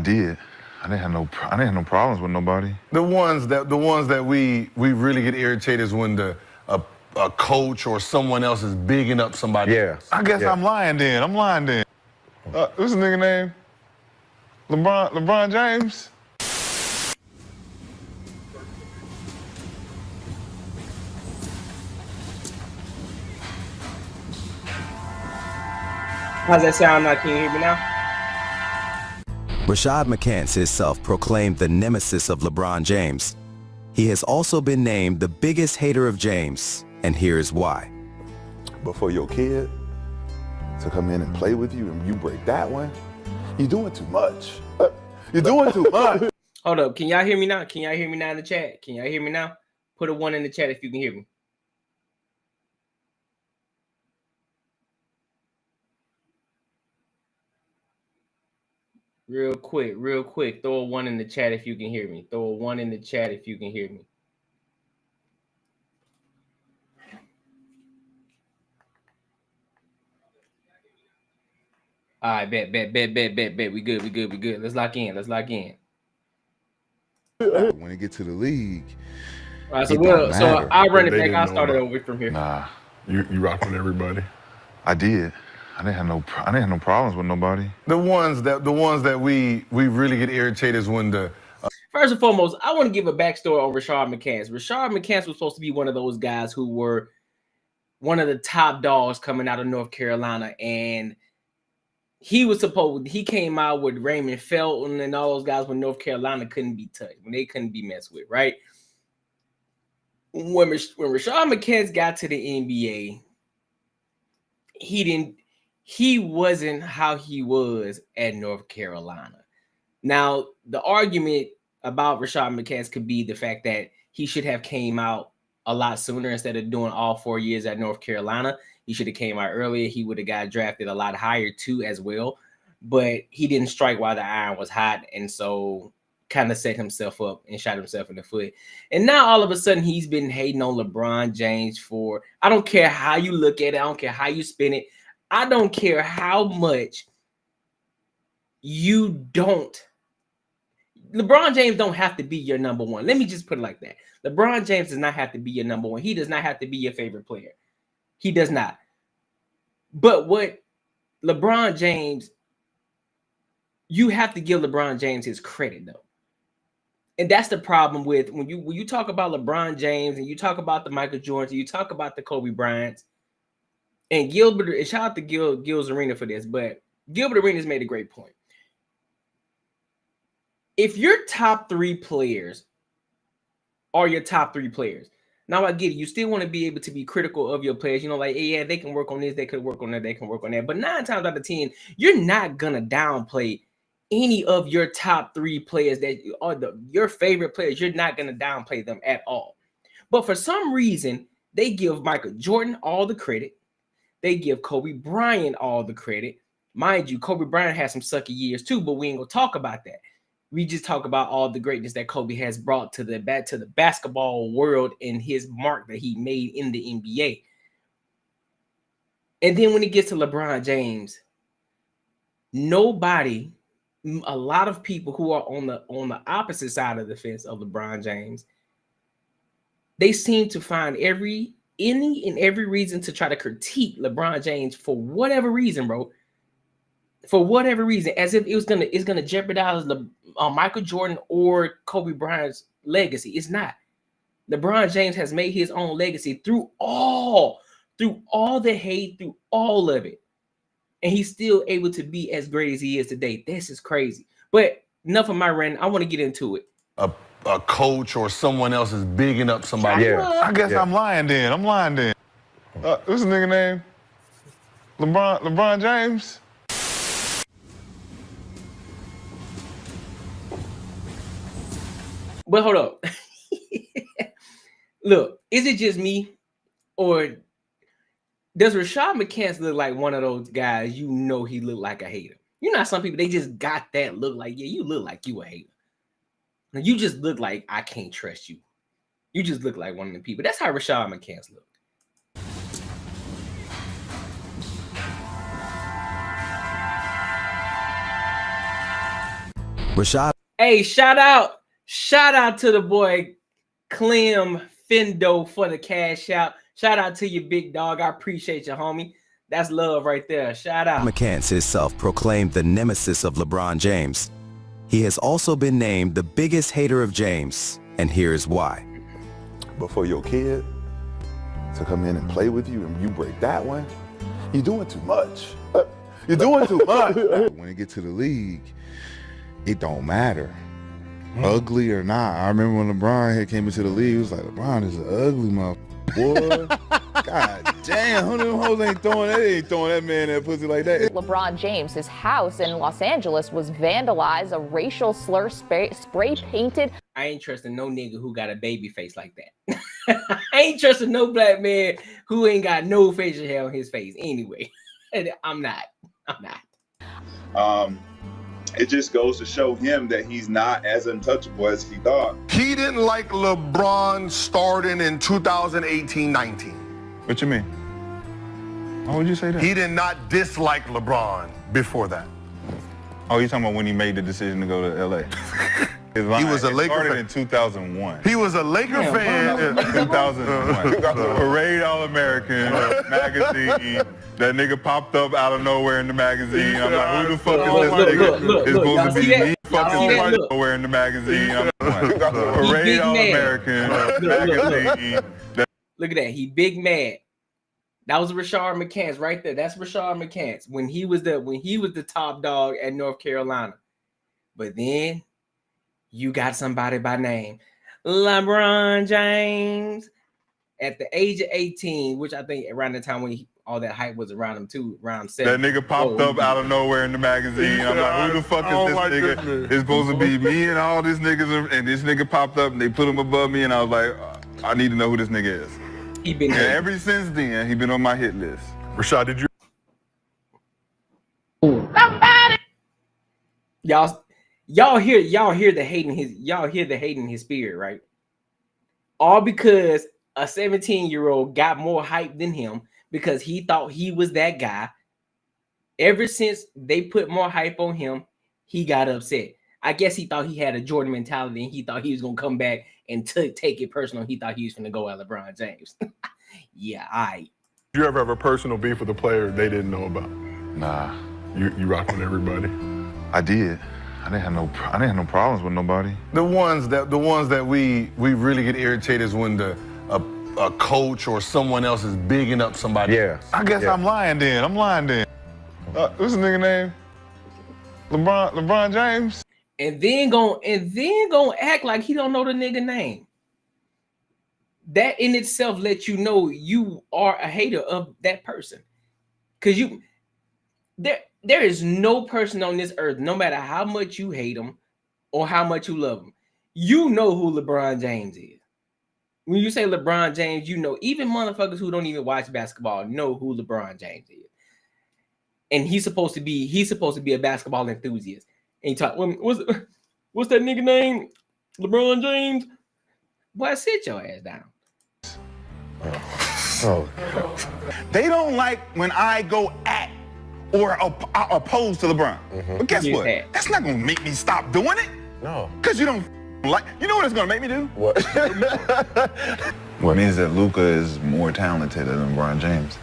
did. I didn't have no problems with nobody. The ones that we really get irritated is when a coach or someone else is bigging up somebody else. I guess I'm lying then. What's the nigga name? LeBron James? How's that sound now? Can you hear me now? Rashad McCants is self-proclaimed the nemesis of LeBron James. He has also been named the biggest hater of James, and here's why. But for your kid to come in and play with you and you break that one, you're doing too much. You're doing too much. Hold up. Can y'all hear me now? Can y'all hear me now in the chat? Can y'all hear me now? Put a 1 in the chat if you can hear me. Real quick. Throw a 1 in the chat if you can hear me. Throw a 1 in the chat if you can hear me. All right, bet. We good. Let's lock in. When it get to the league, All right, so I'll run it back. I'll start it over from here. Nah, you rock with everybody. I did. I didn't have no problems with nobody. The ones that we really get irritated is when First and foremost, I want to give a backstory on Rashad McCants. Rashad McCants was supposed to be one of those guys who were one of the top dogs coming out of North Carolina, and he came out with Raymond Felton and all those guys when North Carolina couldn't be touched, when they couldn't be messed with, right? When Rashad McCants got to the NBA, he wasn't how he was at North Carolina. Now, the argument about Rashad McCants could be the fact that he should have came out a lot sooner instead of doing all 4 years at North Carolina. He should have came out earlier. He would have got drafted a lot higher too as well. But he didn't strike while the iron was hot, and so kind of set himself up and shot himself in the foot. And now all of a sudden he's been hating on LeBron James for, I don't care how you look at it. I don't care how you spin it. I don't care how much you don't. LeBron James don't have to be your number one. Let me just put it like that. LeBron James does not have to be your number one. He does not have to be your favorite player. He does not. But what LeBron James, you have to give LeBron James his credit, though. And that's the problem with when you talk about LeBron James and you talk about the Michael Jordans, you talk about the Kobe Bryants, and Gilbert, and shout out to Gil's Arena for this, but Gilbert Arenas made a great point. If your top 3 players are your top 3 players, now I get it. You still want to be able to be critical of your players. You know, like, hey, yeah, they can work on this, they could work on that, they can work on that. But 9 times out of 10, you're not going to downplay any of your top 3 players that are your favorite players. You're not going to downplay them at all. But for some reason, they give Michael Jordan all the credit. They give Kobe Bryant all the credit. Mind you, Kobe Bryant had some sucky years too, but we ain't going to talk about that. We just talk about all the greatness that Kobe has brought to the basketball world and his mark that he made in the NBA. And then when it gets to LeBron James, a lot of people who are on the opposite side of the fence of LeBron James, they seem to find any and every reason to try to critique LeBron James for whatever reason, bro. For whatever reason, as if it's gonna jeopardize Michael Jordan or Kobe Bryant's legacy. It's not. LeBron James has made his own legacy through all the hate, through all of it, and he's still able to be as great as he is today. This is crazy. But enough of my rant. I want to get into it. A coach or someone else is bigging up somebody else. I guess I'm lying then. What's the nigga name? LeBron James? But hold up. Look, is it just me, or does Rashad McCants look like one of those guys he look like a hater? You know, some people, they just got that look like, yeah, you look like you a hater. You just look like I can't trust you. You just look like one of the people. That's how Rashad McCants look. Rashad Hey, shout out to the boy Clem Fendo for the cash out. Shout out to you, big dog. I appreciate you, homie. That's love right there. Shout out. McCants himself proclaimed the nemesis of LeBron James. He has also been named the biggest hater of James, and here's why. But for your kid to come in and play with you and you break that one, you're doing too much. You're doing too much. When it get to the league, it don't matter. Ugly or not. I remember when LeBron had came into the league, it was like, LeBron is an ugly motherfucker, boy. God damn, who them hoes ain't throwing that man that pussy like that. LeBron James, his house in Los Angeles was vandalized, a racial slur spray painted. I ain't trusting no nigga who got a baby face like that. I ain't trusting no black man who ain't got no facial hair on his face anyway. I'm not. It just goes to show him that he's not as untouchable as he thought. He didn't like LeBron starting in 2018-19. What you mean? Why would you say that? He did not dislike LeBron before that. Oh, you talking about when he made the decision to go to LA? He was a Laker fan in 2001. He was a Laker fan in 2001. Parade All-American magazine. That nigga popped up out of nowhere in the magazine. I'm like, who the fuck is this nigga? It's supposed to be me fucking nowhere in the magazine. I'm like, Parade All-American magazine. Look at that. He big mad. That was Rashard McCants right there. That's Rashard McCants when he was the top dog at North Carolina. But then you got somebody by name LeBron James at the age of 18, which I think around the time when all that hype was around him too, around 7. That nigga popped up out of nowhere in the magazine. I'm like, who the fuck is this nigga? It's supposed to be me and all these niggas, and this nigga popped up and they put him above me, and I was like, I need to know who this nigga is. He been and ever since then, he been on my hit list. Rashad, did you? Y'all hear the hate in his spirit, right? All because a 17-year-old got more hype than him because he thought he was that guy. Ever since they put more hype on him, he got upset. I guess he thought he had a Jordan mentality and he thought he was gonna come back and take it personal. He thought he was gonna go at LeBron James. Yeah, Did you ever have a personal beef with a player they didn't know about? Nah, You rock with everybody. I did. I didn't have no problems with nobody. The ones that we really get irritated is when a coach or someone else is bigging up somebody. Yeah. I guess I'm lying then. What's the nigga name? LeBron James. and then gonna act like he don't know the nigga name. That in itself lets you know you are a hater of that person. Cause there is no person on this earth, no matter how much you hate him or how much you love him, you know who LeBron James is. When you say LeBron James, you know, even motherfuckers who don't even watch basketball know who LeBron James is. And he's supposed to be a basketball enthusiast. And you talk, what's that nigga name? LeBron James? Boy, sit your ass down. They don't like when I go at or opposed to LeBron. But guess what? That's not gonna make me stop doing it. No. Cause you don't like. You know what it's gonna make me do? What? What means that Luka is more talented than LeBron James.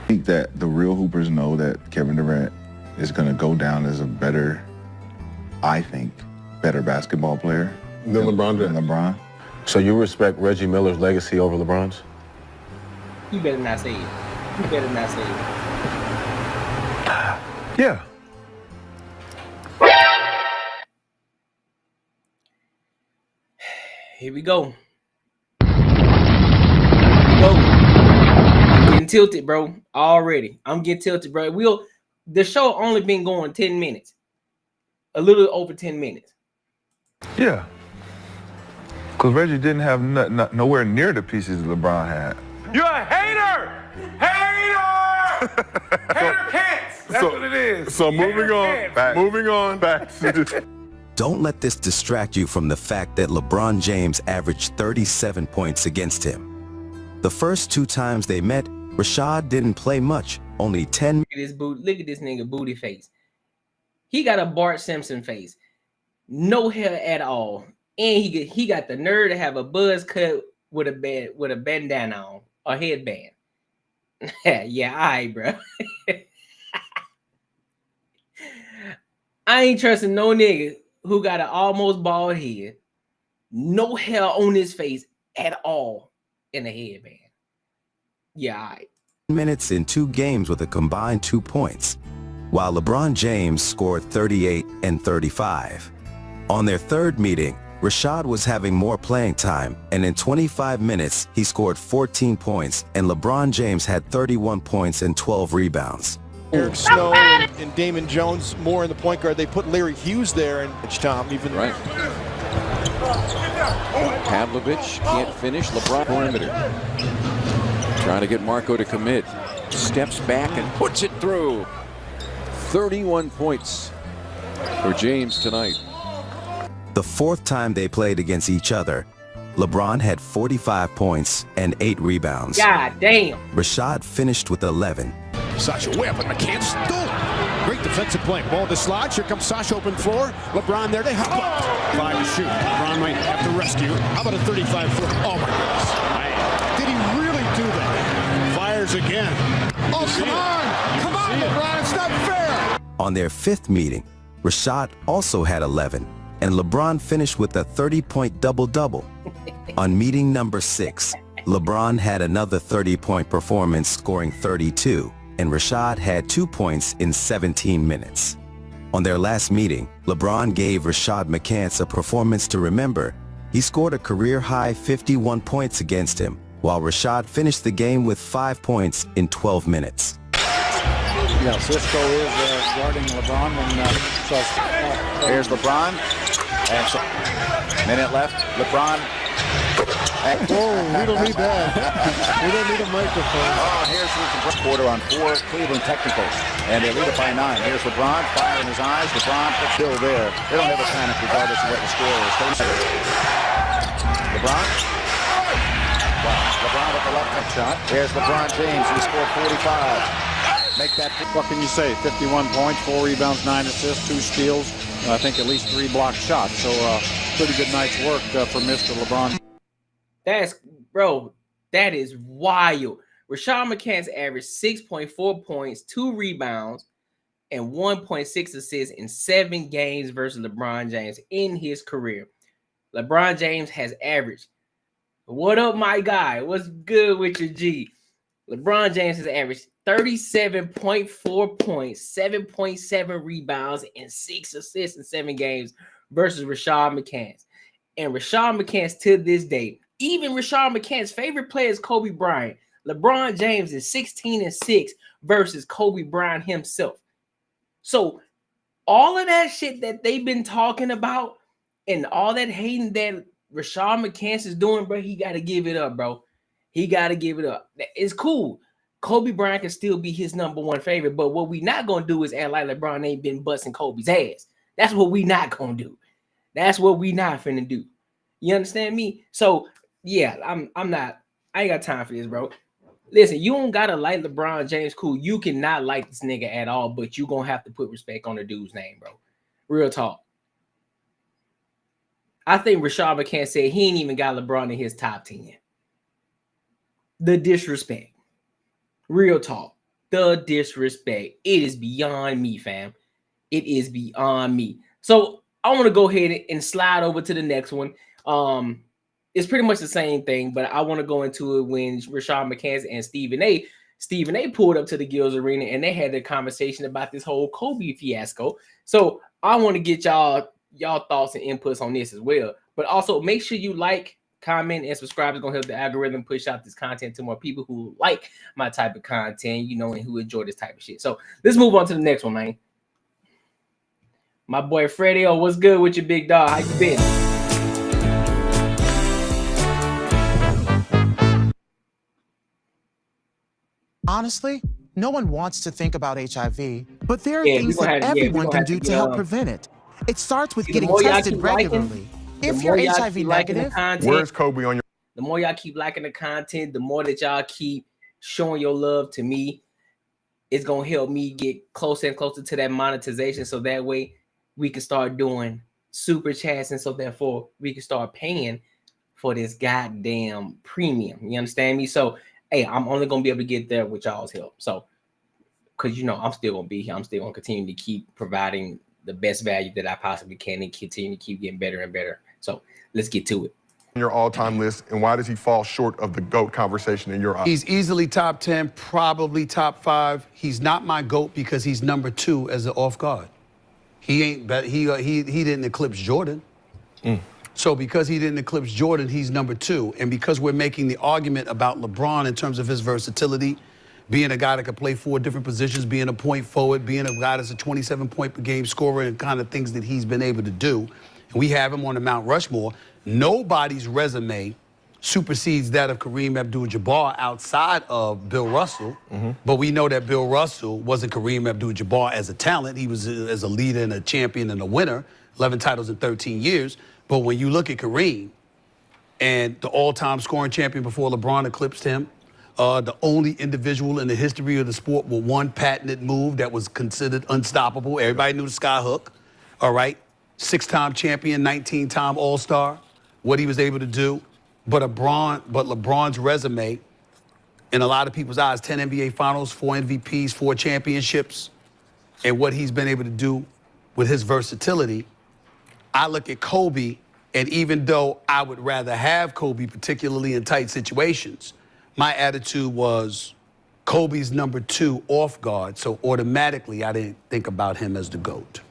I think that the real hoopers know that Kevin Durant is gonna go down as a better basketball player Than LeBron. So you respect Reggie Miller's legacy over LeBron's? You better not say it. Yeah. Here we go. I'm getting tilted, bro. Already. I'm getting tilted, bro. The show only been going 10 minutes. A little over 10 minutes. Yeah. Because Reggie didn't have nowhere near the pieces LeBron had. You're a hater! Hater! Hater pants! That's what it is. So moving on. Don't let this distract you from the fact that LeBron James averaged 37 points against him. The first 2 times they met, Rashad didn't play much, only 10. Look at this nigga booty face. He got a Bart Simpson face. no hair at all, and he got the nerve to have a buzz cut with a bandana on, a headband. Yeah, all right, bro. I ain't trusting no nigga who got an almost bald head, no hair on his face at all, in a headband. Yeah, all right. Minutes in 2 games with a combined 2 points, while LeBron James scored 38 and 35. On their third meeting, Rashad was having more playing time, and in 25 minutes, he scored 14 points, and LeBron James had 31 points and 12 rebounds. Eric Snow and Damon Jones more in the point guard. They put Larry Hughes there, and Tom even right. Pavlovich can't finish. LeBron perimeter. Trying to get Marco to commit. Steps back and puts it through. 31 points for James tonight. The 4th time they played against each other, LeBron had 45 points and 8 rebounds. God damn. Rashad finished with 11. Sasha way up, but McCann stole it. Great defensive play. Ball dislodged. Here comes Sasha, open floor. LeBron there. They hop up. 5 to shoot. LeBron might have to rescue. How about a 35-foot? Oh my goodness. Did he really do that? Fires again. Oh, come on. Come on, LeBron. It's not fair. On their 5th meeting, Rashad also had 11, and LeBron finished with a 30-point double-double. On meeting number 6, LeBron had another 30-point performance, scoring 32, and Rashad had 2 points in 17 minutes. On their last meeting, LeBron gave Rashad McCants a performance to remember. He scored a career-high 51 points against him, while Rashad finished the game with 5 points in 12 minutes. Yeah, Cisco is guarding LeBron. Here's LeBron. And so, minute left. LeBron. We don't need that. We don't need a microphone. Oh, here's the quarter on 4 Cleveland Technicals. And they lead it by 9. Here's LeBron, fire in his eyes. LeBron still there. They don't have a panic regardless of what the score is. LeBron. Wow. LeBron with the left-hand shot. Here's LeBron James. He scored 45. Make that. What can you say? 51 points, 4 rebounds, 9 assists, 2 steals. I think at least 3 blocked shots. So pretty good night's work for Mr. LeBron. That is wild. Rashad McCants averaged 6.4 points, 2 rebounds, and 1.6 assists in 7 games versus LeBron James in his career. LeBron James has averaged, what up, my guy? What's good with your G? LeBron James has averaged 37.4 points, 7.7 rebounds, and 6 assists in 7 games versus Rashad McCants. And Rashad McCants, to this day, even Rashad McCants' favorite player is Kobe Bryant. LeBron James is 16-6 versus Kobe Bryant himself. So all of that shit that they've been talking about and all that hating that Rashad McCants is doing, bro, he got to give it up, bro. He got to give it up. It's cool. Kobe Bryant can still be his #1 favorite, but what we not going to do is act like LeBron ain't been busting Kobe's ass. That's what we not going to do. That's what we not finna do. You understand me? So, yeah, I ain't got time for this, bro. Listen, you don't got to like LeBron James, cool. You cannot like this nigga at all, but you going to have to put respect on the dude's name, bro. Real talk. I think Rashad McCants said he ain't even got LeBron in his top 10. The disrespect. Real talk. The disrespect. It is beyond me, fam. It is beyond me. So I want to go ahead and slide over to the next one. It's pretty much the same thing, but I want to go into it when Rashad McCants and Stephen A pulled up to the Gills Arena and they had their conversation about this whole Kobe fiasco. So I want to get y'all thoughts and inputs on this as well. But also make sure you like, comment, and subscribe. It's going to help the algorithm push out this content to more people who like my type of content, you know, and who enjoy this type of shit. So let's move on to the next one, man. My boy Freddie, what's good with you, big dog? How you been? Honestly, no one wants to think about HIV, but there are things that everyone can do to help prevent it. It starts with getting tested regularly. If you're HIV negative, where's Kobe on your? The more y'all keep liking the content, the more that y'all keep showing your love to me, it's gonna help me get closer and closer to that monetization. So that way we can start doing super chats, and so therefore we can start paying for this goddamn premium. You understand me? So, hey, I'm only gonna be able to get there with y'all's help. So, because I'm still gonna be here. I'm still gonna continue to keep providing the best value that I possibly can and continue to keep getting better and better. So, let's get to it. Your all-time list, and why does he fall short of the GOAT conversation in your eyes? He's easily top 10, probably top 5. He's not my GOAT because he's number 2 as an off guard. He ain't, but he didn't eclipse Jordan. So because he didn't eclipse Jordan, he's number 2. And because we're making the argument about LeBron in terms of his versatility, being a guy that can play 4 different positions, being a point forward, being a guy that's a 27-point per game scorer, and kind of things that he's been able to do, and we have him on the Mount Rushmore. Nobody's resume supersedes that of Kareem Abdul-Jabbar outside of Bill Russell. But we know that Bill Russell wasn't Kareem Abdul-Jabbar as a talent. He was as a leader and a champion and a winner, 11 titles in 13 years. But when you look at Kareem and the all-time scoring champion before LeBron eclipsed him, the only individual in the history of the sport with one patented move that was considered unstoppable. Everybody knew the sky hook, all right? 6-time champion, 19-time All-Star, what he was able to do. But LeBron's resume, in a lot of people's eyes, 10 NBA Finals, 4 MVPs, 4 championships, and what he's been able to do with his versatility. I look at Kobe, and even though I would rather have Kobe, particularly in tight situations, my attitude was Kobe's number 2 off guard, so automatically I didn't think about him as the GOAT.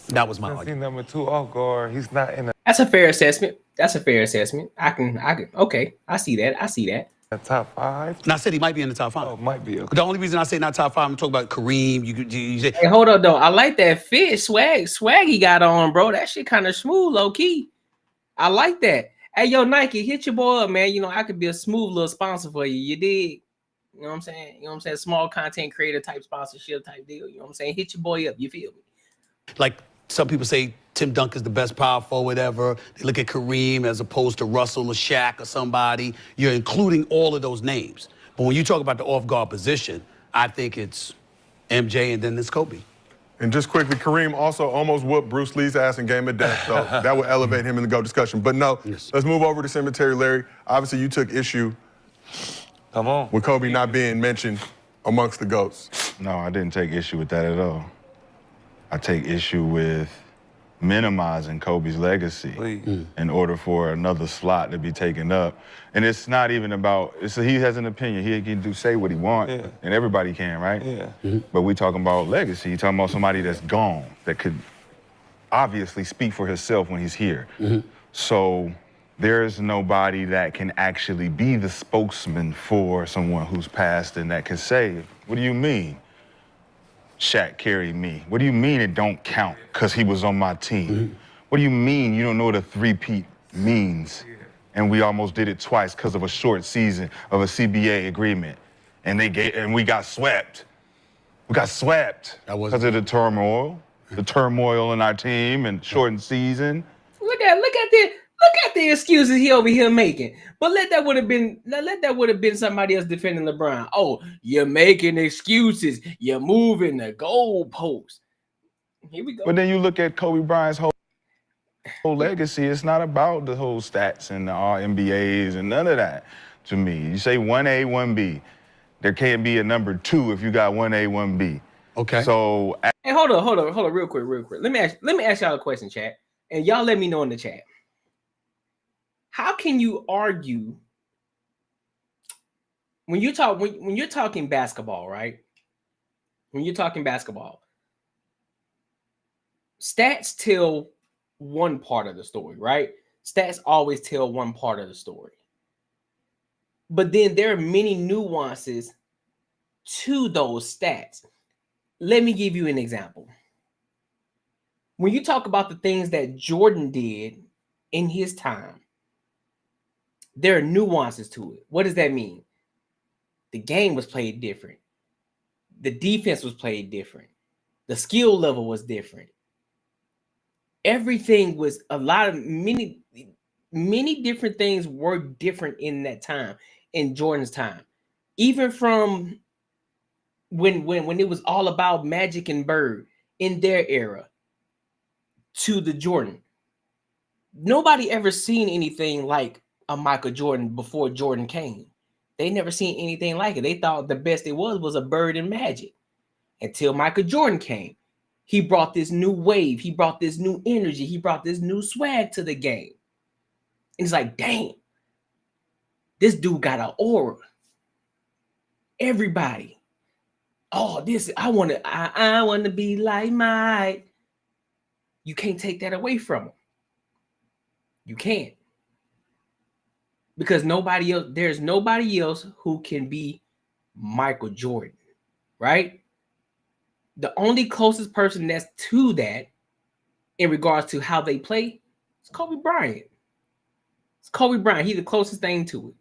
That was my argument. Number 2 off guard. He's not in That's a fair assessment. That's a fair assessment. I can. Okay, I see that. the top 5. And I said he might be in the top 5. Oh, might be. Okay. The only reason I say not top 5, I'm talking about Kareem. You say, hey, hold up though. I like that fit swag he got on, bro. That shit kind of smooth, low key. I like that. Hey, yo, Nike, hit your boy up, man. I could be a smooth little sponsor for you. You dig? You know what I'm saying? You know what I'm saying? Small content creator type sponsorship type deal. You know what I'm saying? Hit your boy up. You feel me? like some people say Tim Duncan's the best power forward ever. They look at Kareem as opposed to Russell or Shaq or somebody. You're including all of those names. But when you talk about the off-guard position, I think it's MJ and then it's Kobe. And just quickly, Kareem also almost whooped Bruce Lee's ass in Game of Death, so that would elevate him in the GOAT discussion. But no, let's move over to Cemetery Larry. Obviously, you took issue with Kobe not being mentioned amongst the GOATs. No, I didn't take issue with that at all. I take issue with minimizing Kobe's legacy in order for another slot to be taken up. And it's not even about, he has an opinion. He can say what he wants, and everybody can, right? But we talking about legacy. You're talking about somebody that's gone, that could obviously speak for himself when he's here. So there's nobody that can actually be the spokesman for someone who's passed and that can say, what do you mean Shaq carried me? What do you mean it don't count because he was on my team? What do you mean you don't know what a three-peat means? And we almost did it twice because of a short season of a CBA agreement. And we got swept. We got swept because of the turmoil in our team and shortened season. Look at the excuses he over here making. But let that would have been somebody else defending LeBron. Oh, you're making excuses. You're moving the goalposts. Here we go. But then you look at Kobe Bryant's whole legacy. It's not about the whole stats and the RMBAs and none of that to me. You say 1A, 1B. There can't be a number 2 if you got 1A, 1B. Okay. So hey, hold on, real quick. Let me ask y'all a question, chat. And y'all let me know in the chat. How can you argue when you're talking basketball, right? When you're talking basketball, stats tell one part of the story, right? Stats always tell one part of the story. But then there are many nuances to those stats. Let me give you an example. When you talk about the things that Jordan did in his time, there are nuances to it. What does that mean? The game was played different. The defense was played different. The skill level was different. Everything was many different things were different in that time, in Jordan's time. Even from when it was all about Magic and Bird in their era. to the Jordan. Nobody ever seen anything like a Michael Jordan before Jordan came. They never seen anything like it. They thought the best it was a Bird and Magic until Michael Jordan came. He brought this new wave. He brought this new energy. He brought this new swag to the game. And it's like, damn, this dude got an aura. Everybody. Oh, this, I want to be like Mike. You can't take that away from him. You can't. Because nobody else, there's nobody else who can be Michael Jordan, right? The only closest person that's to that in regards to how they play is Kobe Bryant. It's Kobe Bryant. He's the closest thing to it.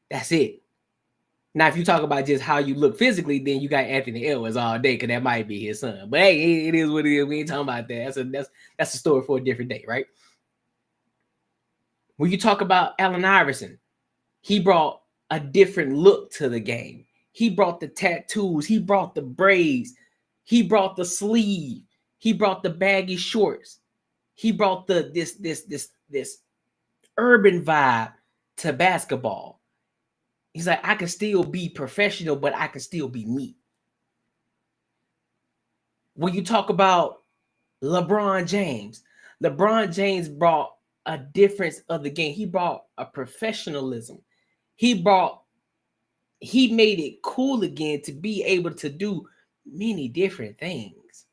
That's it. Now, if you talk about just how you look physically, then you got Anthony Edwards all day, because that might be his son. But hey, it is what it is. We ain't talking about that. That's a story for a different day, right? When you talk about Allen Iverson, he brought a different look to the game. He brought the tattoos. He brought the braids. He brought the sleeve. He brought the baggy shorts. He brought this urban vibe to basketball. He's like, I can still be professional, but I can still be me. When you talk about LeBron James brought a difference of the game. He brought a professionalism. He made it cool again to be able to do many different things.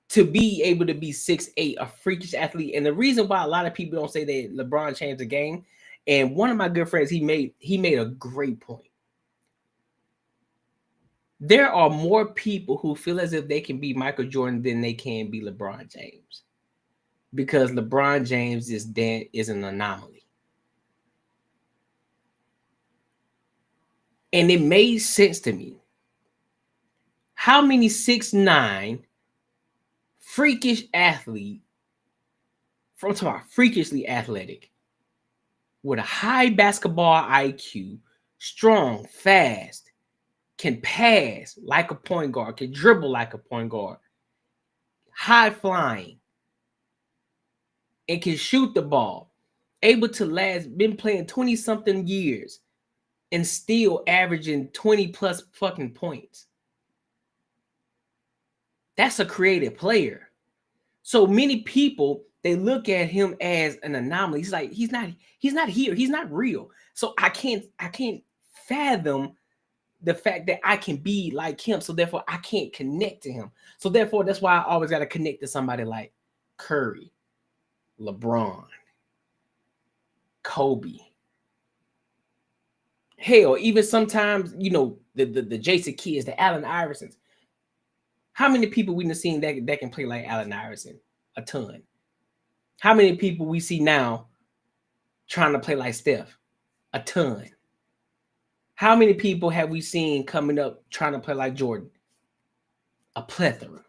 To be able to be 6'8", a freakish athlete. And the reason why a lot of people don't say that LeBron changed the game, and one of my good friends, he made a great point. There are more people who feel as if they can be Michael Jordan than they can be LeBron James. Because LeBron James is an anomaly. And it made sense to me. How many 6'9" freakish athlete, from talking about freakishly athletic, with a high basketball IQ, strong, fast, can pass like a point guard, can dribble like a point guard, high flying, and can shoot the ball, able to last, been playing 20-something years, and still averaging 20+ fucking points. That's a creative player. So many people, they look at him as an anomaly. He's like, he's not here. He's not real. So I can't fathom the fact that I can be like him. So therefore I can't connect to him. So therefore that's why I always got to connect to somebody like Curry, LeBron, Kobe. Hell, even sometimes, you know, the Jason Kidds, the Allen Iversons. How many people we have seen that can play like Allen Iverson? A ton. How many people we see now trying to play like Steph? A ton. How many people have we seen coming up trying to play like Jordan? A plethora.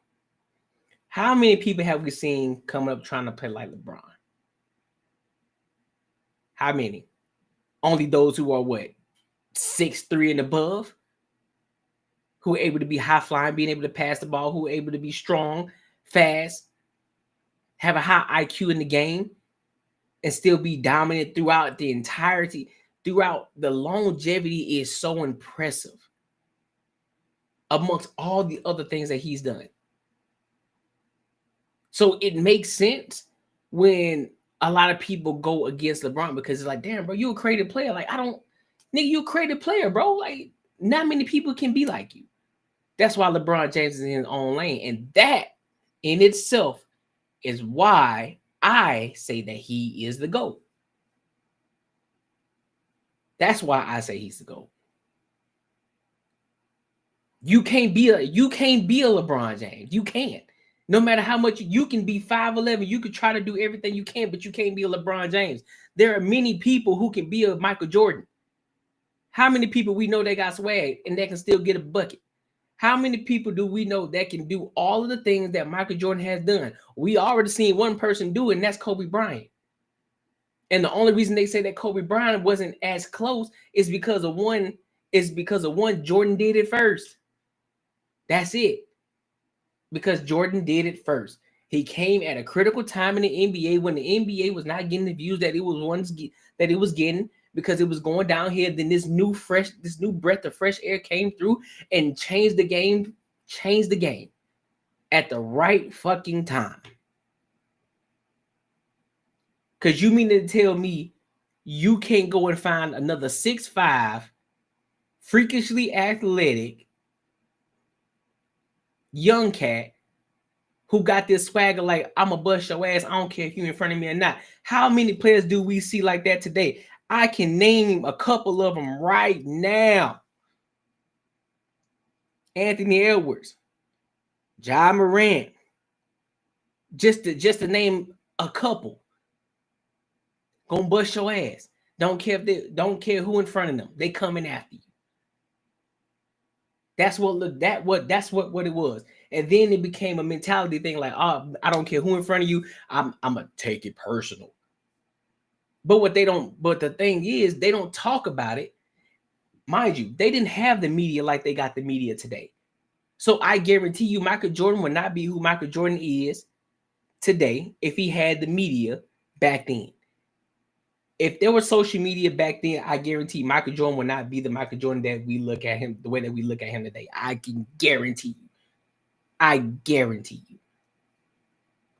How many people have we seen coming up trying to play like LeBron? How many? Only those who are what? 6'3" and above? Who are able to be high flying, being able to pass the ball, who are able to be strong, fast, have a high IQ in the game, and still be dominant throughout the entirety, throughout the longevity is so impressive amongst all the other things that he's done. So it makes sense when a lot of people go against LeBron, because it's like, damn, bro, you a creative player. Like, nigga, you a creative player, bro. Like, not many people can be like you. That's why LeBron James is in his own lane. And that in itself is why I say that he is the GOAT. That's why I say he's the GOAT. You can't be a LeBron James. You can't. No matter how much you can be 5'11", you could try to do everything you can, but you can't be a LeBron James. There are many people who can be a Michael Jordan. How many people we know that got swag and that can still get a bucket? How many people do we know that can do all of the things that Michael Jordan has done? We already seen one person do it, and that's Kobe Bryant. And the only reason they say that Kobe Bryant wasn't as close is because of one Jordan did it first. That's it. Because Jordan did it first. He came at a critical time in the NBA when the NBA was not getting the views that it was getting because it was going downhill. Then this new breath of fresh air came through and changed the game at the right fucking time. Because you mean to tell me you can't go and find another 6'5", freakishly athletic young cat who got this swagger like, I'm going to bust your ass, I don't care if you're in front of me or not. How many players do we see like that today? I can name a couple of them right now. Anthony Edwards, Ja Morant, just to name a couple. Gonna bust your ass. Don't care who in front of them. They coming after you. That's what it was. And then it became a mentality thing like, oh, I don't care who in front of you. I'm gonna take it personal. But the thing is, they don't talk about it. Mind you, they didn't have the media like they got the media today. So I guarantee you Michael Jordan would not be who Michael Jordan is today if he had the media back then. If there was social media back then, I guarantee Michael Jordan would not be the Michael Jordan that we look at him, the way that we look at him today. I can guarantee you. I guarantee you.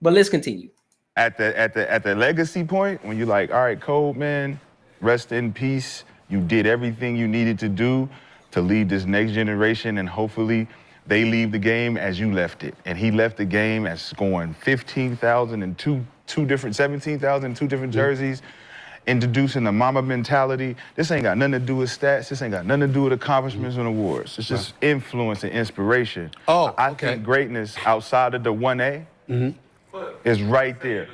But let's continue. At the legacy point, when you're like, all right, Kobe, man, rest in peace. You did everything you needed to do to lead this next generation, and hopefully they leave the game as you left it. And he left the game as scoring 15,000 and 17,000 in two different jerseys. Introducing the mama mentality. This ain't got nothing to do with stats. This ain't got nothing to do with accomplishments and awards. It's just influence and inspiration. Oh, I think greatness outside of the 1A is right there.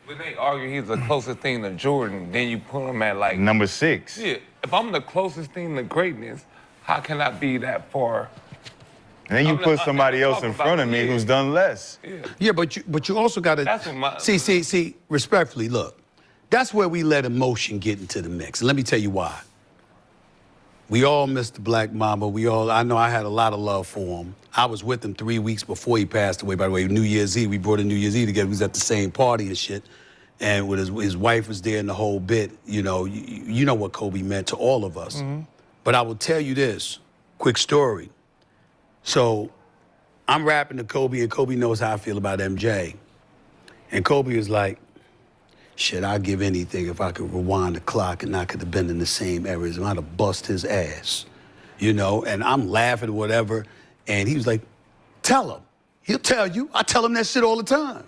When they argue he's the closest thing to Jordan, then you put him at like number 6. Yeah, if I'm the closest thing to greatness, how can I be that far? And then you put somebody else in front of me who's done less. Yeah, but you also got to see. Respectfully, look. That's where we let emotion get into the mix. And let me tell you why. We all miss the Black Mamba. I know I had a lot of love for him. I was with him 3 weeks before he passed away. By the way, New Year's Eve, we brought a New Year's Eve together. We was at the same party and shit. And with his wife was there in the whole bit. You know what Kobe meant to all of us. But I will tell you this, quick story. So I'm rapping to Kobe, and Kobe knows how I feel about MJ. And Kobe is like, shit, I'd give anything if I could rewind the clock and I could have been in the same areas and I'd have bust his ass, and I'm laughing or whatever. And he was like, tell him. He'll tell you. I tell him that shit all the time.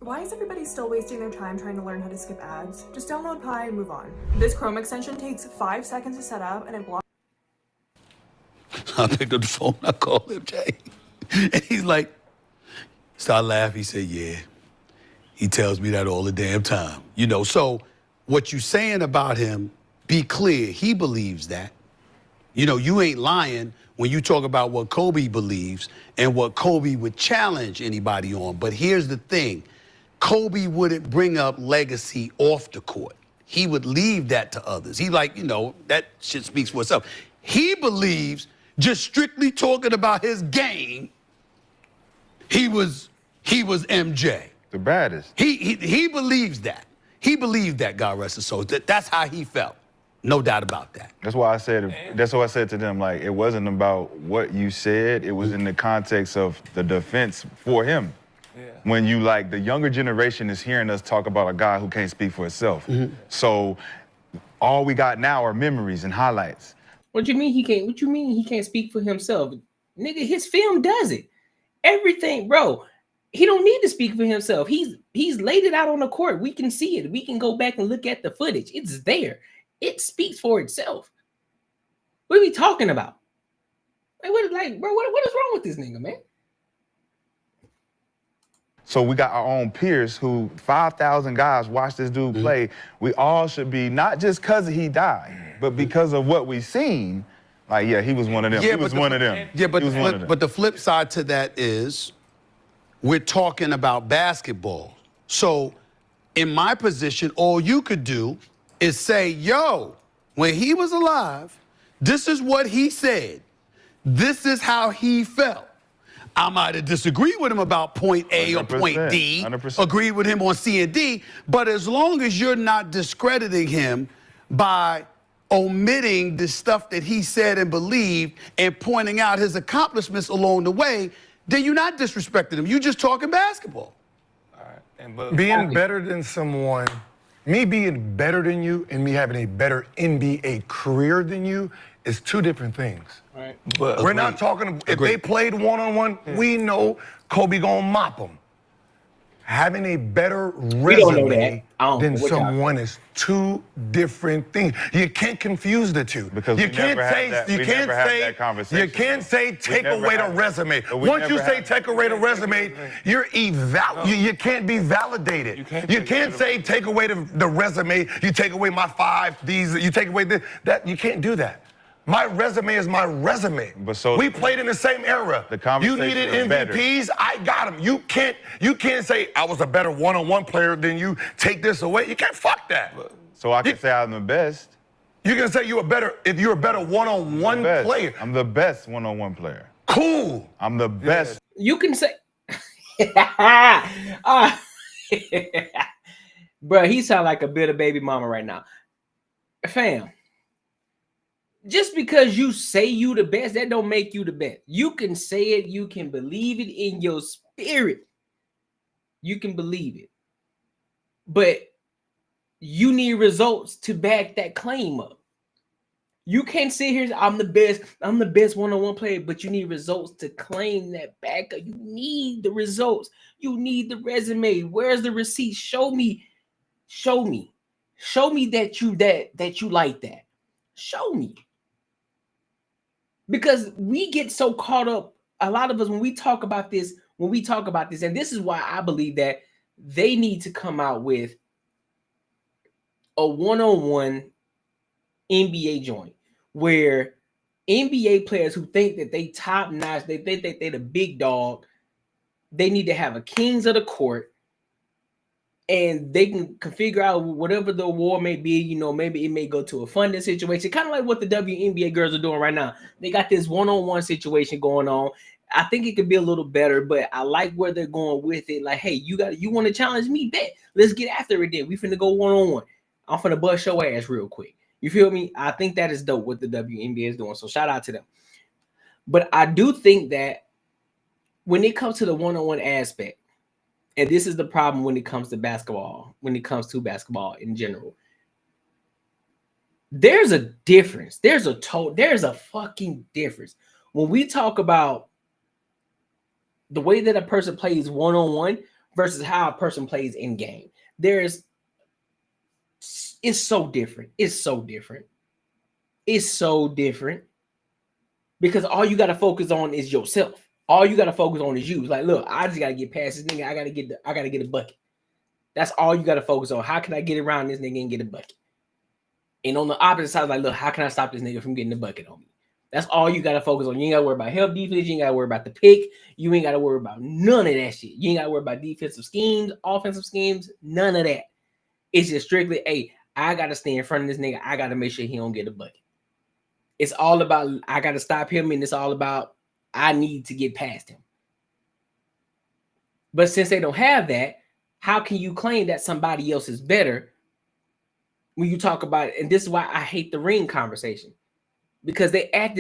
Why is everybody still wasting their time trying to learn how to skip ads? Just download Pi and move on. This Chrome extension takes 5 seconds to set up and it blocks. I picked up the phone, I called him, Jay. And he's like, start laughing. He said, yeah. He tells me that all the damn time. So what you saying about him, be clear, he believes that. You ain't lying when you talk about what Kobe believes and what Kobe would challenge anybody on. But here's the thing. Kobe wouldn't bring up legacy off the court. He would leave that to others. He that shit speaks for itself. He believes just strictly talking about his game, he was MJ. The baddest. He believes that. He believed that, God rest his soul. That's how he felt. No doubt about that. That's why I said to them, like, it wasn't about what you said. It was in the context of the defense for him. Yeah. When the younger generation is hearing us talk about a guy who can't speak for himself. So all we got now are memories and highlights. What you mean he can't? What you mean he can't speak for himself? Nigga, his film does it. Everything, bro. He don't need to speak for himself. He's laid it out on the court. We can see it. We can go back and look at the footage. It's there. It speaks for itself. What are we talking about? What is wrong with this nigga, man? So we got our own peers who 5,000 guys watch this dude play. We all should be, not just because he died, but because of what we seen. Like, yeah, he was one of them. Yeah, he was one of them. Yeah, but the flip side to that is, we're talking about basketball. So in my position, all you could do is say, yo, when he was alive, this is what he said. This is how he felt. I might have disagreed with him about point A or point D, 100%. agreed with him on C and D, but as long as you're not discrediting him by omitting the stuff that he said and believed and pointing out his accomplishments along the way, then you're not disrespecting him. You're just talking basketball. Being better than someone, me being better than you and me having a better NBA career than you is two different things. Right. But we're not talking, if they played one-on-one, we know Kobe gonna mop them. Having a better resume than someone is two different things. You can't confuse the two. Because you we can't never say had that- we never had that conversation. you can't say take never away the had- resume. we Once you never say had- take away the resume, you're you can't be validated. You can't say take away the resume. You take away my 5 Ds. You take away that. You can't do that. My resume is my resume. But so we played in the same era. The conversation You needed is better. MVPs. I got them. You can't say I was a better one-on-one player than you. Take this away. You can't fuck that. So I can say I'm the best. You can say if you're a better one-on-one player. I'm the best one-on-one player. Cool. I'm the best. You can say, bro, he sound like a bitter baby mama right now. Fam, just because you say you the best, that don't make you the best. You can say it, you can believe it in your spirit. You can believe it. But you need results to back that claim up. You can't sit here and say, I'm the best one-on-one player, but you need results to claim that back up. You need the results. You need the resume. Where's the receipt? Show me. Show me. Show me that you like that. Show me. Because we get so caught up, a lot of us, when we talk about this, and this is why I believe that they need to come out with a one-on-one NBA joint where NBA players who think that they top notch, they think that they the big dog, they need to have a kings of the court, and they can figure out whatever the award may be. You know, maybe it may go to a funding situation, kind of like what the WNBA girls are doing right now. They got this one-on-one situation going on. I think it could be a little better, but I like where they're going with it. Like, hey, you want to challenge me? Bet. Let's get after it then. We finna go one-on-one. I'm finna bust your ass real quick. You feel me? I think that is dope what the WNBA is doing. So shout out to them. But I do think that when it comes to the one-on-one aspect, and this is the problem when it comes to basketball, in general, there's a difference. There's a fucking difference. When we talk about the way that a person plays one-on-one versus how a person plays in game, it's so different. It's so different. It's so different because all you got to focus on is yourself. All you got to focus on is you. It's like, look, I just got to get past this nigga. I got to get a bucket. That's all you got to focus on. How can I get around this nigga and get a bucket? And on the opposite side, like, look, how can I stop this nigga from getting the bucket on me? That's all you got to focus on. You ain't got to worry about help defense. You ain't got to worry about the pick. You ain't got to worry about none of that shit. You ain't got to worry about defensive schemes, offensive schemes, none of that. It's just strictly, hey, I got to stay in front of this nigga. I got to make sure he don't get a bucket. It's all about, I got to stop him, and it's all about, I need to get past him. But since they don't have that, how can you claim that somebody else is better when you talk about it? And this is why I hate the ring conversation, because they act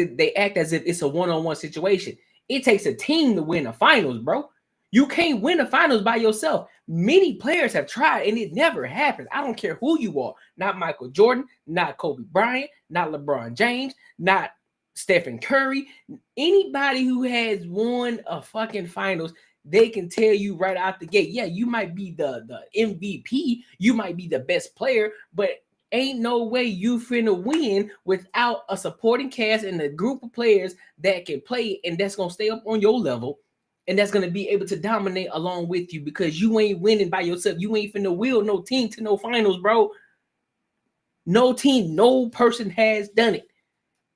as if it's a one-on-one situation. It takes a team to win the finals, bro. You can't win the finals by yourself. Many players have tried, and it never happens. I don't care who you are. Not Michael Jordan, not Kobe Bryant, not LeBron James, not Stephen Curry. Anybody who has won a fucking finals, they can tell you right out the gate, yeah, you might be the MVP, you might be the best player, but ain't no way you finna win without a supporting cast and a group of players that can play and that's gonna stay up on your level and that's gonna be able to dominate along with you, because you ain't winning by yourself. You ain't finna will no team to no finals, bro. No team, no person has done it.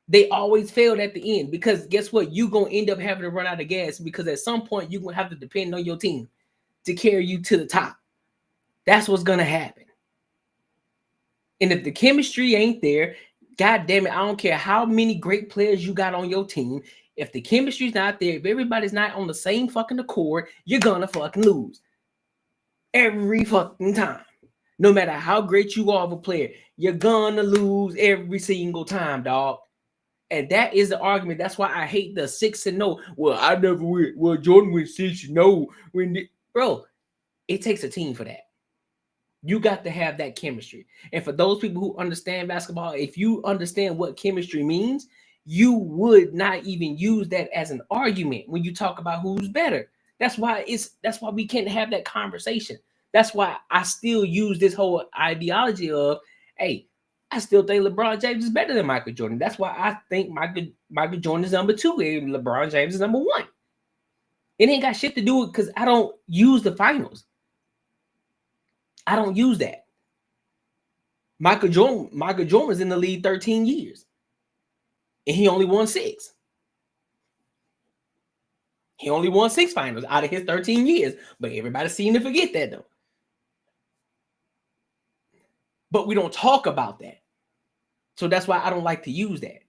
They always failed at the end, because guess what? You're going to end up having to run out of gas, because at some point you're going to have to depend on your team to carry you to the top. That's what's going to happen. And if the chemistry ain't there, God damn it, I don't care how many great players you got on your team. If the chemistry's not there, if everybody's not on the same fucking accord, you're gonna fucking lose. Every fucking time. No matter how great you are of a player, you're gonna lose every single time, dog. And that is the argument. That's why I hate the 6-0. Well, I never win. Well, Jordan went 6-0. Bro, it takes a team for that. You got to have that chemistry. And for those people who understand basketball, if you understand what chemistry means, you would not even use that as an argument when you talk about who's better. That's why we can't have that conversation. That's why I still use this whole ideology of, hey, I still think LeBron James is better than Michael Jordan. That's why I think Michael Jordan is number 2 and LeBron James is number 1. It ain't got shit to do with because I don't use the finals. I don't use that. Michael Jordan was in the league 13 years. And he only won 6. He only won 6 finals out of his 13 years. But everybody seemed to forget that, though. But we don't talk about that. So that's why I don't like to use that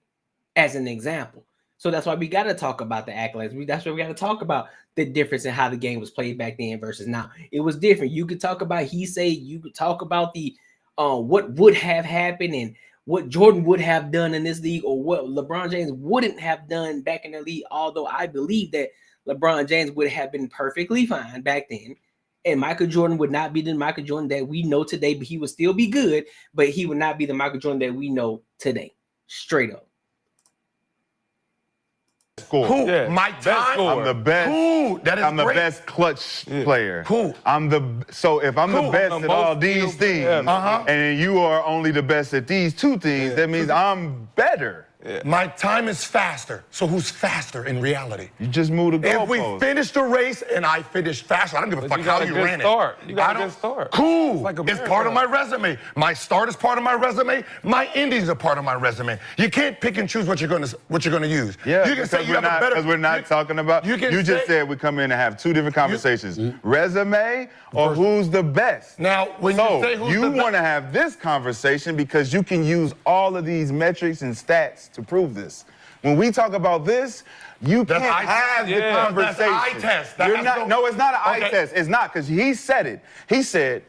as an example. So that's why we got to talk about the accolades. That's why we got to talk about the difference in how the game was played back then versus now. It was different. You could talk about you could talk about the what would have happened and what Jordan would have done in this league or what LeBron James wouldn't have done back in the league. Although I believe that LeBron James would have been perfectly fine back then. And Michael Jordan would not be the Michael Jordan that we know today, but he would still be good, but he would not be the Michael Jordan that we know today. Straight up. Cool. Yeah. My time. I'm the best. Cool. That is I'm the great. best clutch player. Cool. So if I'm the best at all these things, and you are only the best at these 2 things, that means I'm better. Yeah. My time is faster. So who's faster in reality? You just moved the goalpost. If we finish the race and I finish faster, I don't give a fuck how you ran it. You got a good start. Cool. It's part of my resume. My start is part of my resume. My endings are part of my resume. You can't pick and choose what you're gonna use. Yeah, you can say you have a better. Because we're not talking about. You just said we come in and have 2 different conversations: resume or who's the best. Now, when you say who's the best, you want to have this conversation because you can use all of these metrics and stats to prove this. When we talk about this, you can't have the conversation. That's eye test. No, it's not an eye test. It's not, because he said it. He said,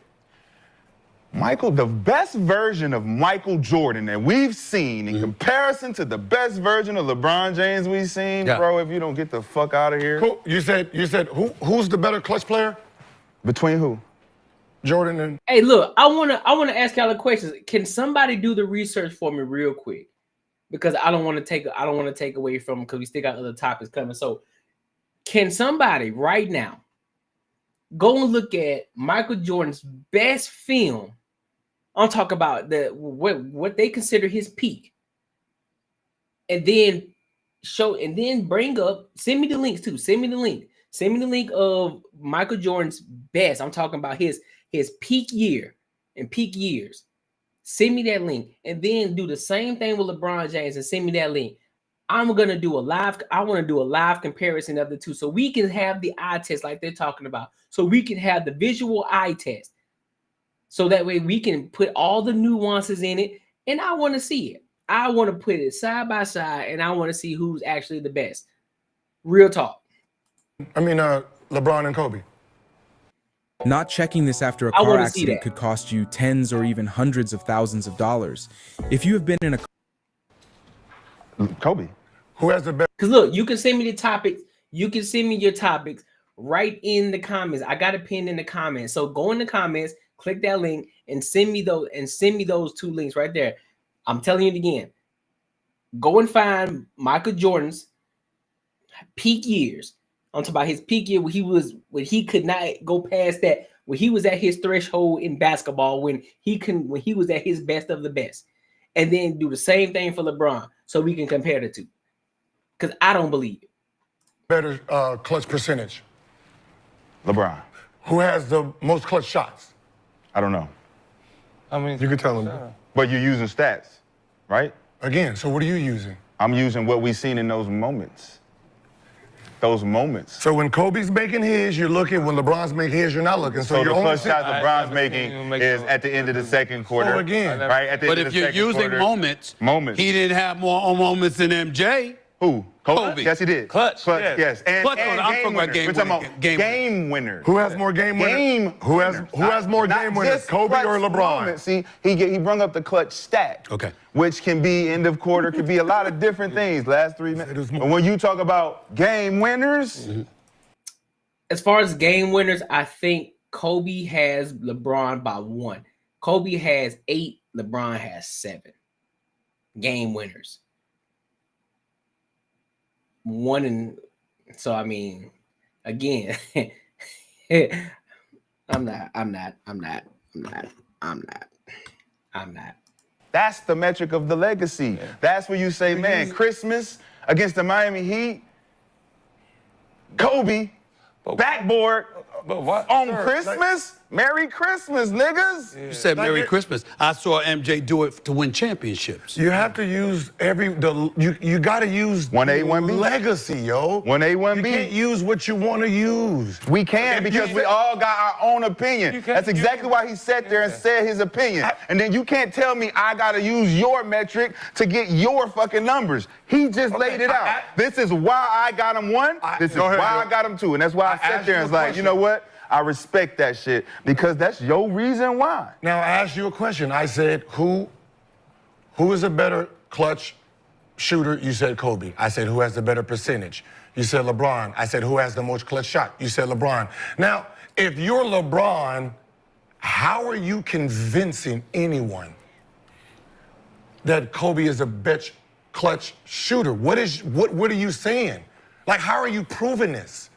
Michael, the best version of Michael Jordan that we've seen in comparison to the best version of LeBron James we've seen, bro, if you don't get the fuck out of here. Cool. You said who's the better clutch player? Between who? Jordan and. Hey, look, I wanna ask y'all a question. Can somebody do the research for me real quick? Because I don't want to take away from, because we still got other topics coming. So can somebody right now go and look at Michael Jordan's best film? I'm talking about what they consider his peak. And then bring up, send me the links too. Send me the link. Send me the link of Michael Jordan's best. I'm talking about his peak year and peak years. Send me that link, and then do the same thing with LeBron James and send me that link. I want to do a live comparison of the 2 so we can have the eye test like they're talking about. So we can have the visual eye test. So that way we can put all the nuances in it, and I want to see it. I want to put it side by side, and I want to see who's actually the best. Real talk. I mean, LeBron and Kobe. Not checking this after a car accident could cost you tens or even hundreds of thousands of dollars. If you have been in a... Kobe. Who has the best? Because look, you can send me the topics. You can send me your topics right in the comments. I got it pinned in the comments. So go in the comments, click that link, and send me those 2 links right there. I'm telling you it again. Go and find Michael Jordan's peak years. I'm talking about his peak year when he could not go past that, when he was at his threshold in basketball, when he was at his best of the best. And then do the same thing for LeBron so we can compare the 2. Because I don't believe it. Better clutch percentage? LeBron. Who has the most clutch shots? I don't know. I mean, you can tell him. But you're using stats, right? Again, so what are you using? I'm using what we've seen in those moments. Those moments. So when Kobe's making his, you're looking. When LeBron's making his, you're not looking. So the clutch shot LeBron's making is at the end of the second quarter. So again, right? At the but end if of the you're using moments, he didn't have more moments than MJ. Who? Kobe. Yes, he did. Clutch, yes. And, Clutch, and I'm game talking about winners. game We're talking winner. about Game game winners. Who has more game winners? Who has more game winners? Kobe or LeBron? See, he brung up the clutch stat. Okay. Which can be end of quarter, could be a lot of different things. Last 3 minutes. But when you talk about game winners, as far as game winners, I think Kobe has LeBron by 1. Kobe has 8. LeBron has 7. Game winners. 1 and so I mean, again, I'm not. that's the metric of the legacy. Yeah. That's where you say, man, Christmas against the Miami Heat, Kobe, backboard on Christmas. Merry Christmas, niggas. You said Merry Christmas. I saw MJ do it to win championships. You have to use you got to use 1A, 1B legacy, yo. 1A, 1B. You can't use what you want to use. We can because we all got our own opinion. That's exactly why he sat there and said his opinion. And then you can't tell me I got to use your metric to get your fucking numbers. He just laid it out. This is why I got him 1. This is why I got him 2. And that's why I sat there and was like, you know what? I respect that shit because that's your reason why. Now, I asked you a question. I said, who is a better clutch shooter? You said Kobe. I said, who has the better percentage? You said LeBron. I said, who has the most clutch shot? You said LeBron. Now, if you're LeBron, how are you convincing anyone that Kobe is a bitch clutch shooter? What are you saying? Like, how are you proving this?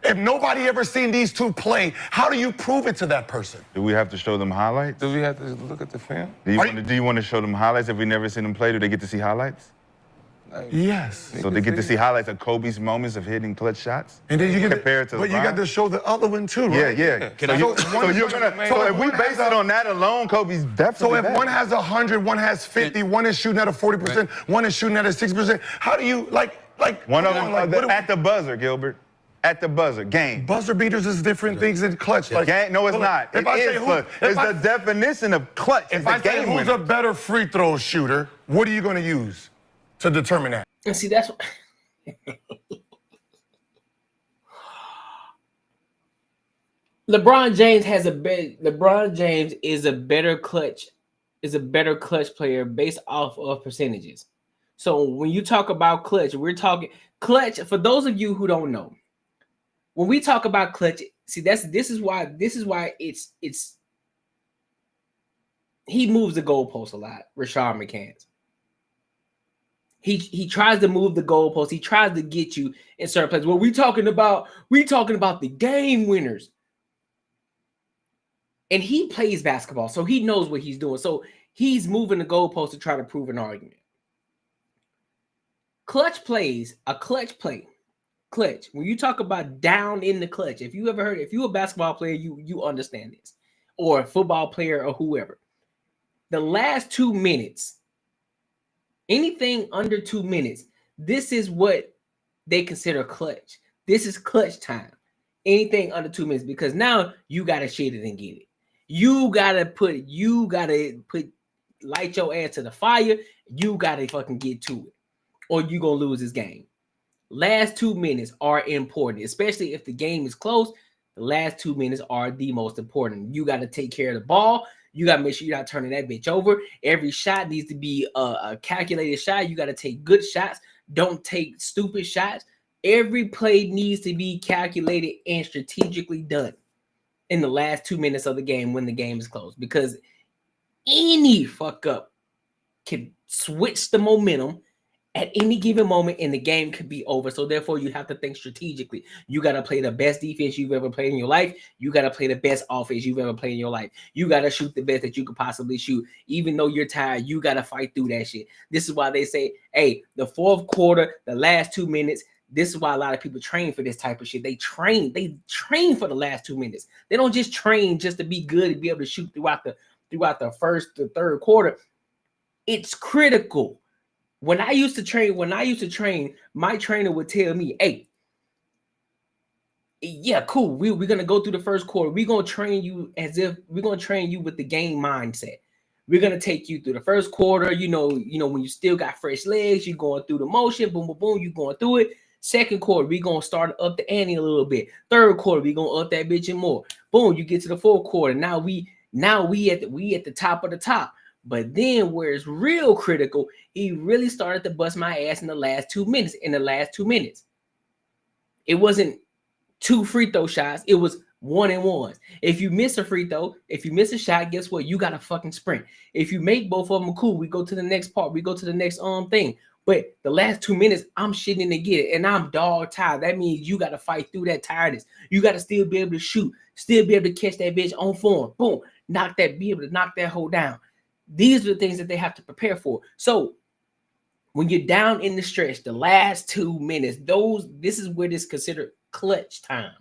If nobody ever seen these two play, how do you prove it to that person? Do we have to show them highlights? Do we have to look at the film? Do you want to show them highlights if we never seen them play? Do they get to see highlights? Yes. So they get to see highlights of Kobe's moments of hitting clutch shots? And then you get compared to but LeBron? you got to show the other one too, right? Yeah. So if we base it on that alone, Kobe's definitely So if better. one has 100, one has 50, one is shooting at a 40%, one is shooting at a 60%, how do you like one of them at the buzzer, Gilbert. At the buzzer, game. Buzzer beaters is different things than clutch. Like, game? No, it's not. It's the definition of clutch. If I say who's a better free throw shooter, what are you going to use to determine that? And see, that's LeBron James LeBron James is a better clutch player based off of percentages. So when you talk about clutch, we're talking clutch. For those of you who don't know, when we talk about clutch, see this is why it's he moves the goalpost a lot. Rashad McCants. He tries to move the goalpost. He tries to get you in certain places. Well, we talking about the game winners. And he plays basketball, so he knows what he's doing. So he's moving the goalpost to try to prove an argument. Clutch plays, a clutch play. Clutch. When you talk about down in the clutch, if you ever heard, if you're a basketball player, you understand this, or a football player or whoever. The last 2 minutes, anything under 2 minutes, this is what they consider clutch. This is clutch time. Anything under 2 minutes, because now you gotta shit it and get it. You gotta light your ass to the fire. You gotta fucking get to it, or you gonna lose this game. Last 2 minutes are important, especially if the game is close. The last 2 minutes are the most important. You got to take care of the ball. You got to make sure you're not turning that bitch over. Every shot needs to be a calculated shot. You got to take good shots. Don't take stupid shots. Every play needs to be calculated and strategically done in the last 2 minutes of the game when the game is closed, because any fuck up can switch the momentum at any given moment, and the game could be over. So therefore, you have to think strategically. You got to play the best defense you've ever played in your life. You got to play the best offense you've ever played in your life. You got to shoot the best that you could possibly shoot. Even though you're tired, you got to fight through that shit. This is why they say, hey, the fourth quarter, the last 2 minutes, this is why a lot of people train for this type of shit. They train for the last 2 minutes. They don't just train just to be good and be able to shoot throughout the first to third quarter. It's critical. When I used to train, my trainer would tell me, hey, yeah, cool. We're going to go through the first quarter. We're going to train you with the game mindset. We're gonna take you through the first quarter. You know, when you still got fresh legs, you're going through the motion, boom, boom, boom, you're going through it. Second quarter, we're gonna start up the ante a little bit. Third quarter, we're gonna up that bitch and more. Boom, you get to the fourth quarter. Now we at the top of the top. But then where it's real critical, he really started to bust my ass in the last 2 minutes. It wasn't 2 free throw shots, it was 1 and 1. If you miss a free throw, if you miss a shot, guess what? You got to fucking sprint. If you make both of them, cool. We go to the next part. We go to the next thing. But the last 2 minutes, I'm shitting to get it, and I'm dog tired. That means you got to fight through that tiredness. You got to still be able to shoot, still be able to catch that bitch on form. Boom, be able to knock that hoe down. These are the things that they have to prepare for. So when you're down in the stretch, the last 2 minutes, this is where it's considered clutch time.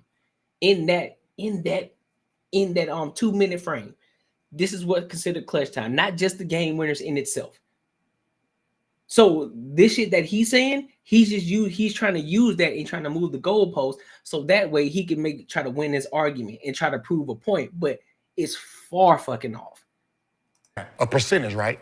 In that 2 minute frame, this is what's considered clutch time, not just the game winners in itself. So this shit that he's saying, he's trying to use that and trying to move the goalpost so that way he can try to win his argument and try to prove a point, but it's far fucking off. A percentage, right?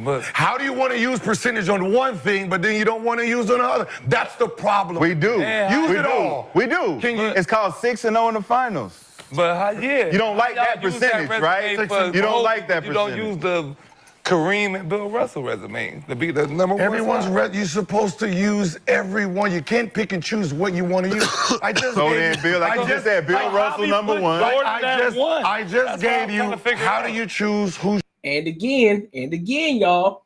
But how do you want to use percentage on one thing, but then you don't want to use on another? That's the problem. We do. Use it all. We do. It's called 6-0 in the finals. But you don't like that percentage, right? You don't like that percentage. You don't use the Kareem and Bill Russell resume to be the number one. You're supposed to use everyone. You can't pick and choose what you want to use. I just Bill, like you just said, Bill Russell number one. I just gave you how do you choose who. And again, y'all,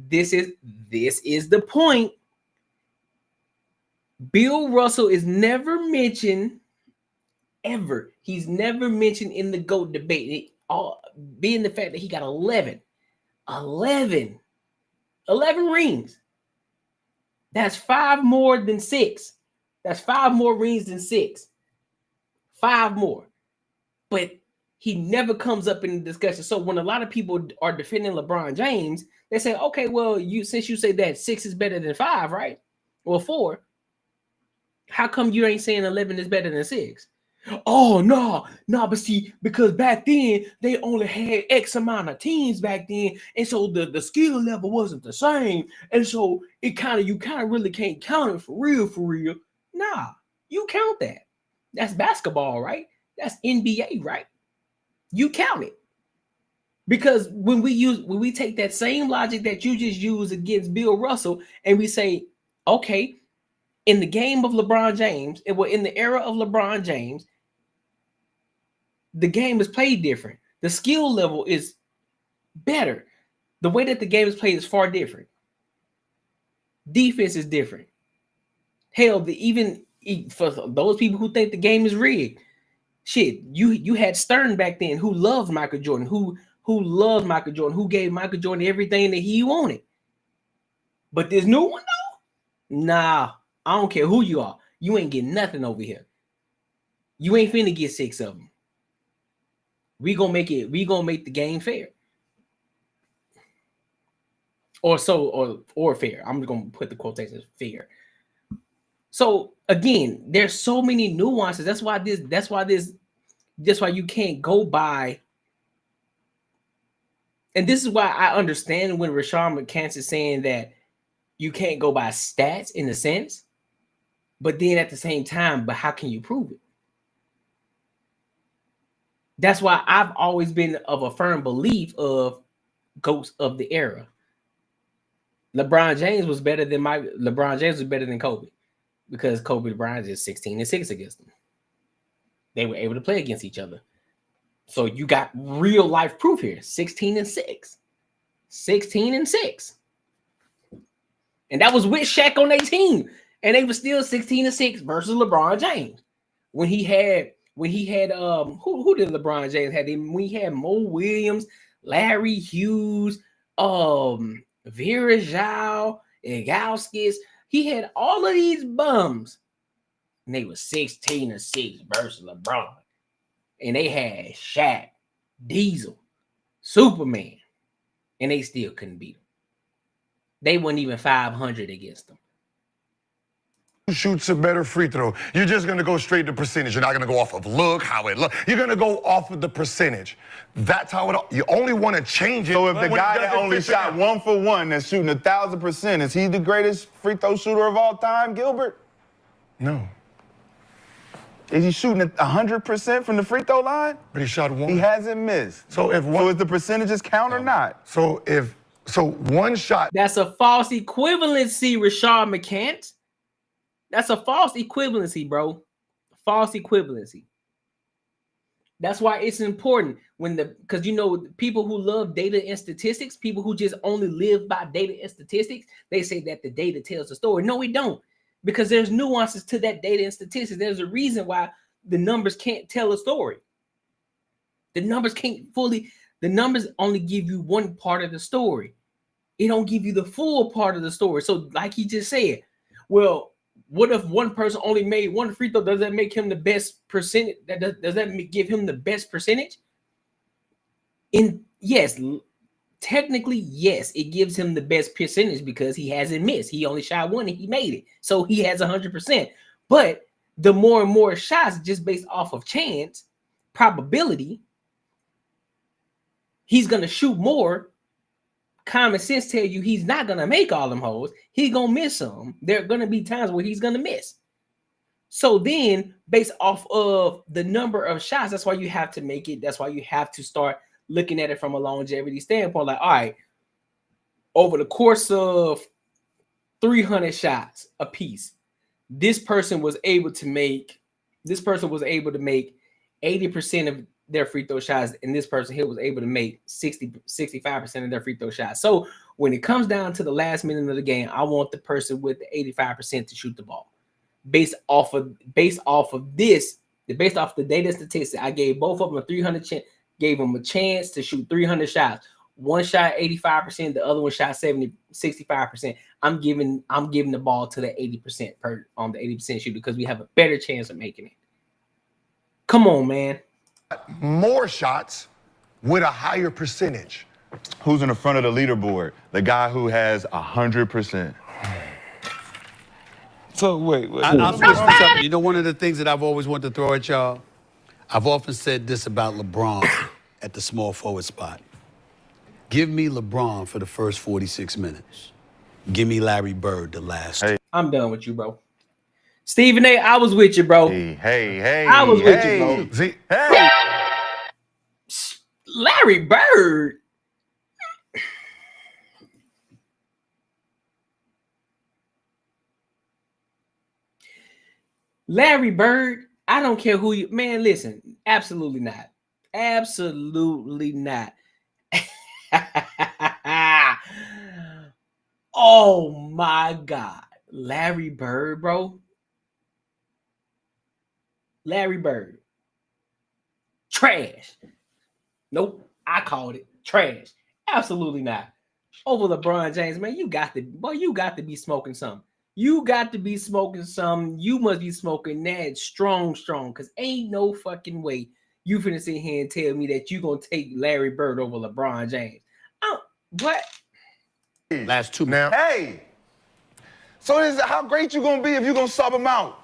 this is the point. Bill Russell is never mentioned ever. He's never mentioned in the GOAT debate. Being the fact that he got 11 rings. That's 5 more than 6. That's 5 more rings than 6. 5 more. But he never comes up in the discussion. So when a lot of people are defending LeBron James, they say, okay, well, since you say that 6 is better than 5, right? Or 4, how come you ain't saying 11 is better than 6? Oh, no, but see, because back then, they only had X amount of teams back then, and so the skill level wasn't the same, and so you kind of really can't count it for real. Nah, you count that. That's basketball, right? That's NBA, right? You count it. Because when we take that same logic that you just used against Bill Russell, and we say, okay, in the game of LeBron James, in the era of LeBron James, the game is played different. The skill level is better. The way that the game is played is far different. Defense is different. Hell, even for those people who think the game is rigged, shit, you had Stern back then who loved Michael Jordan, who loved Michael Jordan, who gave Michael Jordan everything that he wanted. But this new one, though, nah, I don't care who you are. You ain't getting nothing over here. You ain't finna get 6 of them. We gonna make the game fair. Or fair. I'm just gonna put the quotations fair. So again, there's so many nuances. That's why you can't go by. And this is why I understand when Rashawn McCants is saying that you can't go by stats in a sense, but then at the same time, but how can you prove it? That's why I've always been of a firm belief of GOATs of the era. LeBron James was better than Kobe, because Kobe Bryant is 16-6 against them. They were able to play against each other. So you got real life proof here. 16-6. 16-6. And that was with Shaq on their team. And they were still 16-6 versus LeBron James. When he had who did LeBron James have? When he had Mo Williams, Larry Hughes, Vera Zhao, Egauskis. He had all of these bums. And they were 16-6 versus LeBron. And they had Shaq, Diesel, Superman. And they still couldn't beat him. They weren't even 500 against them. shoots a better free throw. You're just going to go straight to percentage. You're not going to go off of look, how it look. You're going to go off of the percentage. That's how it. You only want to change it. So if the when guy it that doesn't only fit shot them. 1 for 1 that's shooting 1,000%, is he the greatest free throw shooter of all time, Gilbert? No. Is he shooting 100% from the free throw line? But he shot 1. He hasn't missed. So if one, so is the percentages count or not? So one shot. That's a false equivalency, Rashad McCants. That's a false equivalency, bro. False equivalency. That's why it's important because you know, people who love data and statistics, people who just only live by data and statistics, they say that the data tells the story. No, it don't, because there's nuances to that data and statistics. There's a reason why the numbers can't tell a story. The numbers only give you one part of the story. It don't give you the full part of the story. So like he just said, well, what if one person only made 1 free throw? Does that make him the best percentage? Does that give him the best percentage? Yes, technically, yes, it gives him the best percentage because he hasn't missed. He only shot 1 and he made it. So he has 100%. But the more and more shots just based off of chance, probability, he's going to shoot more. Common sense tells you he's not going to make all them holes. He's going to miss some. There are going to be times where he's going to miss. So then, based off of the number of shots, that's why you have to make it. That's why you have to start looking at it from a longevity standpoint. Like, all right, over the course of 300 shots a piece, this person was able to make 80% of their free throw shots, and this person here was able to make 65% of their free throw shots. So when it comes down to the last minute of the game, I want the person with the 85% to shoot the ball. Based off of the data statistics, I gave both of them a 300 chance, gave them a chance to shoot 300 shots. One shot 85%, the other one shot 65%. I'm giving the ball to the 80% on the 80% shooter because we have a better chance of making it. Come on, man. More shots with a higher percentage. Who's in the front of the leaderboard? The guy who has 100%. So wait. I'll say something. You know, one of the things that I've always wanted to throw at y'all, I've often said this about LeBron at the small forward spot. Give me LeBron for the first 46 minutes. Give me Larry Bird the last. Hey. I'm done with you, bro. Stephen A., I was with you, bro. Hey. I was with you, bro. Hey. Larry Bird. Larry Bird, I don't care who you, man, listen, absolutely not. Absolutely not. Oh my God. Larry Bird, bro. Larry Bird. Trash. Nope. I called it trash. Absolutely not. Over LeBron James, man, you got to be smoking something. You got to be smoking something. You must be smoking that strong, because ain't no fucking way you finna sit here and tell me that you gonna take Larry Bird over LeBron James. What? Last 2 now. Hey. So how great you gonna be if you gonna sub him out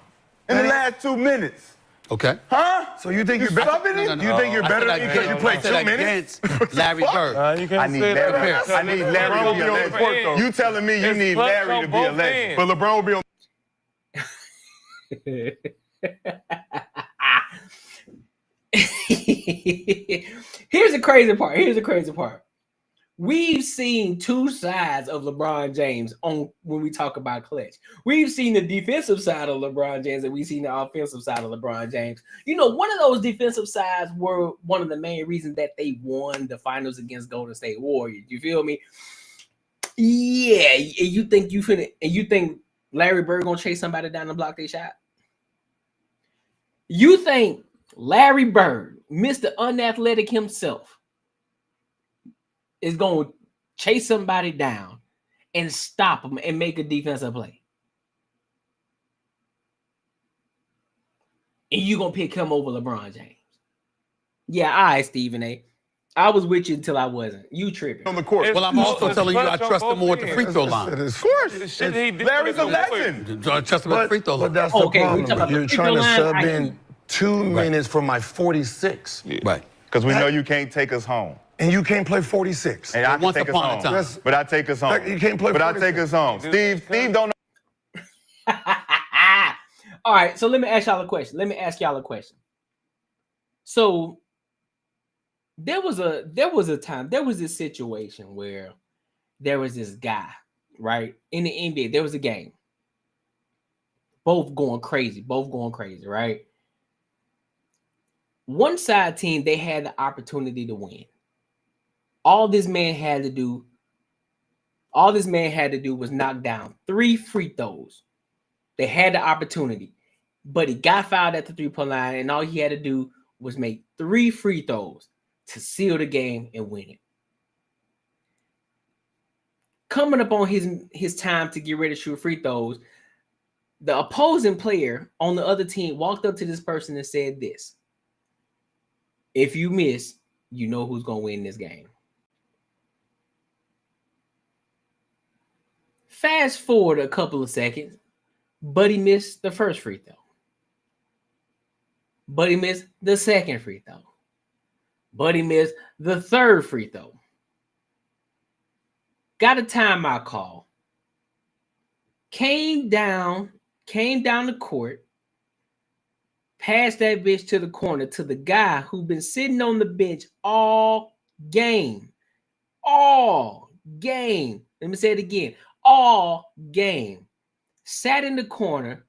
in the last 2 minutes? Okay. Huh? So you think you're better? No. You think you're better because you played 2 minutes? Larry Bird. I need Larry to be a legend. You telling me you need Larry to be a legend? But LeBron will be on. Here's the crazy part. We've seen two sides of LeBron James when we talk about clutch. We've seen the defensive side of LeBron James and we've seen the offensive side of LeBron James. You know, one of those defensive sides were one of the main reasons that they won the finals against Golden State Warriors. You feel me? Yeah, you think Larry Bird gonna chase somebody down and block their shot? You think Larry Bird, Mr. Unathletic himself, is going to chase somebody down and stop them and make a defensive play? And you going to pick him over LeBron James? Yeah, all right, Stephen A. I was with you until I wasn't. You tripping. On the court. Well, I'm also telling you I trust him more at the free throw line. Of course. Larry's a legend. I trust him at the free throw line. But that's the problem. You're trying to sub in 2 minutes from my 46. Right. Because we know you can't take us home. And you can't play 46. And I can take us home. But I take us home. You can't play 46. But I take us home. Steve don't know. All right, so let me ask y'all a question. So there was this situation where there was this guy, right? In the NBA, there was a game. Both going crazy, right? One side team, they had the opportunity to win. All this man had to do was knock down 3 free throws. They had the opportunity, but he got fouled at the 3-point line, and all he had to do was make 3 free throws to seal the game and win it. Coming up on his time to get ready to shoot free throws, the opposing player on the other team walked up to this person and said this: "If you miss, you know who's going to win this game." Fast forward a couple of seconds, Buddy missed the first free throw. Buddy missed the second free throw. Buddy missed the third free throw. Got a timeout call. Came down the court, passed that bitch to the corner to the guy who'd been sitting on the bench all game. All game. Let me say it again. All game. Sat in the corner,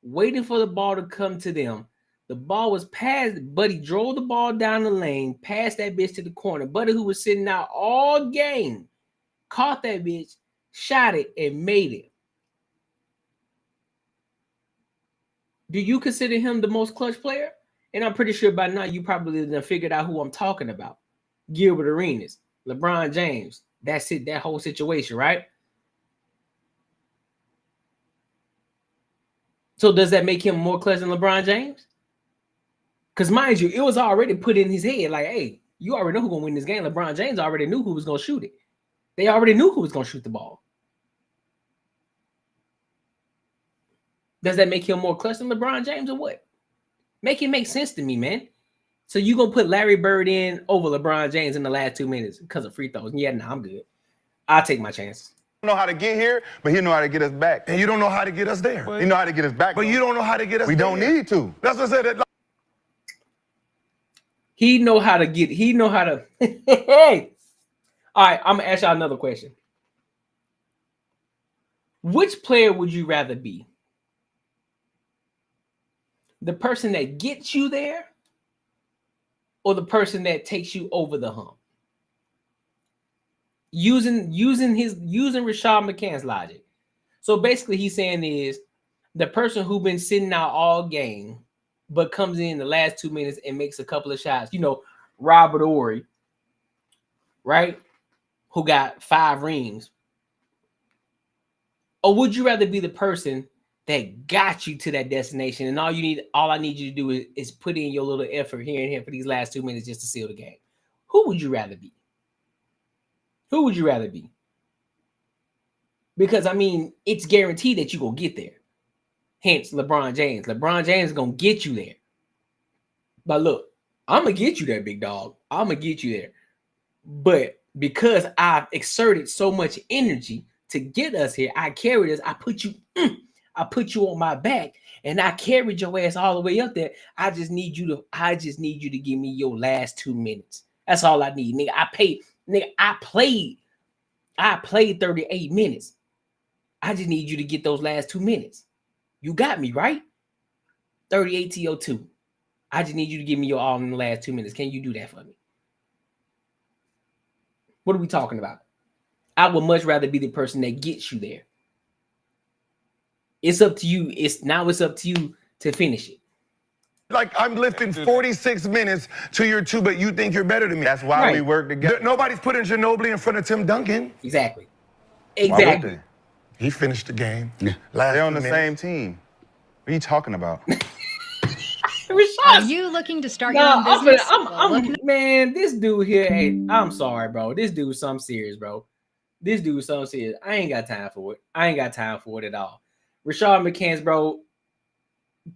waiting for the ball to come to them. The ball was passed. Buddy drove the ball down the lane, passed that bitch to the corner. Buddy, who was sitting out all game, caught that bitch, shot it, and made it. Do you consider him the most clutch player? And I'm pretty sure by now you probably done figured out who I'm talking about. Gilbert Arenas, LeBron James. That's it, that whole situation, right? So does that make him more clutch than LeBron James? Because mind you, it was already put in his head like, hey, you already know who's going to win this game. LeBron James already knew who was going to shoot it. They already knew who was going to shoot the ball. Does that make him more clutch than LeBron James or what? Make it make sense to me, man. So you going to put Larry Bird in over LeBron James in the last 2 minutes because of free throws? Yeah, no, I'm good. I'll take my chances. Know how to get here, but he know how to get us back. And you don't know how to get us there. He know how to get us back. But you don't know how to get us we there. We don't need to. That's what I said. He know how to. Hey. All right, I'm going to ask y'all another question. Which player would you rather be? The person that gets you there or the person that takes you over the hump? Using Rashad McCann's logic. So basically he's saying is the person who's been sitting out all game but comes in the last 2 minutes and makes a couple of shots. You know, Robert Horry, right? Who got 5 rings. Or would you rather be the person that got you to that destination and all I need you to do is put in your little effort here and here for these last 2 minutes just to seal the game? Who would you rather be? Who would you rather be? Because, I mean, it's guaranteed that you're going to get there. Hence, LeBron James. LeBron James is going to get you there. But look, I'm going to get you there, big dog. I'm going to get you there. But because I've exerted so much energy to get us here, I carried us. I put you on my back, and I carried your ass all the way up there. I just need you to give me your last 2 minutes. That's all I need, nigga. I played 38 minutes. I just need you to get those last 2 minutes. You got me, right? 38 to your 2. I just need you to give me your all in the last 2 minutes. Can you do that for me? What are we talking about? I would much rather be the person that gets you there. It's up to you. Now it's up to you to finish it. Like I'm lifting 46 minutes to your 2, but you think you're better than me. That's why we work together. Nobody's putting Ginobili in front of Tim Duncan. Exactly. He finished the game. They're on the same team. What are you talking about? Rashad Are you looking to start your own business? Man, this dude here, hey, I'm sorry, bro. This dude's something serious, bro. This dude's something serious. I ain't got time for it. I ain't got time for it at all. Rashad McCants, bro,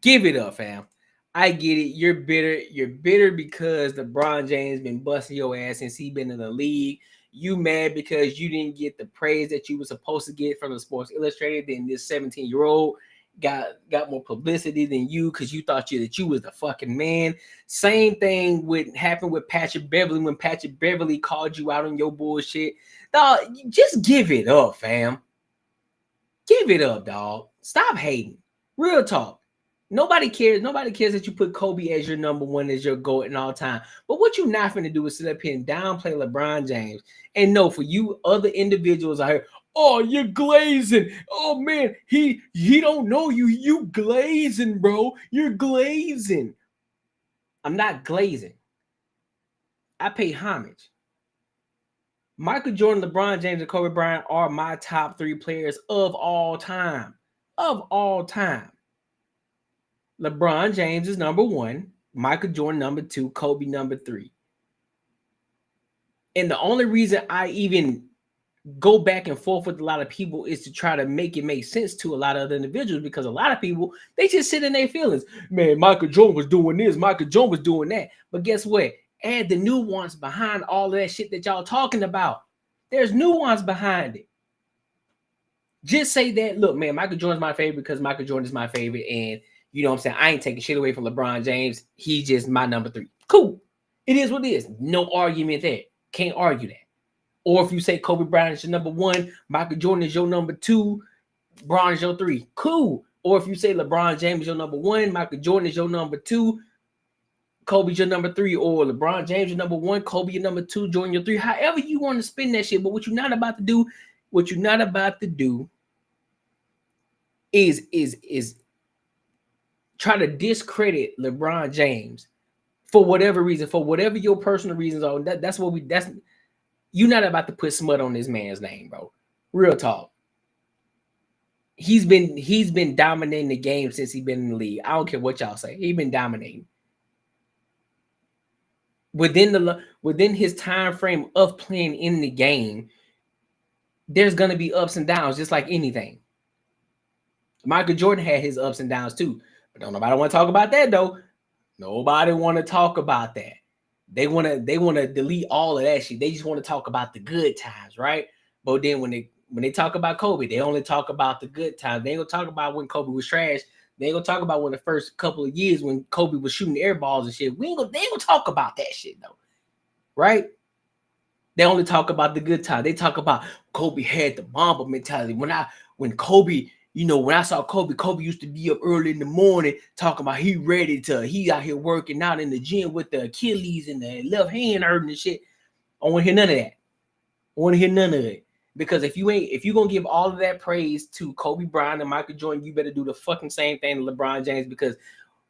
give it up, fam. I get it. You're bitter. You're bitter because LeBron James been busting your ass since he been in the league. You mad because you didn't get the praise that you were supposed to get from the Sports Illustrated. Then this 17-year-old got more publicity than you because you thought that you was the fucking man. Same thing happened with Patrick Beverly when Patrick Beverly called you out on your bullshit. Dog, just give it up, fam. Give it up, dog. Stop hating. Real talk. Nobody cares. Nobody cares that you put Kobe as your number one, as your GOAT in all time. But what you not finna do is sit up here and downplay LeBron James. And no, for you other individuals out here, oh, you're glazing. Oh man, he don't know you. You glazing, bro. You're glazing. I'm not glazing. I pay homage. Michael Jordan, LeBron James, and Kobe Bryant are my top 3 players of all time. Of all time. LeBron James is number 1, Michael Jordan number 2, Kobe number 3. And the only reason I even go back and forth with a lot of people is to try to make it make sense to a lot of other individuals, because a lot of people, they just sit in their feelings. Man, Michael Jordan was doing this, Michael Jordan was doing that. But guess what? Add the nuance behind all of that shit that y'all talking about. There's nuance behind it. Just say that, look, man, Michael Jordan's my favorite because Michael Jordan is my favorite, and you know what I'm saying? I ain't taking shit away from LeBron James. He's just my number 3. Cool. It is what it is. No argument there. Can't argue that. Or if you say Kobe Bryant is your number 1, Michael Jordan is your number 2, Bron is your 3. Cool. Or if you say LeBron James is your number 1, Michael Jordan is your number 2, Kobe's your number 3, or LeBron James your number 1, Kobe your number 2, Jordan your 3. However you want to spin that shit. But what you're not about to do is try to discredit LeBron James for whatever reason, for whatever your personal reasons are. That's you're not about to put smut on this man's name, bro. Real talk. He's been dominating the game since he's been in the league. I don't care what y'all say. He's been dominating. Within his time frame of playing in the game, there's gonna be ups and downs, just like anything. Michael Jordan had his ups and downs too. But don't nobody want to talk about that though. Nobody want to talk about that. They want to delete all of that shit. They just want to talk about the good times, right? But then when they talk about Kobe, they only talk about the good times. They ain't gonna talk about when Kobe was trash. They ain't gonna talk about when the first couple of years when Kobe was shooting air balls and shit. They ain't gonna talk about that shit though, right? They only talk about the good times. They talk about Kobe had the Mamba mentality. When Kobe. You know, when I saw Kobe used to be up early in the morning talking about he out here working out in the gym with the Achilles and the left hand hurting and shit. I want to hear none of that. I want to hear none of it. Because if you're going to give all of that praise to Kobe Bryant and Michael Jordan, you better do the fucking same thing to LeBron James, because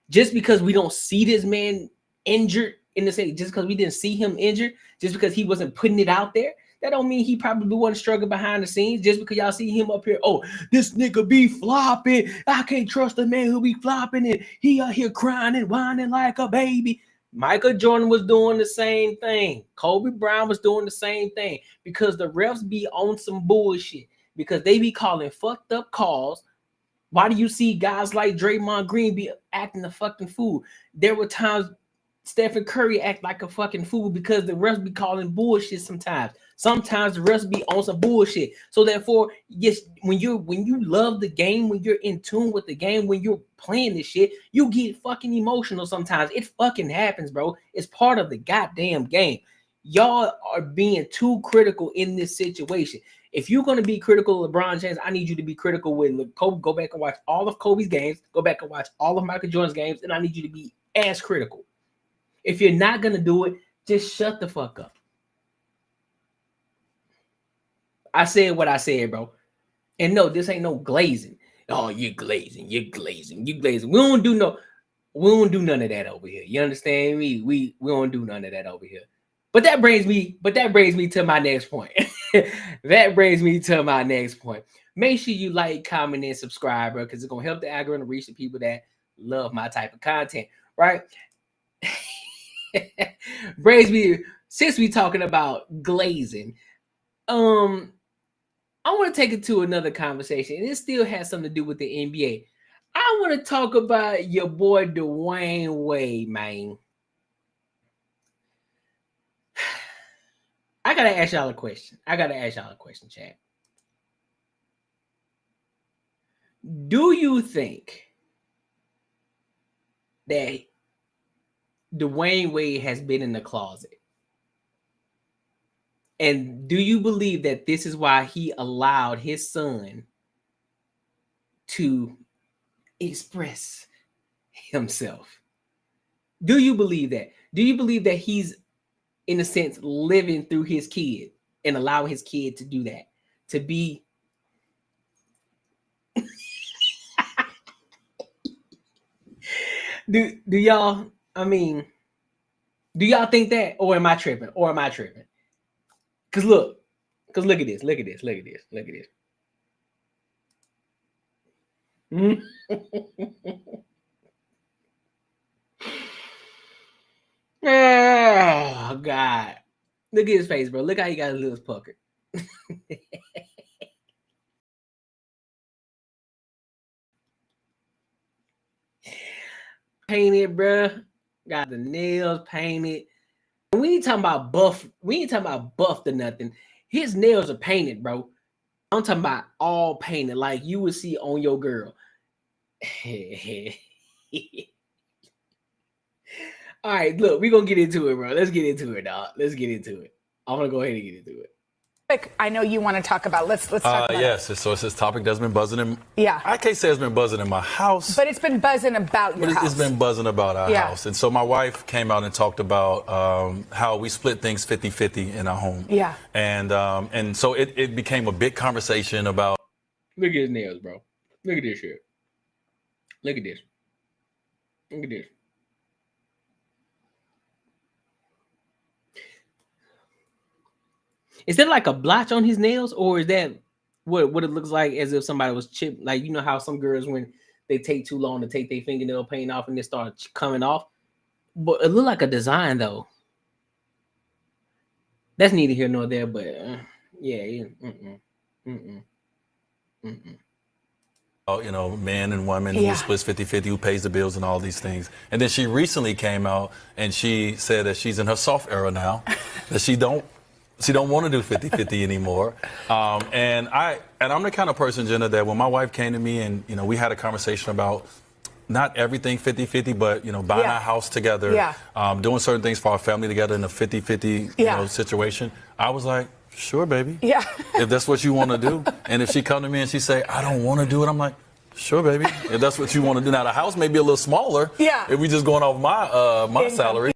just because we don't see this man injured in the same, just because we didn't see him injured, just because he wasn't putting it out there, that don't mean he probably wasn't struggling behind the scenes. Just because y'all see him up here, oh, this nigga be flopping. I can't trust a man who be flopping and he out here crying and whining like a baby. Michael Jordan was doing the same thing. Kobe Bryant was doing the same thing, because the refs be on some bullshit, because they be calling fucked up calls. Why do you see guys like Draymond Green be acting a fucking fool? There were times Stephen Curry act like a fucking fool because the refs be calling bullshit sometimes. Sometimes the refs be on some bullshit. So therefore, yes, when you love the game, when you're in tune with the game, when you're playing this shit, you get fucking emotional sometimes. It fucking happens, bro. It's part of the goddamn game. Y'all are being too critical in this situation. If you're going to be critical of LeBron James, I need you to be critical with Kobe. Go back and watch all of Kobe's games. Go back and watch all of Michael Jordan's games. And I need you to be as critical. If you're not going to do it, just shut the fuck up. I said what I said, bro. And no, this ain't no glazing. Oh, you're glazing. You're glazing. You're glazing. We don't do none of that over here. You understand me? We don't do none of that over here. But that brings me to my next point. That brings me to my next point. Make sure you like, comment, and subscribe, bro, because it's gonna help the algorithm reach the people that love my type of content, right? Braisby, since we talking about glazing, I want to take it to another conversation, and it still has something to do with the NBA. I want to talk about your boy Dwayne Wade, man. I gotta ask y'all a question. Chad. Do you think that Dwayne Wade has been in the closet? And do you believe that this is why he allowed his son to express himself? Do you believe that? Do you believe that he's, in a sense, living through his kid and allowing his kid to do that? To be... do y'all, I mean, do y'all think that? Or am I tripping? Because look at this. Oh, God. Look at his face, bro. Look how he got his lips puckered. Painted, bro. Got the nails painted. We ain't talking about buff. We ain't talking about buffed or nothing. His nails are painted, bro. I'm talking about all painted, like you would see on your girl. All right, look, we're gonna get into it, bro. Let's get into it, dog. Let's get into it. I'm gonna go ahead and get into it. I know you want to talk about. Let's talk about yes, so it's this topic that's been buzzing in. Yeah. I can't say it's been buzzing in my house. But it's been buzzing about your house. It's been buzzing about our house. And so my wife came out and talked about how we split things 50-50 in our home. Yeah. And so it became a big conversation about. Look at his nails, bro. Look at this shit. Look at this. Look at this. Is that like a blotch on his nails, or is that what it looks like, as if somebody was chipped? Like, you know how some girls, when they take too long to take their fingernail paint off and they start coming off? But it looked like a design, though. That's neither here nor there, but yeah. You know, men and women who splits 50-50, who pays the bills and all these things. And then she recently came out and she said that she's in her soft era now, that she don't want to do 50-50 anymore. And I'm the kind of person, Jenna, that when my wife came to me and, you know, we had a conversation about not everything 50-50, but, you know, buying our house together, doing certain things for our family together in a 50-50 you know, situation, I was like, sure, baby. Yeah. If that's what you want to do. And if she come to me and she say, I don't want to do it, I'm like, sure, baby. If that's what you want to do. Now, the house may be a little smaller. Yeah. If we just going off my salary.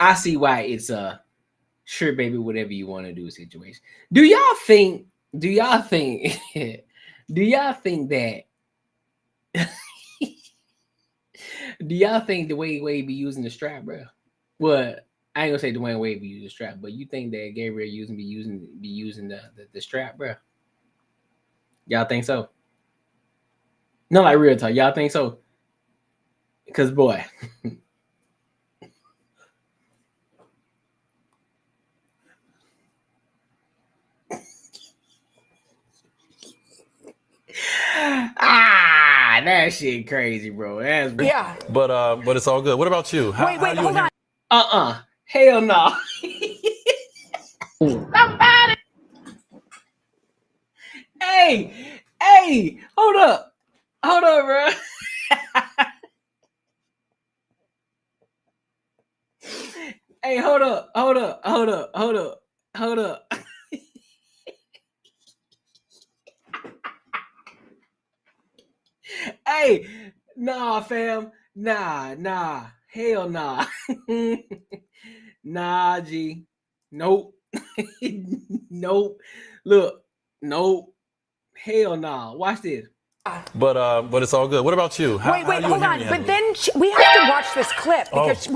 I see why it's a sure, baby, whatever you want to do situation. Do y'all think that do y'all think Dwayne Wade be using the strap, bro? Well, I ain't gonna say Dwayne Wade be using the strap, but you think that Gabriel be using the strap, bro? Y'all think so? No, like real talk. Y'all think so? Because boy. That shit crazy, bro. That's But it's all good. What about you? Wait, hold on. Hell no. Somebody. Hey, hold up, bro. Hey, hold up. Hey, nah, fam. Nah. Hell nah. Nah, G. Nope. Nope. Look, nope. Hell nah. Watch this. But it's all good. What about you? Wait, hold on. But then we have to watch this clip because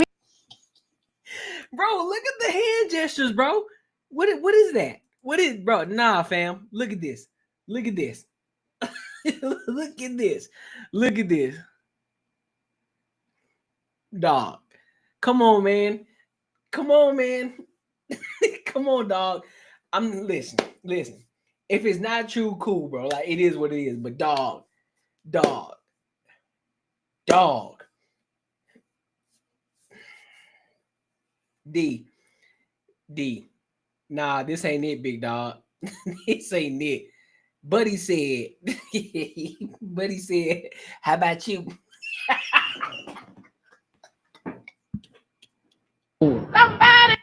Bro, look at the hand gestures, bro. What is that? What is, bro? Nah, fam. Look at this. Look at this. Look at this. Look at this. Dog. Come on, man. Come on, man. Come on, dog. Listen. If it's not true, cool, bro. Like, it is what it is. But dog. D. Nah, this ain't it, big dog. This ain't it. Buddy said, how about you? Somebody.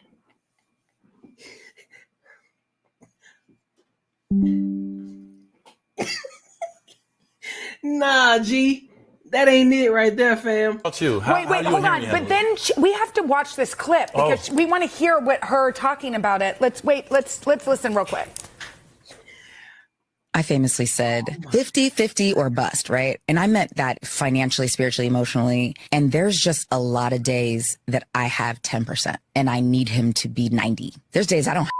Nah, G. That ain't it right there, fam. About you? Wait, hold on. But then we have to watch this clip because we want to hear what her talking about it. Let's listen real quick. I famously said 50-50 or bust, right? And I meant that financially, spiritually, emotionally. And there's just a lot of days that I have 10% and I need him to be 90. There's days I don't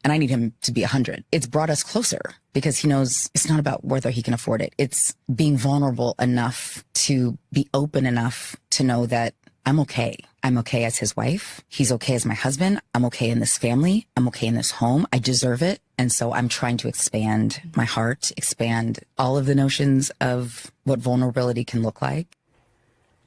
and I need him to be 100. It's brought us closer because he knows it's not about whether he can afford it. It's being vulnerable enough to be open enough to know that I'm okay. I'm okay as his wife. He's okay as my husband. I'm okay in this family. I'm okay in this home. I deserve it. And so I'm trying to expand my heart, expand all of the notions of what vulnerability can look like.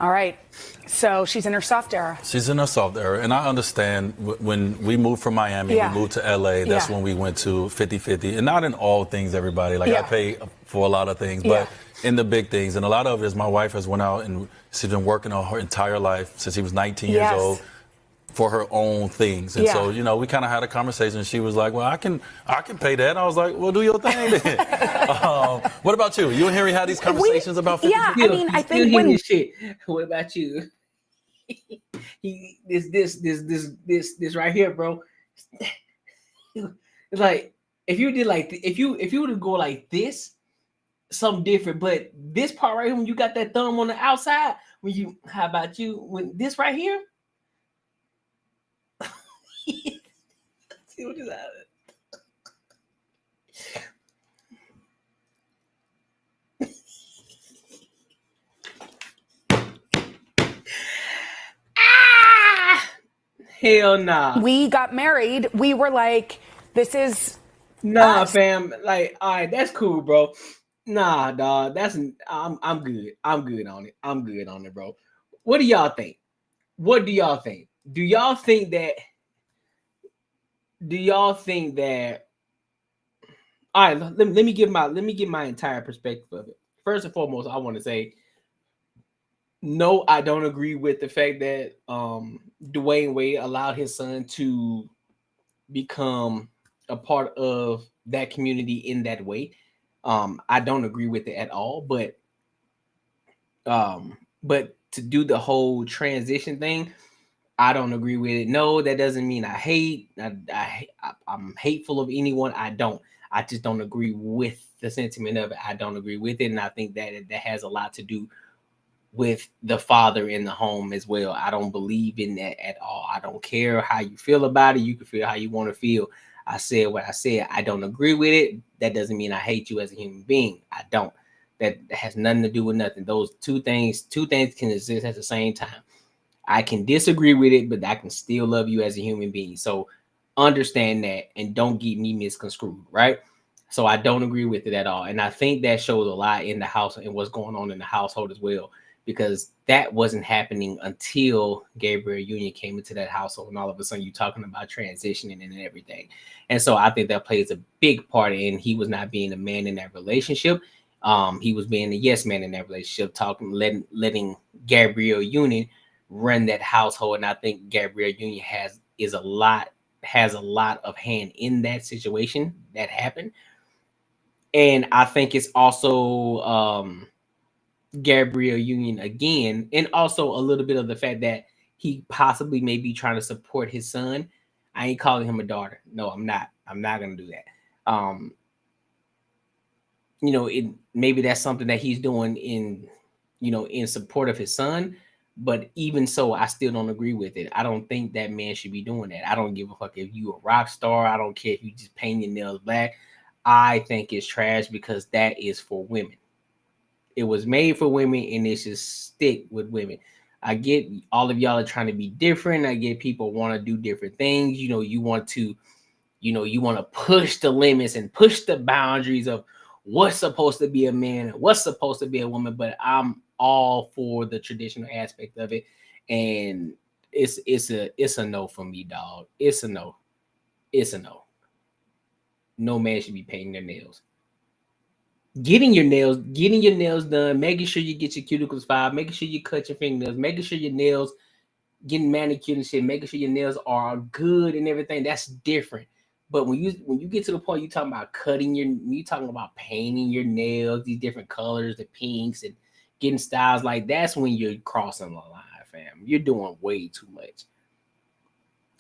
All right. So she's in her soft era. She's in her soft era. And I understand when we moved from Miami, we moved to LA, that's when we went to 50-50. And not in all things, everybody. Like I pay for a lot of things, but in the big things. And a lot of it is my wife has went out and she's been working her entire life since she was 19 years old for her own things. And so, you know, we kind of had a conversation. She was like, well, I can pay that. I was like, well, do your thing then. What about you? You and Harry had these conversations about 50-50? Yeah, I mean, I think when... shit. What about you? This right here, bro. It's like, if you did like, if you were to go like this, something different. But this part right here, when you got that thumb on the outside, how about you? When this right here, see what is that? Hell nah. We got married. We were like, this is us. Fam. Like, all right, that's cool, bro. Nah, dog. I'm good. I'm good on it. I'm good on it, bro. What do y'all think? Do y'all think that all right, let me give my entire perspective of it. First and foremost, I want to say no, I don't agree with the fact that Dwayne Wade allowed his son to become a part of that community in that way. I don't agree with it at all, but to do the whole transition thing, I don't agree with it. No, that doesn't mean I hate. I'm hateful of anyone. I just don't agree with the sentiment of it. I don't agree with it, and I think that has a lot to do with the father in the home as well. I don't believe in that at all. I don't care how you feel about it. You can feel how you want to feel. I said what I said. I don't agree with it. That doesn't mean I hate you as a human being. I don't. That has nothing to do with nothing. Those two things can exist at the same time. I can disagree with it, but I can still love you as a human being. So understand that and don't get me misconstrued, right? So I don't agree with it at all. And I think that shows a lot in the house and what's going on in the household as well, because that wasn't happening until Gabriel Union came into that household, and all of a sudden you're talking about transitioning and everything. And so I think that plays a big part in he was not being a man in that relationship. He was being a yes man in that relationship, letting Gabriel Union run that household. And I think Gabriel Union has a lot of hand in that situation that happened. And I think it's also Gabriel Union again, and also a little bit of the fact that he possibly may be trying to support his son. I ain't calling him a daughter. No, I'm not. I'm not gonna do that. you know, maybe that's something that he's doing in, you know, in support of his son. But even so, I still don't agree with it. I don't think that man should be doing that. I don't give a fuck if you a rock star. I don't care if you just paint your nails black. I think it's trash because that is for women. It was made for women, and it should stick with women. I get all of y'all are trying to be different. I get people want to do different things. You know, you want to push the limits and push the boundaries of what's supposed to be a man and what's supposed to be a woman. But I'm all for the traditional aspect of it, and it's a no for me, dog. It's a no. It's a no. No man should be painting their nails. Getting your nails done, making sure you get your cuticles filed, making sure you cut your fingernails, making sure your nails getting manicured and shit, making sure your nails are good and everything. That's different. But when you get to the point you talking about you talking about painting your nails, these different colors, the pinks and getting styles, like that's when you're crossing the line, fam. You're doing way too much.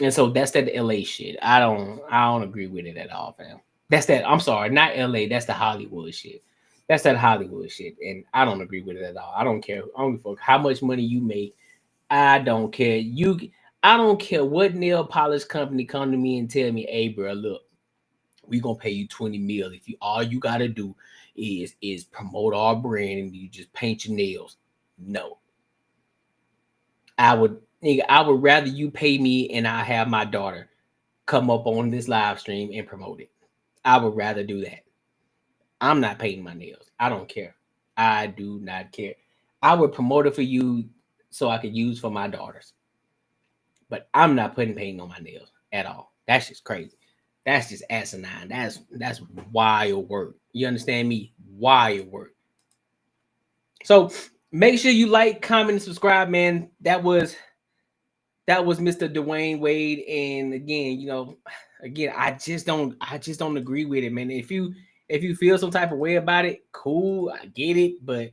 And so that's that LA shit. I don't agree with it at all, fam. That's that. I'm sorry, not LA. That's the Hollywood shit. That's that Hollywood shit, and I don't agree with it at all. I don't care. I don't give a fuck how much money you make. I don't care. I don't care what nail polish company come to me and tell me, "Hey, bro, look, we gonna pay you $20 million if all you gotta do is promote our brand and you just paint your nails." No, I would rather you pay me and I have my daughter come up on this live stream and promote it. I would rather do that. I'm not painting my nails. I don't care. I do not care. I would promote it for you so I could use for my daughters. But I'm not putting paint on my nails at all. That's just crazy. That's just asinine. That's wild work. You understand me? Wild work. So make sure you like, comment, and subscribe, man. That was Mr. Dwayne Wade. And again, I just don't agree with it, man. If you feel some type of way about it, cool, I get it. But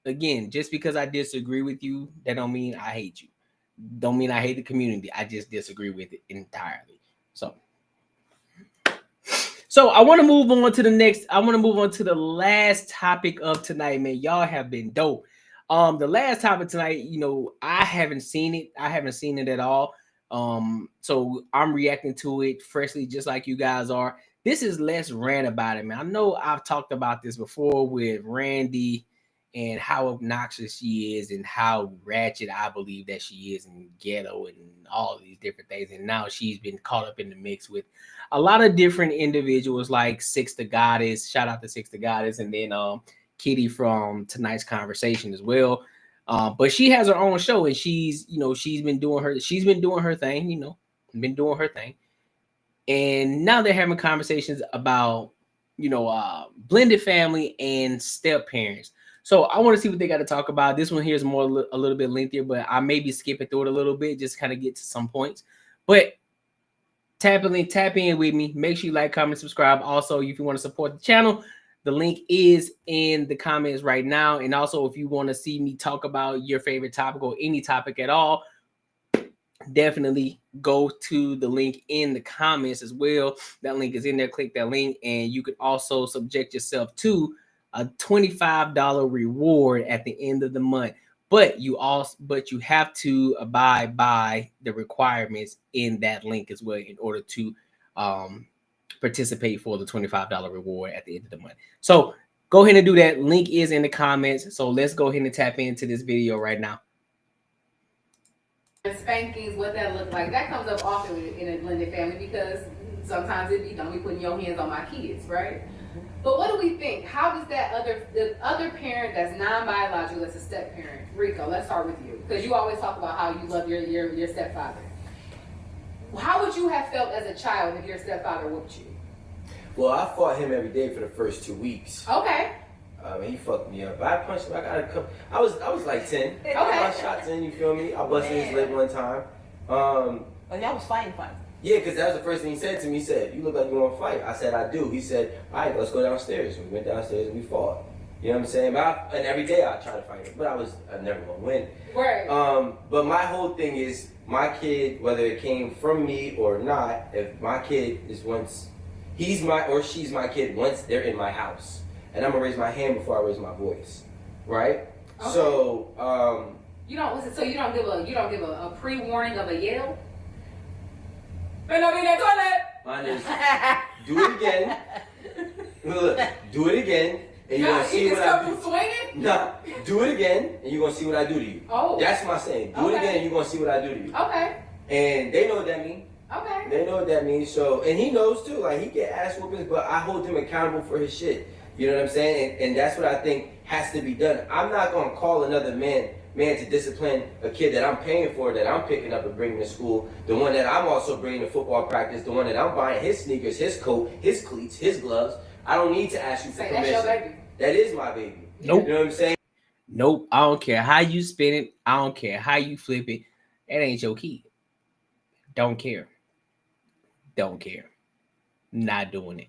again, just because I disagree with you, that don't mean I hate you. Don't mean I hate the community. I just disagree with it entirely. So I want to move on to the next. I want to move on to the last topic of tonight, man. Y'all have been dope. The last topic tonight, I haven't seen it. I haven't seen it at all. So I'm reacting to it freshly, just like you guys are. This is Let's Rant About It, man. I know I've talked about this before with Randy and how obnoxious she is and how ratchet I believe that she is and ghetto and all these different things. And now she's been caught up in the mix with a lot of different individuals like Six the Goddess. Shout out to Six the Goddess. And then Kitty from tonight's conversation as well. But she has her own show and she's been doing her thing, And now they're having conversations about, blended family and step parents. So I want to see what they got to talk about. This one here is a little bit lengthier, but I may be skipping through it a little bit, just kind of get to some points. But tap in with me. Make sure you like, comment, subscribe. Also, if you want to support the channel, the link is in the comments right now. And also, if you want to see me talk about your favorite topic or any topic at all, definitely go to the link in the comments as well. That link is in there. Click that link, and you could also subject yourself to a $25 reward at the end of the month. But you have to abide by the requirements in that link as well in order to participate for the $25 reward at the end of the month. So go ahead and do that. Link is in the comments. So let's go ahead and tap into this video right now. Spankings, what that look like, that comes up often in a blended family because sometimes don't be putting your hands on my kids, right? But what do we think? How does the other parent that's non-biological, that's a step parent, Rico, let's start with you, because you always talk about how you love your stepfather. How would you have felt as a child if your stepfather whooped you? Well, I fought him every day for the first 2 weeks. Okay. He fucked me up. I punched him. I was like 10. Okay. I got shots in, you feel me? I busted his lip one time. And y'all was fighting. Yeah, because that was the first thing he said to me. He said, "You look like you want to fight." I said, "I do." He said, "All right, let's go downstairs." We went downstairs and we fought. You know what I'm saying? And every day I try to fight him, but I never gonna win. Right. But my whole thing is, my kid, whether it came from me or not, if my kid is he's my or she's my kid once they're in my house. and I'm gonna raise my hand before I raise my voice, right? Okay. So you don't give a pre-warning of a yell. Mine is do it again. Look, do it again, and you're gonna see what I do. Swinging? Nah, do it again, and you're gonna see what I do to you. Oh, that's my saying. Do it again, and you're gonna see what I do to you. Okay. And they know what that means. Okay. They know what that means. So, and he knows too. Like, he get ass whoopings, but I hold him accountable for his shit. You know what I'm saying? And that's what I think has to be done. I'm not gonna call another man to discipline a kid that I'm paying for, that I'm picking up and bringing to school, the one that I'm also bringing to football practice, the one that I'm buying his sneakers, his coat, his cleats, his gloves. I don't need to ask you for permission. That's your baby. That is my baby. Nope. You know what I'm saying? Nope. I don't care how you spin it. I don't care how you flip it. That ain't your kid. Don't care. Don't care. Not doing it.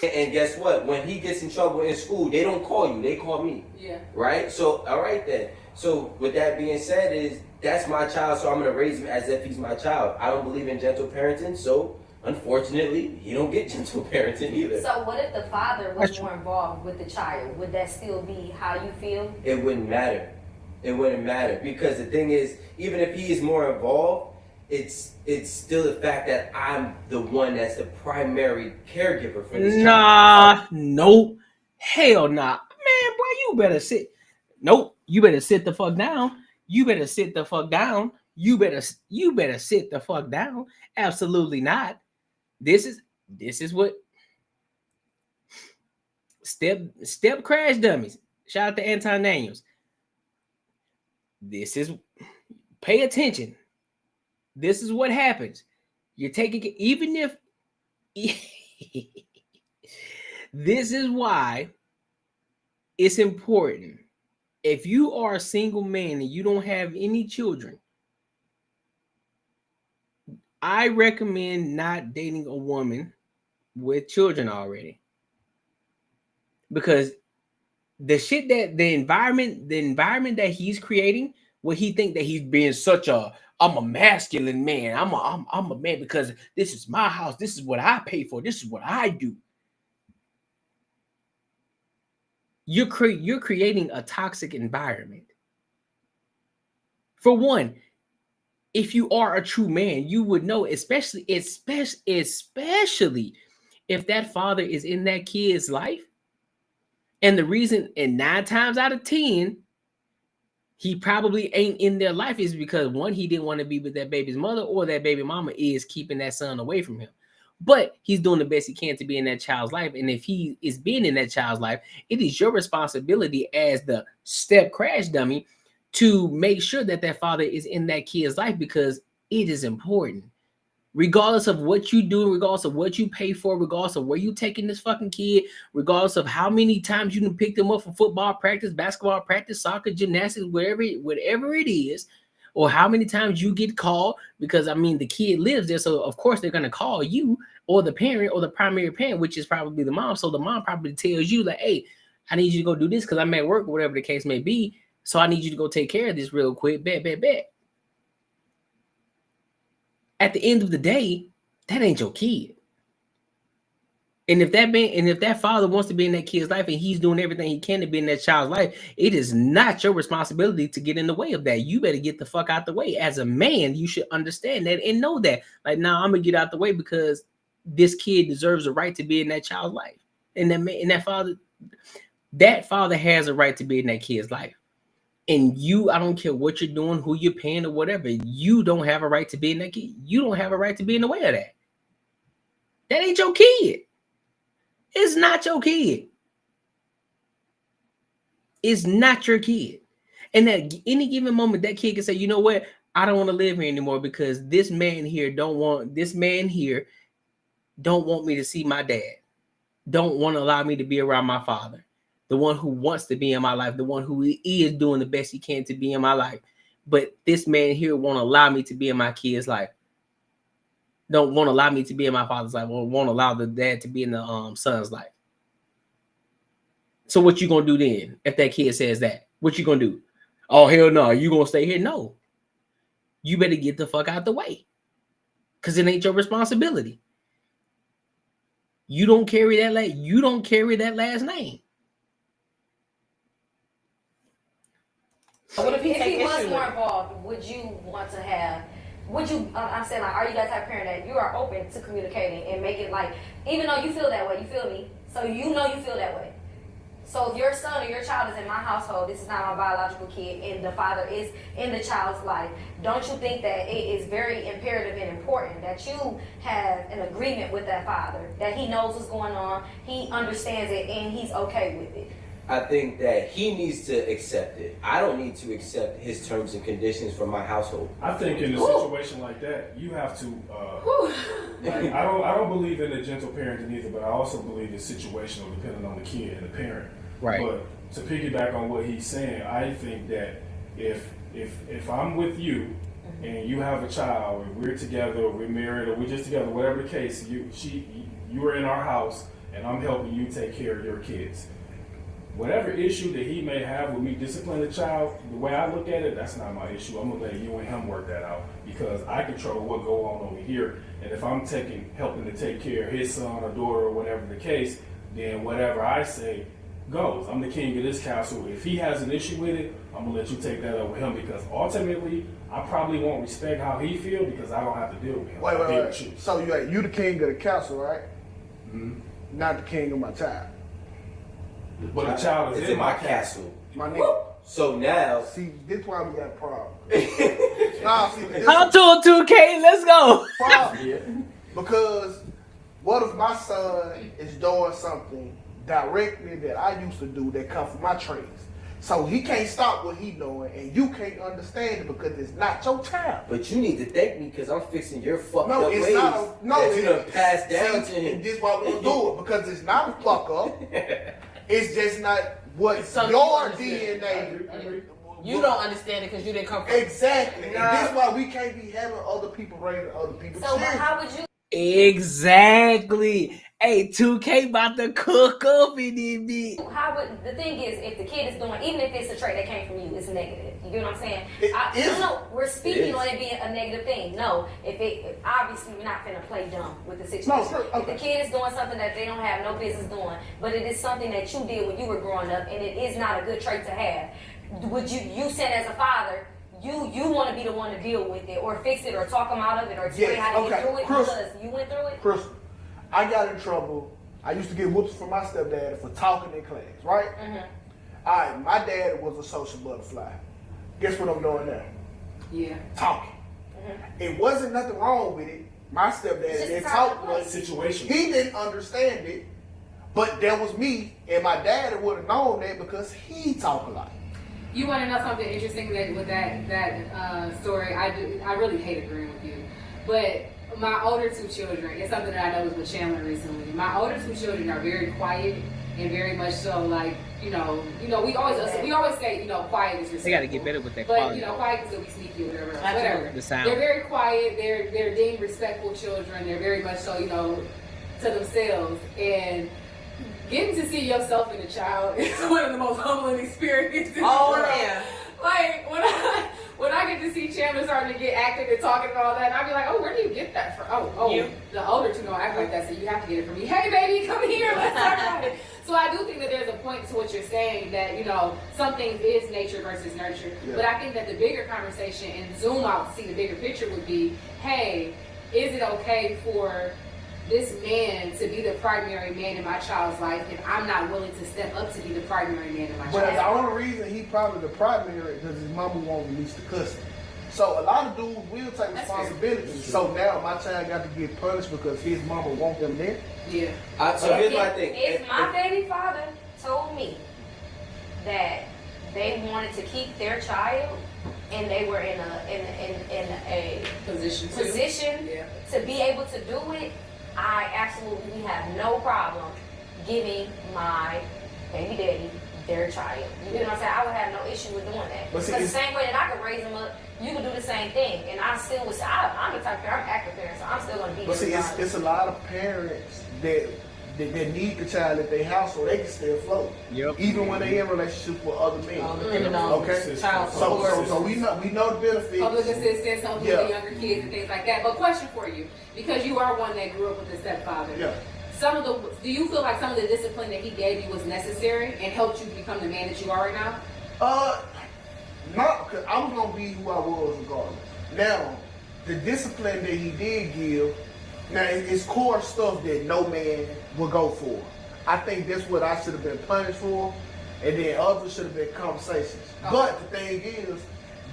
And guess what? When he gets in trouble in school, they don't call you. They call me. Yeah. Right? So, all right then. So, with that being said, that's my child, so I'm going to raise him as if he's my child. I don't believe in gentle parenting, so unfortunately, you don't get gentle parenting either. So what if the father was more involved with the child? Would that still be how you feel? It wouldn't matter. It wouldn't matter, because the thing is, even if he is more involved, it's still the fact that I'm the one that's the primary caregiver for this child. Nope. Hell nah. Man, boy, you better sit. Nope. You better sit the fuck down. You better sit the fuck down. You better sit the fuck down. Absolutely not. This is what step crash dummies. Shout out to Anton Daniels. This is, pay attention. This is what happens. You're taking, even if this is why it's important. If you are a single man and you don't have any children, I recommend not dating a woman with children already. Because the shit that the environment that he's creating, where he think that he's being such a, I'm a masculine man. I'm a man because this is my house. This is what I pay for. This is what I do. You're creating a toxic environment. For one, if you are a true man, you would know, especially if that father is in that kid's life. And the reason, and 9 times out of 10, he probably ain't in their life is because, one, he didn't want to be with that baby's mother, or that baby mama is keeping that son away from him. But he's doing the best he can to be in that child's life. And if he is being in that child's life, it is your responsibility as the step crash dummy to make sure that that father is in that kid's life, because it is important. Regardless of what you do, regardless of what you pay for, regardless of where you taking this fucking kid, regardless of how many times you can pick them up for football practice, basketball practice, soccer, gymnastics, whatever it is, or how many times you get called, because I mean the kid lives there, so of course they're gonna call you or the parent or the primary parent, which is probably the mom. So the mom probably tells you like, hey, I need you to go do this because I'm at work or whatever the case may be. So I need you to go take care of this real quick. Bet. At the end of the day, that ain't your kid. And if that father wants to be in that kid's life and he's doing everything he can to be in that child's life, it is not your responsibility to get in the way of that. You better get the fuck out the way. As a man, you should understand that and know that. Like, nah, I'm gonna get out the way because this kid deserves a right to be in that child's life. And that father has a right to be in that kid's life. And you, I don't care what you're doing, who you're paying or whatever, you don't have a right to be in that kid. You don't have a right to be in the way of that. That ain't your kid. It's not your kid. It's not your kid. And at any given moment, that kid can say, you know what? I don't want to live here anymore because this man here don't want me to see my dad. Don't want to allow me to be around my father. The one who wants to be in my life, the one who is doing the best he can to be in my life. But this man here won't allow me to be in my kid's life. Don't want to allow me to be in my father's life, or won't allow the dad to be in the son's life. So what you gonna do then if that kid says that? What you gonna do? Oh, hell no, you gonna stay here? No. You better get the fuck out the way. Because it ain't your responsibility. you don't carry that last name. What if he was more involved? Would you want to have? Would you? I'm saying, like, are you that type of parent that you are open to communicating and make it like, even though you feel that way, you feel me? So you know you feel that way. So if your son or your child is in my household, this is not my biological kid, and the father is in the child's life, don't you think that it is very imperative and important that you have an agreement with that father, that he knows what's going on, he understands it, and he's okay with it? I think that he needs to accept it. I don't need to accept his terms and conditions from my household. I think in a situation like that, you have to. Like, I don't believe in a gentle parenting either, but I also believe it's situational, depending on the kid and the parent. Right. But to piggyback on what he's saying, I think that if I'm with you and you have a child, and we're together, or we're married, or we're just together, whatever the case, you are in our house, and I'm helping you take care of your kids. Whatever issue that he may have with me disciplining the child, the way I look at it, that's not my issue. I'm gonna let you and him work that out, because I control what goes on over here. And if I'm helping to take care of his son or daughter or whatever the case, then whatever I say goes. I'm the king of this castle. If he has an issue with it, I'm gonna let you take that up with him, because ultimately I probably won't respect how he feels, because I don't have to deal with him. Wait. So you the king of the castle, right? Mm-hmm. Not the king of my child. But the child is in my castle. My nigga. So now, see, this why we got a problem. I'm doing 2K. Let's go. Because what if my son is doing something directly that I used to do that come from my trades? So he can't stop what he doing, and you can't understand it because it's not your child. But you need to thank me, because I'm fixing your fucked up it's ways not that you done passed down to him. And this is why we're gonna do it, because it's not a fuck up. It's just not what your DNA. You don't understand it because you didn't come from exactly. Nah. And this is why we can't be having other people raising other people. So how would you? Exactly. Hey, 2K about to cook up in it. How would the thing is, if the kid is doing, even if it's a trait that came from you, it's negative. You get what I'm saying? No, we're speaking on it being a negative thing. No, if obviously we're not gonna play dumb with the situation. No, okay. If the kid is doing something that they don't have no business doing, but it is something that you did when you were growing up, and it is not a good trait to have, would you said as a father, you want to be the one to deal with it, or fix it, or talk them out of it, or explain how to get through it, because you went through it? Crystal, I got in trouble. I used to get whoops from my stepdad for talking in class, right? Mm-hmm. All right, my dad was a social butterfly. Guess what I'm doing now? Yeah. Talking. Mm-hmm. It wasn't nothing wrong with it. My stepdad didn't talk much. Situation. He didn't understand it, but that was me, and my dad would have known that because he talked a lot. You want to know something interesting with that story? I really hate agreeing with you, but my older two children, it's something that I noticed with Chandler recently. My older two children are very quiet and very much so like, we always say, quiet is respectful. They got to get better with that but, quality. Quiet is to be sneaky or whatever. The sound. They're very quiet. They're deemed respectful children. They're very much so, to themselves. And getting to see yourself in a child is one of the most humbling experiences. Oh, yeah. Like, when I get to see Chandler starting to get active and talking and all that, and I be like, oh, where do you get that from? Oh, the older two don't act like that, so you have to get it from me. Hey, baby, come here, let's talk about it. So I do think that there's a point to what you're saying, that, some things is nature versus nurture. Yeah. But I think that the bigger conversation and zoom out to see the bigger picture would be, hey, is it okay for this man to be the primary man in my child's life if I'm not willing to step up to be the primary man in my child's life? But the only reason he probably the primary is because his mama won't release the cussing. So a lot of dudes will take responsibility. So now my child got to get punished because his mama won't them there. Yeah. So here's my thing. If my baby father told me that they wanted to keep their child and they were in a position to be able to do it, I absolutely have no problem giving my baby daddy their child. You know what I'm saying? I would have no issue with doing that. Because the same way that I could raise them up, you could do the same thing. And I still would say, I'm the type of parent, I'm an active parent, so I'm still going to be there. But it's a lot of parents that need the child at their house so they can stay afloat. Yep. Even when they're in relationship with other men. Okay? So we know the benefits. Public assistance, helping with the younger kids and things like that. But question for you, because you are one that grew up with a stepfather. Yeah. do you feel like some of the discipline that he gave you was necessary and helped you become the man that you are right now? Not because I was gonna be who I was regardless. Now, the discipline that he did give, now it's core stuff that no man will go for. I think that's what I should have been punished for, and then others should have been conversations. Okay. But the thing is,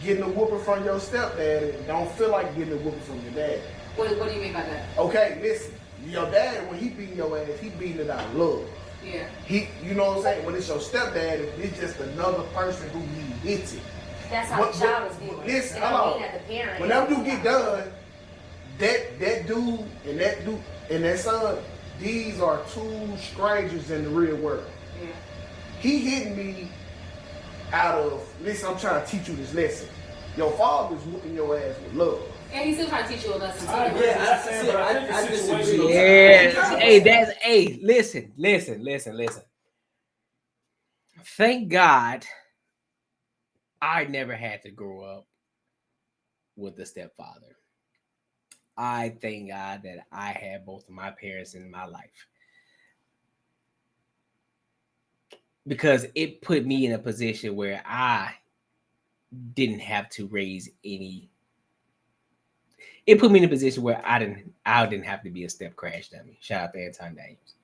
getting a whooping from your stepdad don't feel like getting a whooping from your dad. What do you mean by that? Okay, listen. Your dad, when he beating your ass, he beating it out of love. Yeah. You know what I'm saying? When it's your stepdad, it's just another person who he hits it. That's how the child is viewed. Listen, hold on. Whenever you get done, that dude and that son, these are two strangers in the real world. Yeah. He hit me out of, listen, I'm trying to teach you this lesson. Your father's whooping your ass with love. And he's still trying to teach you a lesson. I disagree. Hey, listen. Thank God I never had to grow up with a stepfather. I thank God that I had both of my parents in my life. Because it put me in a position where I didn't have to raise any. It put me in a position where I didn't have to be a step crash dummy. Shout out to Anton Daniels.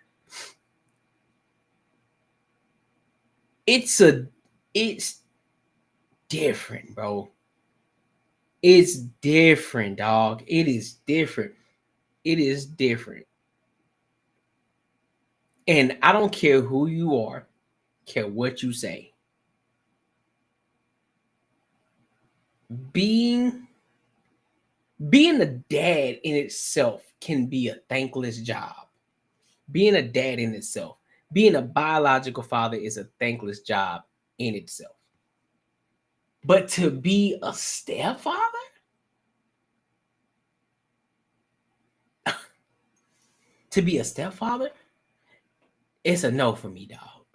It's different, bro. It's different, dog. It is different. It is different. And I don't care who you are, care what you say. Being a dad in itself can be a thankless job. Being a dad in itself, being a biological father is a thankless job in itself. But to be a stepfather? To be a stepfather? It's a no for me, dog.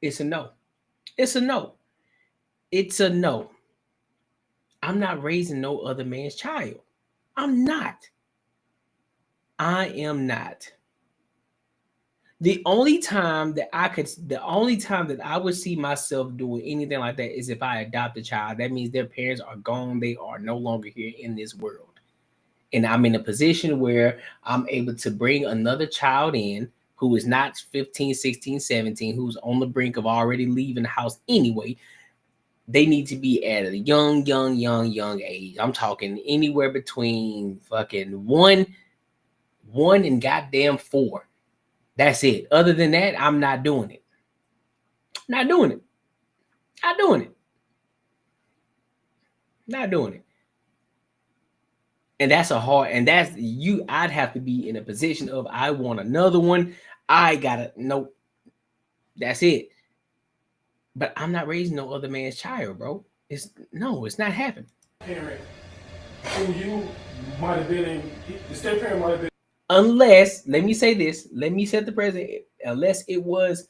It's a no. It's a no. It's a no. I'm not raising no other man's child. I'm not. I am not. The only time that I would see myself doing anything like that is if I adopt a child. That means their parents are gone. They are no longer here in this world. And I'm in a position where I'm able to bring another child in who is not 15, 16, 17, who's on the brink of already leaving the house anyway. They need to be at a young age. I'm talking anywhere between fucking one and goddamn 4. That's it. Other than that, I'm not doing it. Not doing it. Not doing it. Not doing it. And that's I'd have to be in a position of I want another one. I gotta nope. That's it. But I'm not raising no other man's child, bro. It's not happening. Parent who you might have been in, the step parent might have been. Unless, let me say this, let me set the precedent. Unless it was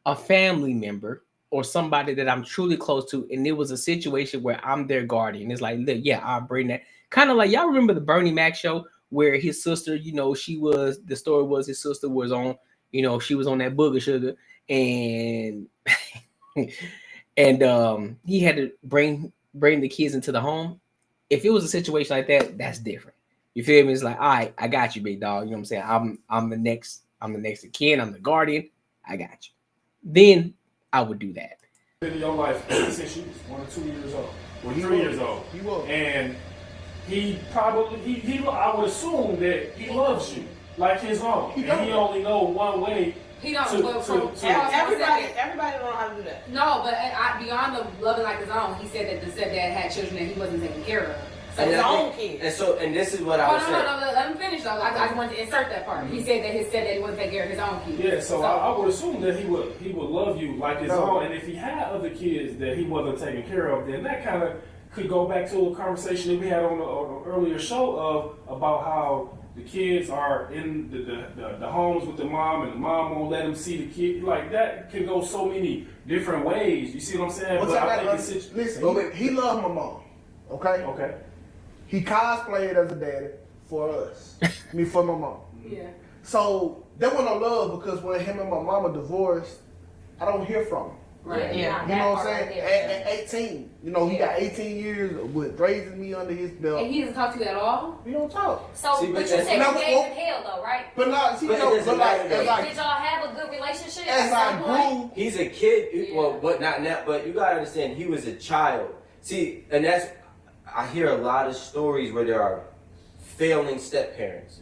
a family member or somebody that I'm truly close to, and it was a situation where I'm their guardian. It's like, look, yeah, I'll bring that. Kind of like, y'all remember the Bernie Mac show where his sister, the story was his sister was on, she was on that booger sugar, and he had to bring the kids into the home. If it was a situation like that, that's different. You feel me? It's like, all right, I got you, big dog. You know what I'm saying? I'm the next of kin. I'm the guardian. I got you. Then I would do that. In your life since you was 1 or 2 years old, or 3 years old, he was, and he probably I would assume that he loves you like his own, and he only know one way. He don't. Everybody don't know how to do that. No, but beyond the loving like his own, he said that the stepdad had children that he wasn't taking care of. So his own kids. And this is what I was saying. No, let him finish though. I just wanted to insert that part. He said that his stepdad he wasn't taking care of his own kids. Yeah, so I would assume that he would love you like his own, and if he had other kids that he wasn't taking care of, then that kind of could go back to a conversation that we had on an earlier show about how the kids are in the homes with the mom, and the mom won't let them see the kid. Like, that can go so many different ways. You see what I'm saying? Listen, he loved my mom. Okay? Okay. He cosplayed as a daddy for us. For my mom. Yeah. So there wasn't no love because when him and my mama divorced, I don't hear from him. Right. Yeah. You know what I'm saying? At 18, you know, he got 18 years with raising me under his belt. And he doesn't talk to you at all? We don't talk. So, but you said you gave him hell though, right? But not, see, But no, it doesn't but like, matter, though. Did y'all have a good relationship As at I some point? He's a kid. Well, but not now. But you gotta understand, he was a child. See, and that's I hear a lot of stories where there are failing step parents.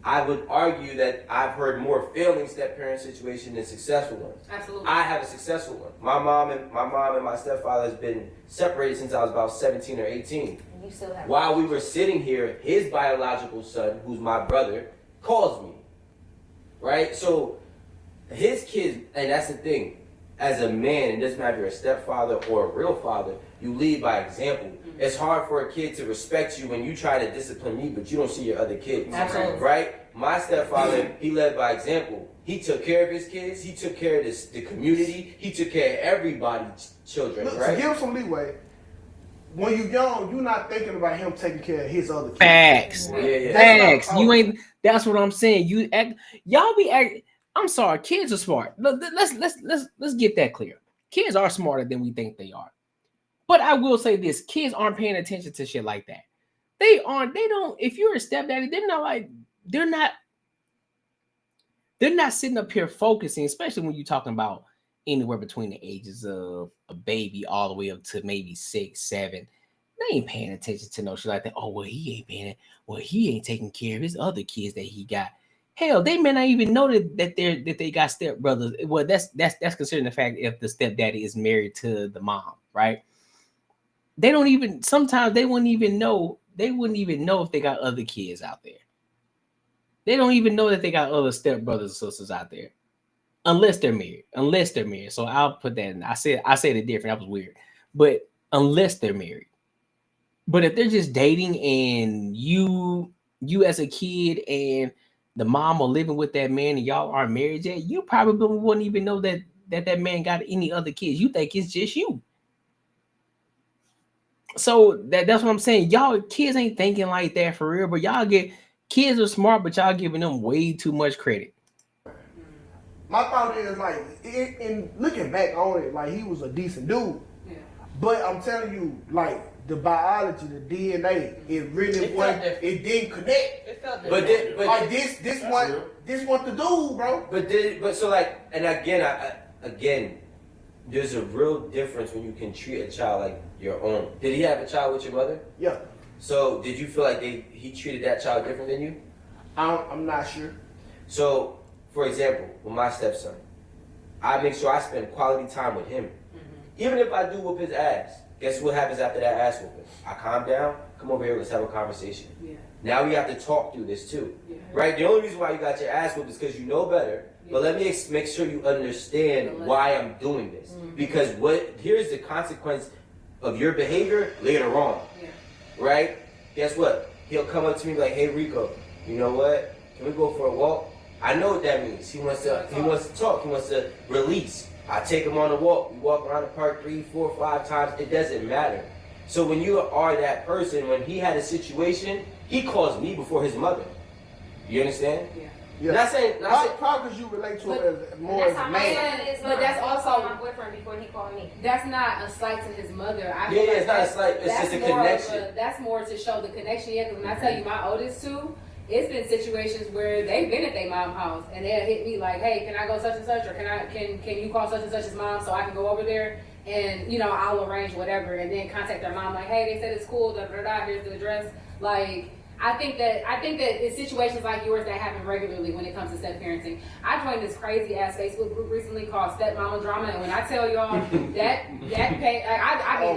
I would argue that I've heard more failing step-parent situations than successful ones. Absolutely. I have a successful one. My mom and my stepfather has been separated since I was about 17 or 18. You still have While we were sitting here, his biological son, who's my brother, calls me. Right? So his kids, and that's the thing, as a man, it doesn't matter if you're a stepfather or a real father, you lead by example. It's hard for a kid to respect you when you try to discipline me, but you don't see your other kids. Absolutely. Right? My stepfather, he led by example. He took care of his kids. He took care of the community. He took care of everybody's children. Look, right? to give him some leeway, when you're young, you're not thinking about him taking care of his other kids. Facts. Yeah. Facts. You ain't. That's what I'm saying. You act. Y'all be act. I'm sorry. Kids are smart. Let's get that clear. Kids are smarter than we think they are. But I will say this: kids aren't paying attention to shit like that. They aren't. They don't. If you're a stepdaddy, they're not like. They're not sitting up here focusing, especially when you're talking about anywhere between the ages of a baby all the way up to maybe 6, 7. They ain't paying attention to no shit like that. Oh, well, he ain't taking care of his other kids that he got. Hell, they may not even know that they got stepbrothers. Well, that's considering the fact if the stepdaddy is married to the mom, right? They don't even, sometimes they wouldn't even know if they got other kids out there. They don't even know that they got other stepbrothers and sisters out there. Unless they're married. So I'll put that in. I said it different. That was weird. But unless they're married. But if they're just dating and you as a kid and the mom are living with that man and y'all aren't married yet, you probably wouldn't even know that man got any other kids. You think it's just you. So that's what I'm saying. Y'all kids ain't thinking like that for real, but kids are smart, but y'all giving them way too much credit. My thought is like, in looking back on it, like he was a decent dude. Yeah. But I'm telling you, like the biology, the DNA, it didn't connect. It felt different. But like this what the dude, bro. But so like, and again, there's a real difference when you can treat a child like your own. Did he have a child with your mother? Yeah. So did you feel like he treated that child different than you? I'm not sure. So, for example, with my stepson, I make sure I spend quality time with him. Even if I do whoop his ass, guess what happens after that ass whooping? I calm down, come over here, let's have a conversation. Yeah. Now we have to talk through this too. Yeah. Right? The only reason why you got your ass whooped is because you know better. Yeah. But let me make sure you understand why I'm doing this. Because here's the consequence of your behavior later on. Yeah. Right? Guess what? He'll come up to me like, hey Rico, you know what? Can we go for a walk? I know what that means. He wants to talk. He wants to release. I take him on a walk. We walk around the park 3, 4, 5 times. It doesn't matter. So when you are that person, when he had a situation, he calls me before his mother. You understand? Yeah. Not saying. How could you relate to it as more as a man? But that's also my boyfriend before he called me. That's not a slight to his mother. It's not a slight. It's just a connection. That's more to show the connection. Yeah, because when I tell you my oldest two, it's been situations where they've been at their mom's house and they'll hit me like, hey, can I go such and such, or can you call such and such's mom so I can go over there and I'll arrange whatever, and then contact their mom like, hey, they said it's cool, here's the address. Like, I think that it's situations like yours that happen regularly when it comes to step parenting. I joined this crazy ass Facebook group recently called Stepmama Drama, and when I tell y'all I be there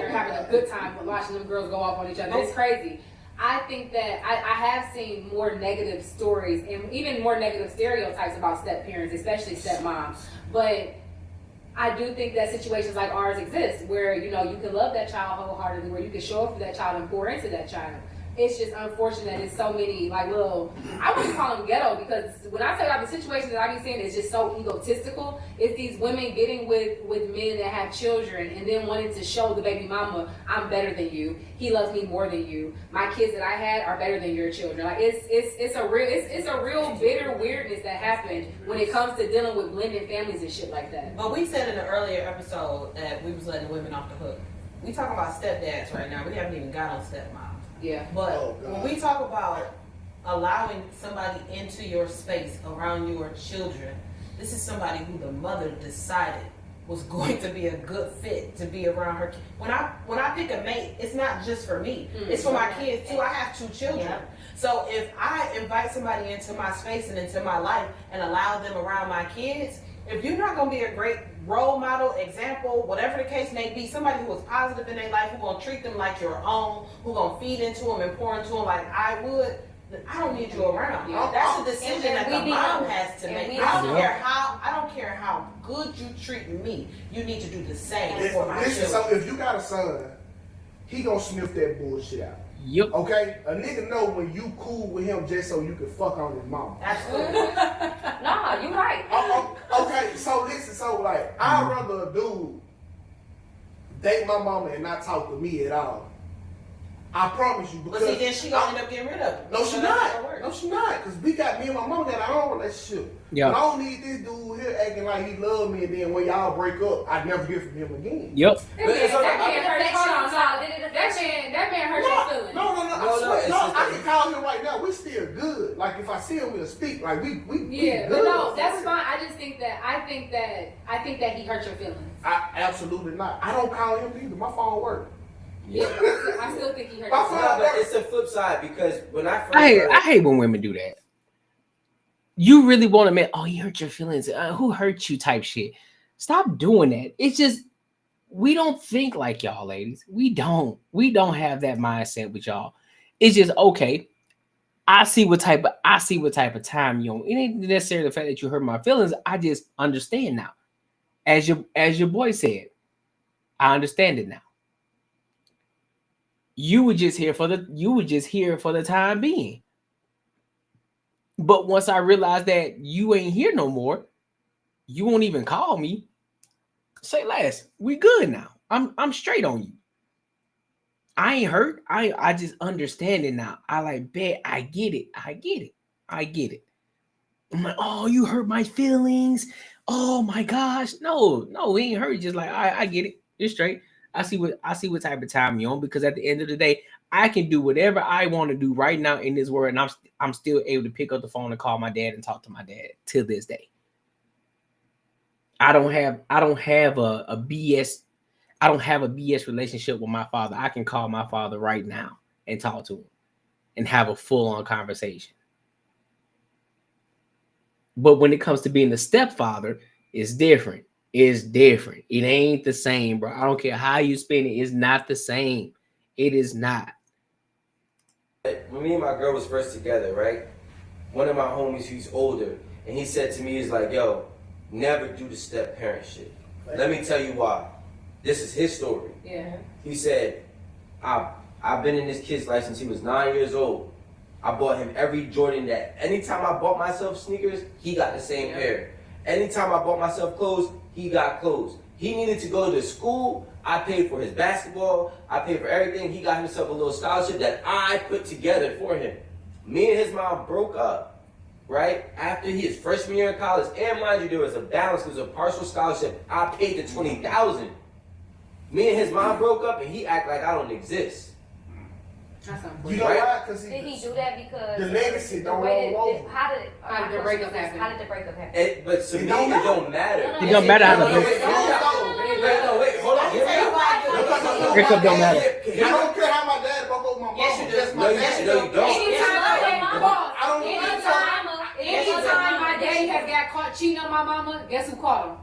having a good time watching them girls go off on each other. It's crazy. I think that I have seen more negative stories and even more negative stereotypes about step parents, especially stepmoms. But I do think that situations like ours exist where you can love that child wholeheartedly, where you can show up for that child and pour into that child. it's just unfortunate that it's so many like little. I wouldn't call them ghetto because when I tell y'all the situation that I be seeing is just so egotistical. It's these women getting with men that have children and then wanting to show the baby mama, I'm better than you. He loves me more than you. My kids that I had are better than your children. Like it's a real bitter weirdness that happened when it comes to dealing with blended families and shit like that. But we said in the earlier episode that we was letting women off the hook. We talking about stepdads right now. We haven't even got on stepmoms. Yeah. But when we talk about allowing somebody into your space around your children, this is somebody who the mother decided was going to be a good fit to be around her. When I pick a mate, it's not just for me. It's for my kids too. I have 2 children. Yeah. So if I invite somebody into my space and into my life and allow them around my kids, if you're not going to be a great role model, example, whatever the case may be, somebody who is positive in their life, who's going to treat them like your own, who's going to feed into them and pour into them like I would, then I don't need you around. That's a decision that the mom has to make. I don't care how good you treat me. You need to do the same for my children. So if you got a son, he going to sniff that bullshit out. Yep. Okay? A nigga know when you cool with him just so you can fuck on his mama. Absolutely. Nah, you right. Okay, so listen, so like, I'd rather a dude date my mama and not talk to me at all. I promise you. Because but see, then she gonna end up getting rid of him. No, she not. No, she not. Because me and my mama got our own relationship. Yeah. And I don't need this dude here acting like he love me and then when y'all break up, I never hear from him again. Yep. That man hurt your feelings. No, I can call him right now. We still good. Like if I see him, we'll speak. Like we yeah, good. But no, that's fine. I just think that I think that he hurt your feelings. Absolutely not. I don't call him either. My phone works. Yeah, I still think he hurt your feelings. But it's the flip side because when I first I hate when women do that. You really want to admit, oh, he hurt your feelings. Who hurt you type shit. Stop doing that. It's just, we don't think like y'all ladies. We don't have that mindset with y'all. It's just, okay, I see what type of time you on. It ain't necessarily the fact that you hurt my feelings. I just understand now. As your boy said, I understand it now. You were just here for the time being. But once I realized that you ain't here no more, you won't even call me. Say less. We good now. I'm straight on you. I ain't hurt. I just understand it now. I like bet. I get it. I'm like, oh, you hurt my feelings. Oh my gosh. No, we ain't hurt. Just like I get it. You're straight. I see what type of time you're on, because at the end of the day, I can do whatever I want to do right now in this world, and I'm still able to pick up the phone and call my dad and talk to my dad till this day. I don't have a BS relationship with my father. I can call my father right now and talk to him and have a full-on conversation. But when it comes to being a stepfather, it's different. It's different. It ain't the same, bro. I don't care how you spin it. It's not the same. It is not. When me and my girl was first together, right? One of my homies, who's older, and he said to me, he's like, yo, never do the step parent shit. Let me tell you why. This is his story. Yeah. He said, I've been in this kid's life since he was 9 years old. I bought him every Jordan that anytime I bought myself sneakers, he got the same pair. Anytime I bought myself clothes, he got clothes. He needed to go to school. I paid for his basketball. I paid for everything. He got himself a little scholarship that I put together for him. Me and his mom broke up, right? After his freshman year in college. And mind you, there was a balance. There was a partial scholarship. I paid the $20,000. Me and his mom broke up, and he act like I don't exist. You know why? Because did he do that because the legacy don't roll over. How did the breakup happen? But to me, it don't matter. It don't matter how the wait, hold on. breakup don't matter. I don't care how my dad broke up with my mom. Yes, you don't. Anytime my daddy has got caught cheating on my mama, guess who caught him?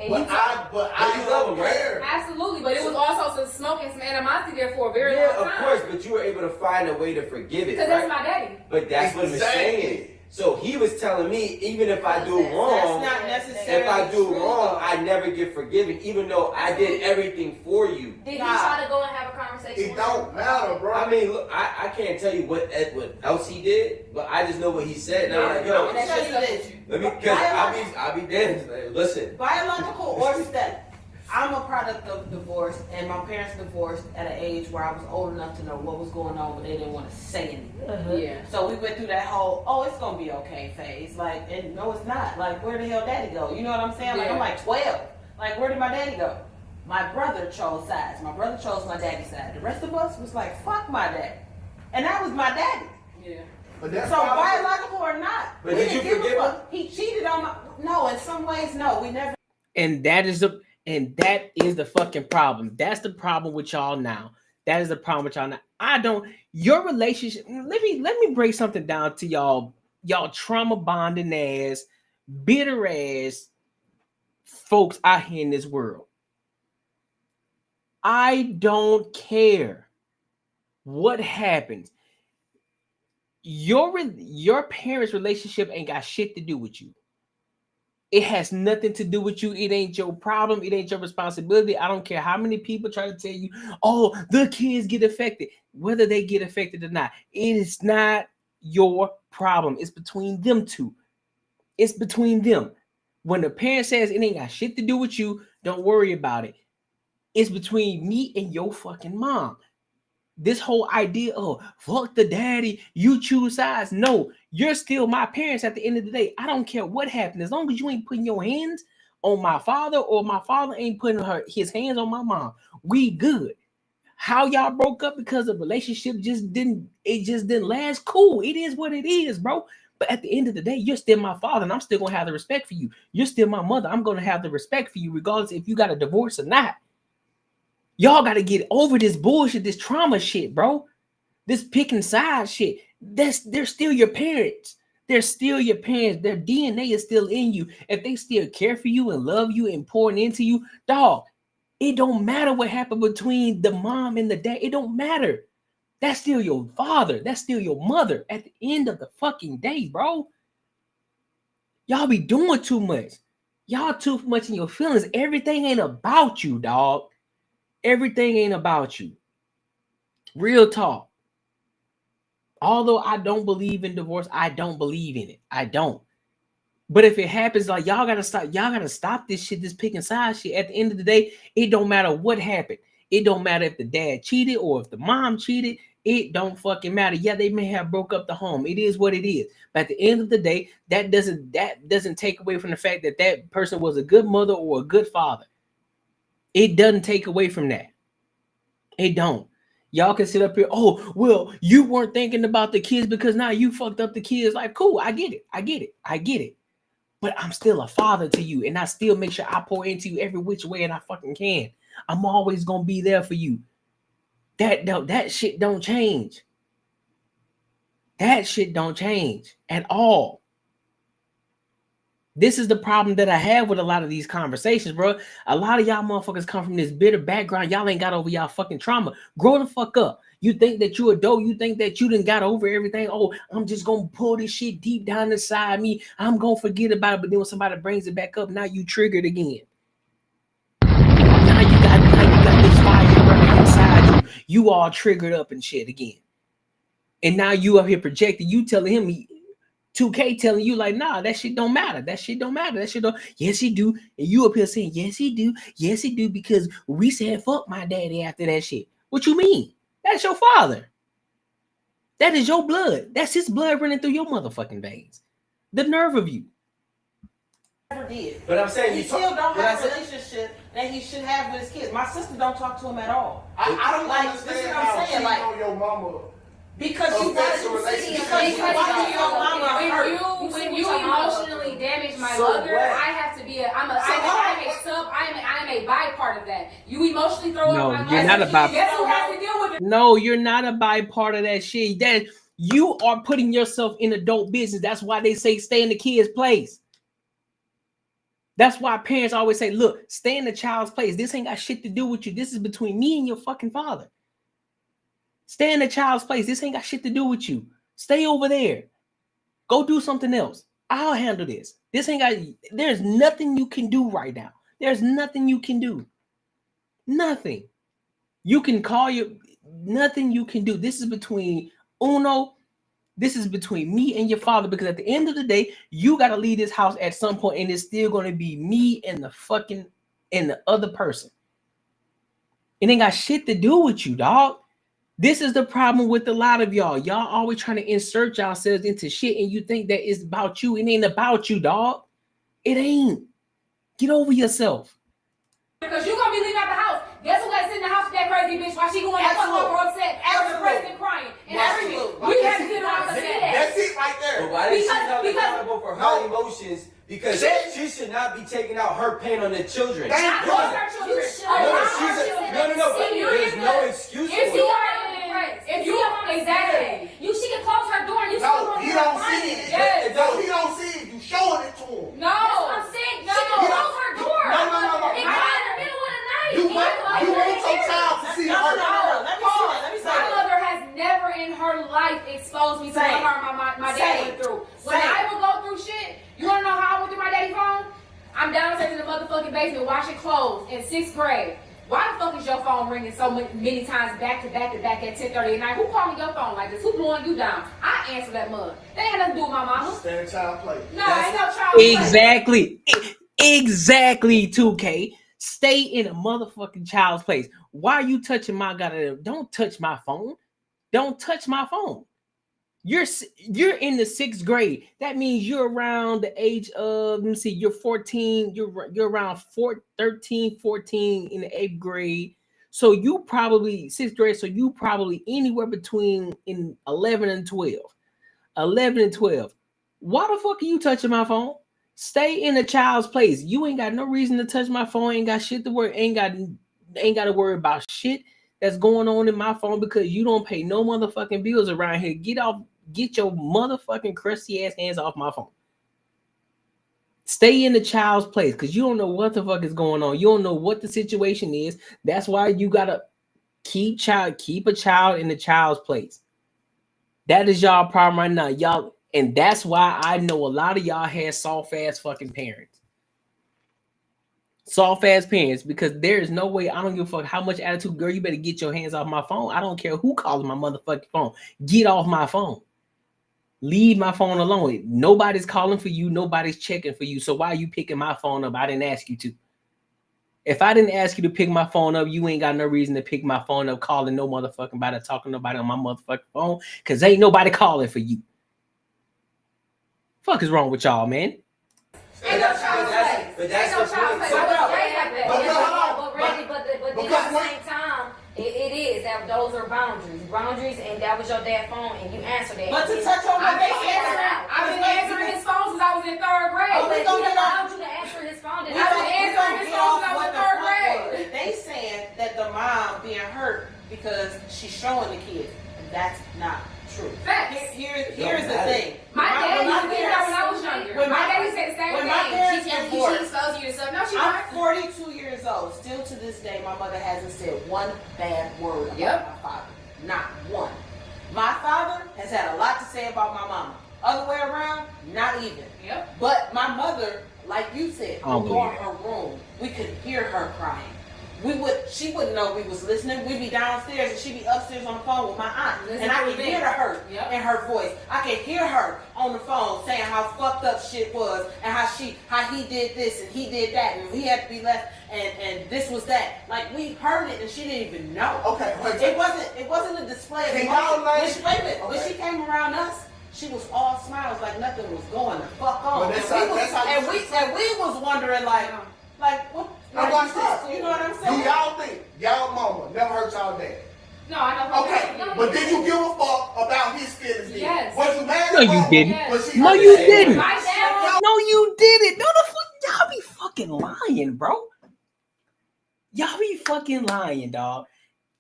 But I love him, right? Absolutely, but it was also some smoke and some animosity there for a very long time. Yeah, of course, but you were able to find a way to forgive it. Because that's my daddy. But that's what I'm saying. So he was telling me, even if I do wrong, I never get forgiven, even though I did everything for you. Did he try to go and have a conversation It don't matter, bro. I mean, look, I can't tell you what else he did, but I just know what he said. And I'm like, yo, let me, because I be damned. Listen. Biological or step. I'm a product of divorce, and my parents divorced at an age where I was old enough to know what was going on, but they didn't want to say anything. Yeah. So we went through that whole, oh, it's gonna be okay phase. Like, and no, it's not. Like, where the hell daddy go? You know what I'm saying? Like, I'm like 12. Like, where did my daddy go? My brother chose sides. My brother chose my daddy's side. The rest of us was like, fuck my dad. And that was my daddy. Yeah. But that's so biological or not. But did you forgive him? He cheated on my, no, in some ways, no. We never. And that is the fucking problem. That's the problem with y'all now. That is the problem with y'all now. Your relationship, let me break something down to y'all trauma bonding ass, bitter ass folks out here in this world. I don't care what happens. Your parents' relationship ain't got shit to do with you. It has nothing to do with you. It ain't your problem. It ain't your responsibility. I don't care how many people try to tell you, oh, the kids get affected. Whether they get affected or not, it is not your problem. It's between them two. It's between them. When the parent says it ain't got shit to do with you, don't worry about it. It's between me and your fucking mom. This whole idea of fuck the daddy, you choose sides. No, you're still my parents at the end of the day. I don't care what happened. As long as you ain't putting your hands on my father or my father ain't putting his hands on my mom, we good. How y'all broke up because the relationship just didn't last? Cool. It is what it is, bro. But at the end of the day, you're still my father and I'm still going to have the respect for you. You're still my mother. I'm going to have the respect for you regardless if you got a divorce or not. Y'all got to get over this bullshit, this trauma shit, bro. This picking sides shit. They're still your parents. They're still your parents. Their DNA is still in you. If they still care for you and love you and pouring into you, dog, it don't matter what happened between the mom and the dad. It don't matter. That's still your father. That's still your mother at the end of the fucking day, bro. Y'all be doing too much. Y'all too much in your feelings. Everything ain't about you, dog. Everything ain't about you. Real talk. Although I don't believe in divorce, I don't believe in it. I don't. But if it happens, like y'all gotta stop this shit, this picking side shit. At the end of the day, it don't matter what happened. It don't matter if the dad cheated or if the mom cheated. It don't fucking matter. Yeah, they may have broke up the home. It is what it is. But at the end of the day, that doesn't take away from the fact that that person was a good mother or a good father. It doesn't take away from that. It don't. Y'all can sit up here, oh, well, you weren't thinking about the kids because now you fucked up the kids. Like, cool, I get it. But I'm still a father to you, and I still make sure I pour into you every which way and I fucking can. I'm always going to be there for you. That shit don't change. That shit don't change at all. This is the problem that I have with a lot of these conversations, bro. A lot of y'all motherfuckers come from this bitter background. Y'all ain't got over y'all fucking trauma. Grow the fuck up. You think that you a dope. You think that you done got over everything. Oh, I'm just going to pull this shit deep down inside me. I'm going to forget about it. But then when somebody brings it back up, now you triggered again. Now you got this fire burning inside you. You all triggered up and shit again. And now you up here projecting. You telling him 2K telling you like, nah, that shit don't matter. That shit don't matter. That shit don't. Yes, he do. And you up here saying, yes, he do. Yes, he do. Because we said, fuck my daddy after that shit. What you mean? That's your father. That is your blood. That's his blood running through your motherfucking veins. The nerve of you. Never did. But I'm saying he still don't have a relationship that he should have with his kids. My sister don't talk to him at all. I don't like, understand this is what how I'm saying. Like, on your mama. Because you got to when you emotionally damage my mother, I have to be I'm a by part of that. You emotionally throw up my mother. You're not a by. Guess who has to deal with it? No, you're not a by part of that shit. That you are putting yourself in adult business. That's why they say stay in the kid's place. That's why parents always say, look, stay in the child's place. This ain't got shit to do with you. This is between me and your fucking father. Stay in the child's place. This ain't got shit to do with you. Stay over there. Go do something else. I'll handle this. There's nothing you can do right now. There's nothing you can do. Nothing. You can call you, nothing you can do. This is between Uno. This is between me and your father, because at the end of the day, you got to leave this house at some point, and it's still going to be me and the other person. It ain't got shit to do with you, dog. This is the problem with a lot of y'all. Y'all always trying to insert yourselves into shit, and you think that it's about you. It ain't about you, dog. It ain't. Get over yourself. Because you gonna be leaving out the house. Guess who got to sit in the house with that crazy bitch while she going to fuck over upset, depressed and crying and everything. We have to get around to see that. That's it right there. But why is she not accountable for her emotions? Because she should not be taking out her pain on the children. Not all her children. There's no excuse for it. If you are depressed, if you are exactly, she can close her door and you still want to he don't see it. Yes. No, he don't see it. You showing it to him. No, I'm saying she can close her door. No. It got in the middle of the night. You want your child to see her. Let me say my mother has never in her life exposed me to what her and my dad went through. When I would go through shit, you wanna know how I went through my daddy's phone? I'm downstairs in the motherfucking basement washing clothes in 6th grade. Why the fuck is your phone ringing so many times back to back at 10:30 at night? Who calling your phone like this? Who blowing you down? I answer that mug. That ain't nothing to do with my mama. Stand child play. No, ain't no child play. Exactly, 2K. Stay in a motherfucking child's place. Why are you touching my goddamn? Don't touch my phone. Don't touch my phone. You're in the 6th grade. That means you're around the age of, let me see, you're 14. You're around 13, 14 in the 8th grade. So you probably 6th grade. So you probably anywhere between in 11 and 12. 11 and 12. Why the fuck are you touching my phone? Stay in a child's place. You ain't got no reason to touch my phone. Ain't got shit to worry. Ain't got to worry about shit that's going on in my phone because you don't pay no motherfucking bills around here. Get your motherfucking crusty ass hands off my phone. Stay in the child's place because you don't know what the fuck is going on. You don't know what the situation is. That's why you gotta keep a child in the child's place. That is y'all problem right now, y'all. And that's why I know a lot of y'all had soft ass fucking parents. Soft ass parents, because there is no way. I don't give a fuck how much attitude, girl. You better get your hands off my phone. I don't care who calls my motherfucking phone. Get off my phone. Leave my phone alone. Nobody's calling for you. Nobody's checking for you. So why are you picking my phone up? I didn't ask you to. If I didn't ask you to pick my phone up, you ain't got no reason to pick my phone up, calling no motherfucking body, talking to nobody on my motherfucking phone, because ain't nobody calling for you. Fuck is wrong with y'all, man? Ain't no child play. But that's the point. But at the same time, it is that those are boundaries, and that was your dad's phone, and you answered that. But to touch on my I've been answering his phone since I was in 3rd grade. Oh, but he allowed you to answer his phone. I've been answering his phone since I was in 3rd grade. They saying that the mom being hurt because she's showing the kids, and that's not true. Facts. Here's the thing. My dad used to do that when I was younger. My daddy said the same thing. She exposed you to stuff. No, she not. I'm 42 years old. Still to this day, my mother hasn't said one bad word about my father. Not one. My father has had a lot to say about my mama. Other way around, not even. Yep. But my mother, like you said, would go in her room. We could hear her crying. She wouldn't know we was listening. We'd be downstairs and she'd be upstairs on the phone with my aunt. And I could hear the hurt in her voice. I could hear her on the phone saying how fucked up shit was and how he did this and he did that and he had to be left and this was that. Like we heard it and she didn't even know. Okay. It wasn't a display of emotion. When she came around us, she was all smiles like nothing was going the fuck on. And we was wondering like what? Now watch this. You know what I'm saying? Do y'all think y'all mama never hurt y'all dad? No, I know. Okay, but did you give a fuck about his feelings? Yes. Was you mad? No, you didn't. Yes. No, you didn't. No, you didn't. No, the fuck, y'all be fucking lying, bro. Y'all be fucking lying, dog.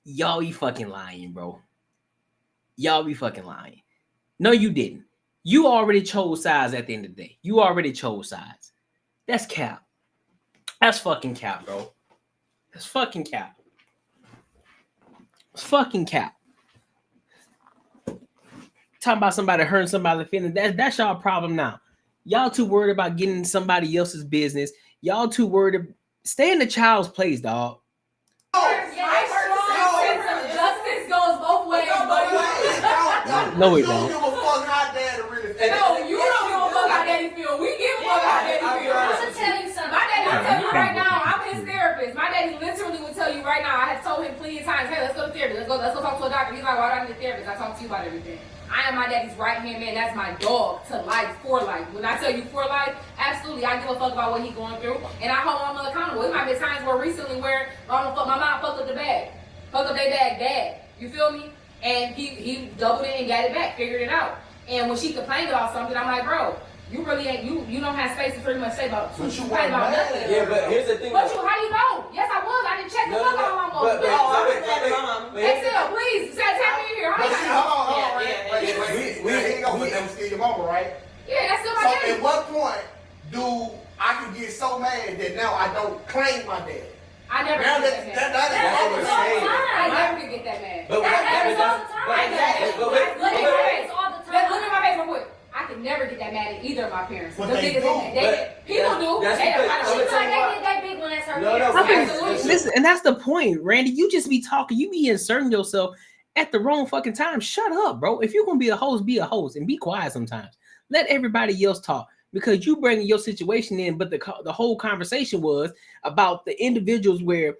Y'all be fucking lying, bro. Y'all be fucking lying. No, you didn't. You already chose sides at the end of the day. You already chose sides. That's cap. That's fucking cap, bro. That's fucking cap. It's fucking cap. Talking about somebody hurting somebody's feelings. That's y'all problem now. Y'all too worried about getting in somebody else's business. Y'all too worried to stay in the child's place, dog. No, No, we You don't don't. give a fuck how daddy really feel. No, you don't give a fuck how daddy feel. We give a fuck how daddy feel. I'm gonna tell you something. My daddy will tell you right now, I'm his therapist. My daddy literally will tell you right now, I have told him plenty of times, hey, let's go to therapy. Let's go talk to a doctor. He's like, why do I need a therapist? I talk to you about everything. I am my daddy's right-hand man. That's my dog to life, for life. When I tell you for life, absolutely, I give a fuck about what he's going through. And I hold my mother accountable. It might be times where recently where my mom fucked up the bag. Fucked up their bag, dad. You feel me? And he doubled it and got it back, figured it out. And when she complained about something, I'm like, bro, you really ain't, you don't have space to pretty much say about nothing. Yeah, but here's the thing. But you, how you know? Yes, I was. I didn't check the fuck out of my mom. Excel, please, tap me in here. But see, hold on. We ain't gonna put them still your mama, right? Yeah, that's still my So daddy. at what point do I can get so mad that now I don't claim my dad? I never Now get that mad. that happens all the is time. I never could get that mad. But That happens all the time. but- Look at my face all the time. Look at my face real quick. I could never get that mad at either of my parents. But The they niggas do. in that. People do. That's They because- kind of I'm shit gonna like tell you they get that big one as her No, no, parents. but- Absolutely. Listen, and that's the point, Randy. You just be talking. You be inserting yourself at the wrong fucking time. Shut up, bro. If you're gonna be a host, and be quiet sometimes. Let everybody else talk because you bringing your situation in. But the whole conversation was about the individuals where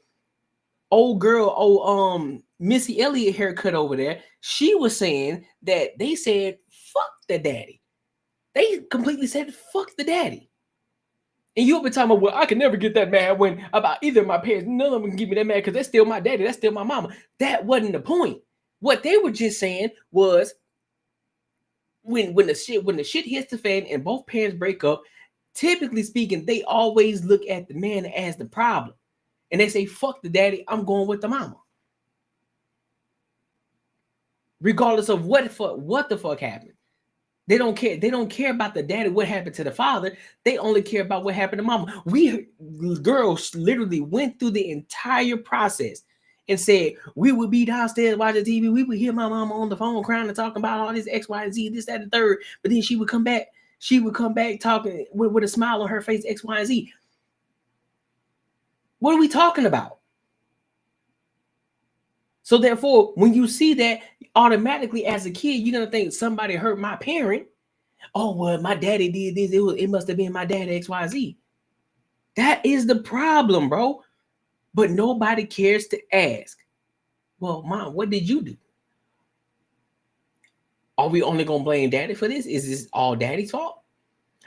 Missy Elliott haircut over there. She was saying that they said fuck the daddy. They completely said fuck the daddy. And you'll be talking about, well, I can never get that mad when about either of my parents. None of them can get me that mad because that's still my daddy. That's still my mama. That wasn't the point. What they were just saying was when the shit hits the fan and both parents break up, typically speaking, they always look at the man as the problem. And they say, fuck the daddy, I'm going with the mama. Regardless of what the fuck happened. They don't care. They don't care about the daddy, what happened to the father. They only care about what happened to mama. We girls literally went through the entire process and said we would be downstairs watching TV. We would hear my mama on the phone crying and talking about all this X, Y, and Z, this, that, and the third. But then she would come back. She would come back talking with a smile on her face, X, Y, and Z. What are we talking about? So therefore, when you see that, automatically as a kid, you're gonna think somebody hurt my parent. Oh, well, my daddy did this. It must have been my daddy, XYZ. That is the problem, bro. But nobody cares to ask. Well, mom, what did you do? Are we only gonna blame daddy for this? Is this all daddy's fault?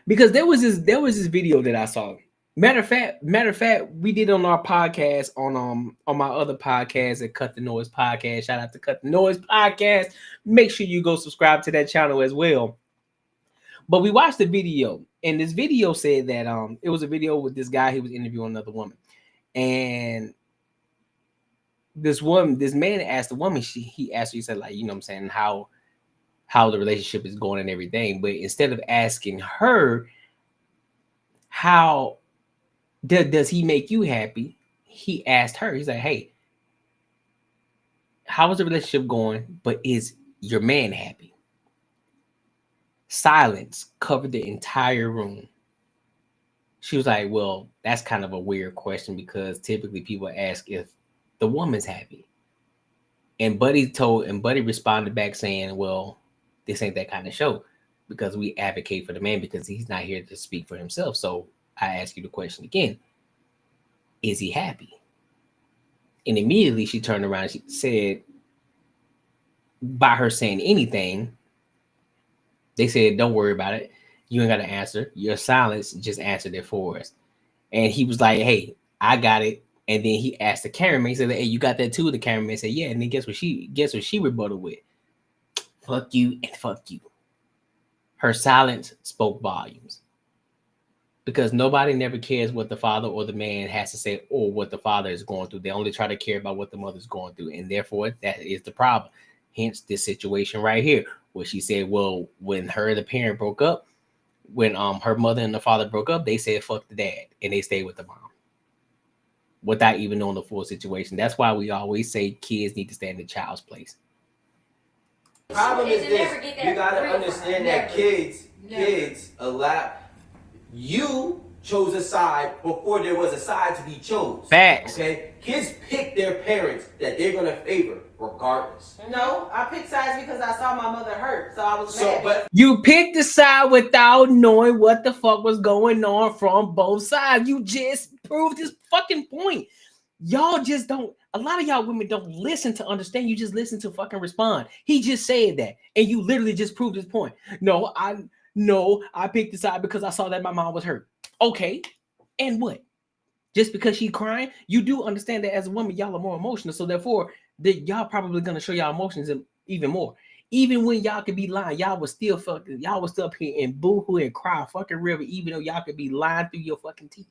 Because there was this video that I saw. Matter of fact, we did on our podcast on my other podcast at Cut the Noise Podcast. Shout out to Cut the Noise Podcast. Make sure you go subscribe to that channel as well. But we watched the video, and this video said that it was a video with this guy. He was interviewing another woman, and this man asked the woman. He asked her. He said, like, you know what I'm saying, how the relationship is going and everything. But instead of asking her how does he make you happy, he asked her. He's like, hey, how is the relationship going? But is your man happy? Silence covered the entire room. She was like, well, that's kind of a weird question because typically people ask if the woman's happy. And Buddy responded back saying, well, this ain't that kind of show because we advocate for the man because he's not here to speak for himself. So I ask you the question again. Is he happy? And immediately she turned around. She said, by her saying anything, they said, don't worry about it. You ain't got to answer. Your silence just answered it for us. And he was like, hey, I got it. And then he asked the cameraman, he said, hey, you got that too? The cameraman said, yeah. And then guess what she rebutted with? Fuck you and fuck you. Her silence spoke volumes. Because nobody never cares what the father or the man has to say or what the father is going through. They only try to care about what the mother's going through. And therefore, that is the problem. Hence this situation right here, where she said, well, when the parent broke up, when her mother and the father broke up, they said, fuck the dad. And they stayed with the mom. Without even knowing the full situation. That's why we always say kids need to stay in the child's place. The problem is this. You got to understand that kids allow... You chose a side before there was a side to be chose. Facts. Okay? Kids pick their parents that they're gonna favor regardless. No, I picked sides because I saw my mother hurt, so I was mad. But you picked the side without knowing what the fuck was going on from both sides. You just proved his fucking point. Y'all just don't, a lot of y'all women don't listen to understand. You just listen to fucking respond. He just said that, and you literally just proved his point. No, I picked the side because I saw that my mom was hurt. Okay, and what? Just because she crying, you do understand that as a woman, y'all are more emotional. So therefore, y'all probably gonna show y'all emotions even more. Even when y'all could be lying, y'all was still up here and boo-hoo and cry a fucking river, even though y'all could be lying through your fucking teeth.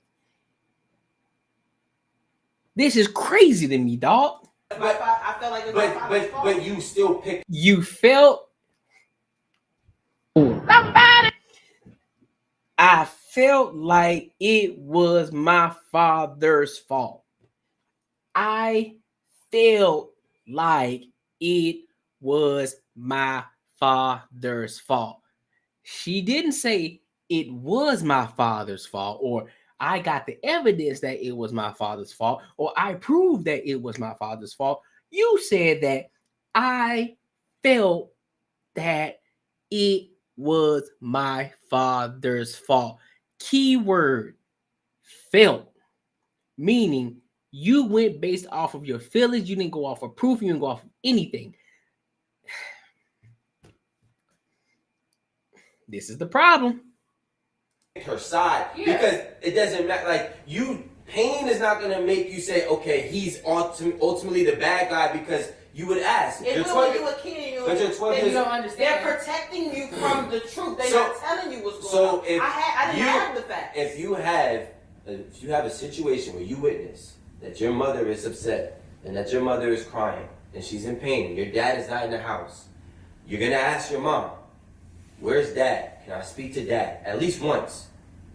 This is crazy to me, dog. I felt like it was my father's fault. But you still picked. You felt. Somebody. I felt like it was my father's fault. I felt like it was my father's fault. She didn't say it was my father's fault, or I got the evidence that it was my father's fault, or I proved that it was my father's fault. You said that I felt that it was my father's fault. Keyword, felt, meaning you went based off of your feelings. You didn't go off of proof. You didn't go off of anything. This is the problem. Her side, because it doesn't matter. Like, you, pain is not gonna make you say, okay, he's ultimately the bad guy, because you would ask. It will when you're a kid, you don't understand. They're protecting you from the truth. They're not telling you what's going on. I didn't have the facts. If you have a situation where you witness that your mother is upset and that your mother is crying and she's in pain and your dad is not in the house, you're gonna ask your mom, where's dad? Can I speak to dad? At least once,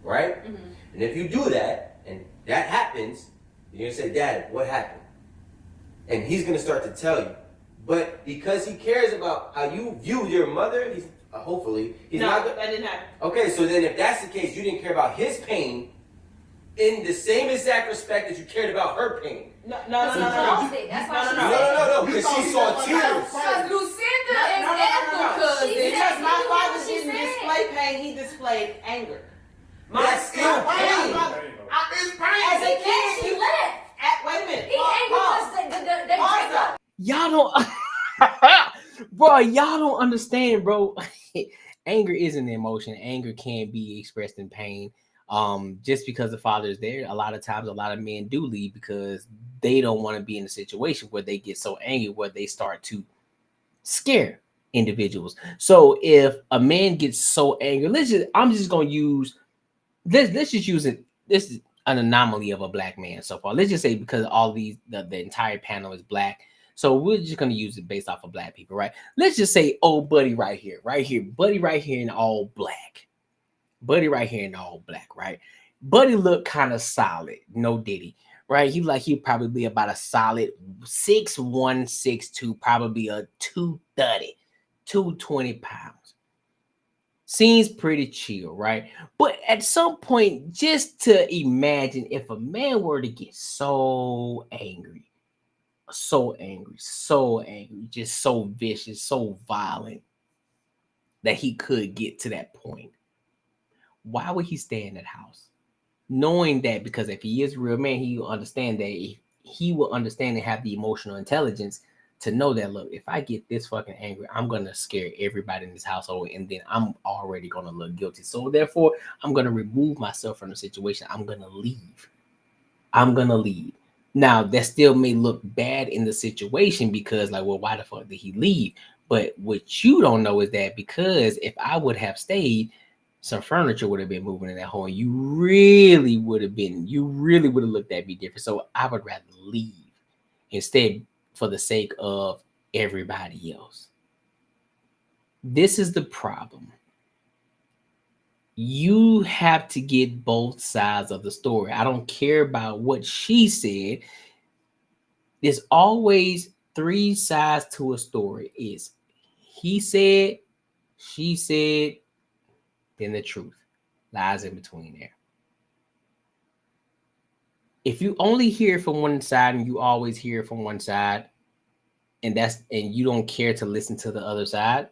right? Mm-hmm. And if you do that and that happens, you're gonna say, Dad, what happened? And he's gonna start to tell you. But because he cares about how you view your mother, he's hopefully he's not. No, that didn't happen. Okay, so then if that's the case, you didn't care about his pain in the same exact respect that you cared about her pain. No. Because she saw tears. Because Lucinda is because my father didn't display pain, he displayed anger. That's still pain. It's pain. As a kid, she left. Wait a minute. He angry because they break up. Y'all don't, bro. Y'all don't understand, bro. Anger isn't an emotion. Anger can be expressed in pain. Just because the father is there, a lot of times, a lot of men do leave because they don't want to be in a situation where they get so angry where they start to scare individuals. So if a man gets so angry, let's just use it. This is an anomaly of a black man so far. Let's just say because all these the entire panel is black. So we're just gonna use it based off of black people, right? Let's just say, oh, buddy right here, buddy right here in all black. Buddy right here in all black, right? Buddy look kind of solid, no diddy, right? He'd probably be about a solid 6'1", 6'2", probably a 230, 220 pounds. Seems pretty chill, right? But at some point, just to imagine if a man were to get so angry, just so vicious, so violent that he could get to that point. Why would he stay in that house? Knowing that, because if he is a real man, he will understand that he will understand and have the emotional intelligence to know that, look, if I get this fucking angry, I'm going to scare everybody in this household, and then I'm already going to look guilty. So therefore, I'm going to remove myself from the situation. I'm going to leave. Now, that still may look bad in the situation because, like, well, why the fuck did he leave? But what you don't know is that because if I would have stayed, some furniture would have been moving in that home. You really would have looked at me different. So I would rather leave instead for the sake of everybody else. This is the problem. You have to get both sides of the story. I don't care about what she said. There's always three sides to a story. It's he said, she said, then the truth lies in between there. if you only hear from one side and you always hear from one side, and you don't care to listen to the other side,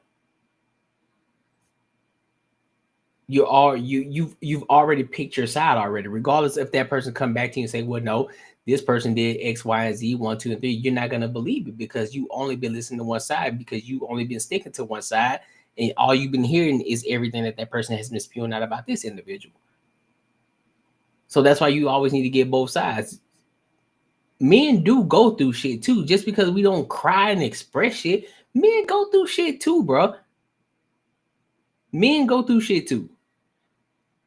you've already picked your side already. Regardless if that person come back to you and say, well, no, this person did X, Y, and Z, 1, 2, and 3, you're not gonna believe it because you only been listening to one side, because you only been sticking to one side, and all you've been hearing is everything that person has been spewing out about this individual. So that's why you always need to get both sides. Men do go through shit too. Just because we don't cry and express shit, men go through shit too, bro. Men go through shit too.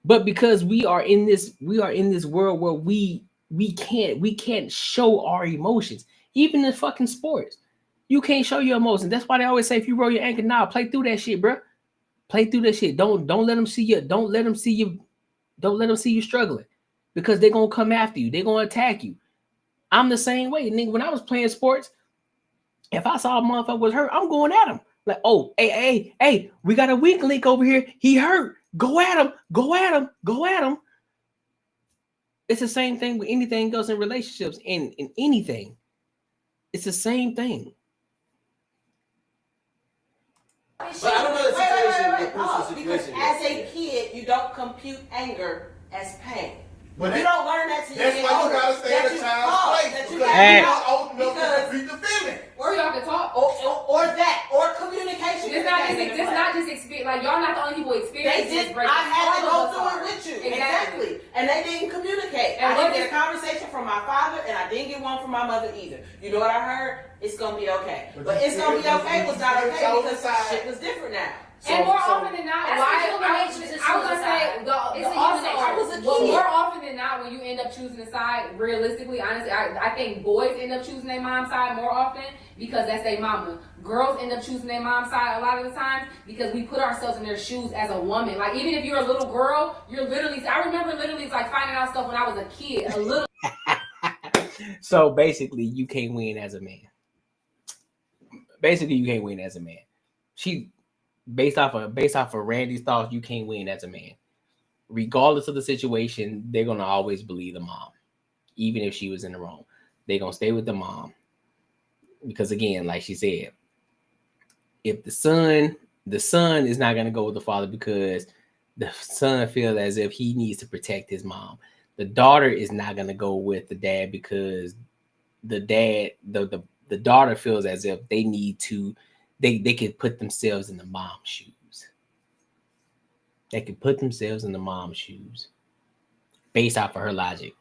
But because we are in this world where we can't show our emotions, even in fucking sports. You can't show your emotions. That's why they always say, if you roll your ankle now, play through that shit, bro. Play through that shit. Don't let them see you. Don't let them see you struggling, because they're gonna come after you. They're gonna attack you. I'm the same way, nigga. When I was playing sports, if I saw a motherfucker was hurt, I'm going at him. Like, oh, hey, we got a weak link over here. He hurt. Go at him. Go at him. Go at him. It's the same thing with anything else in relationships, in anything. It's the same thing. But I don't know the situation. Because as a kid, you don't compute anger as pain. But you don't learn that till you get older. That's why you gotta stay at a child's place. You're not old enough to compute the feeling. Or y'all can talk. Or communication. It's not just experience. Like, y'all not the only people experiencing this. I had to go through it with you. Exactly. And they didn't communicate. I didn't get a conversation from my father, and I didn't get one from my mother either. You know what I heard? It's gonna be okay. But it's gonna be okay was not okay because shit was different now. And more often than not, I was gonna say, more often than not, when you end up choosing a side, realistically, honestly, I think boys end up choosing their mom's side more often because that's their mama. Girls end up choosing their mom's side a lot of the times because we put ourselves in their shoes as a woman. Like, even if you're a little girl, I remember literally like finding out stuff when I was a kid, a little. So basically, you can't win as a man. Basically, you can't win as a man. Based off of Randy's thoughts, you can't win as a man. Regardless of the situation, they're gonna always believe the mom, even if she was in the wrong. They're gonna stay with the mom because, again, like she said, if the son is not gonna go with the father because the son feels as if he needs to protect his mom. The daughter is not gonna go with the dad because the daughter feels as if they need to. They can put themselves in the mom's shoes. They can put themselves in the mom's shoes based off of her logic.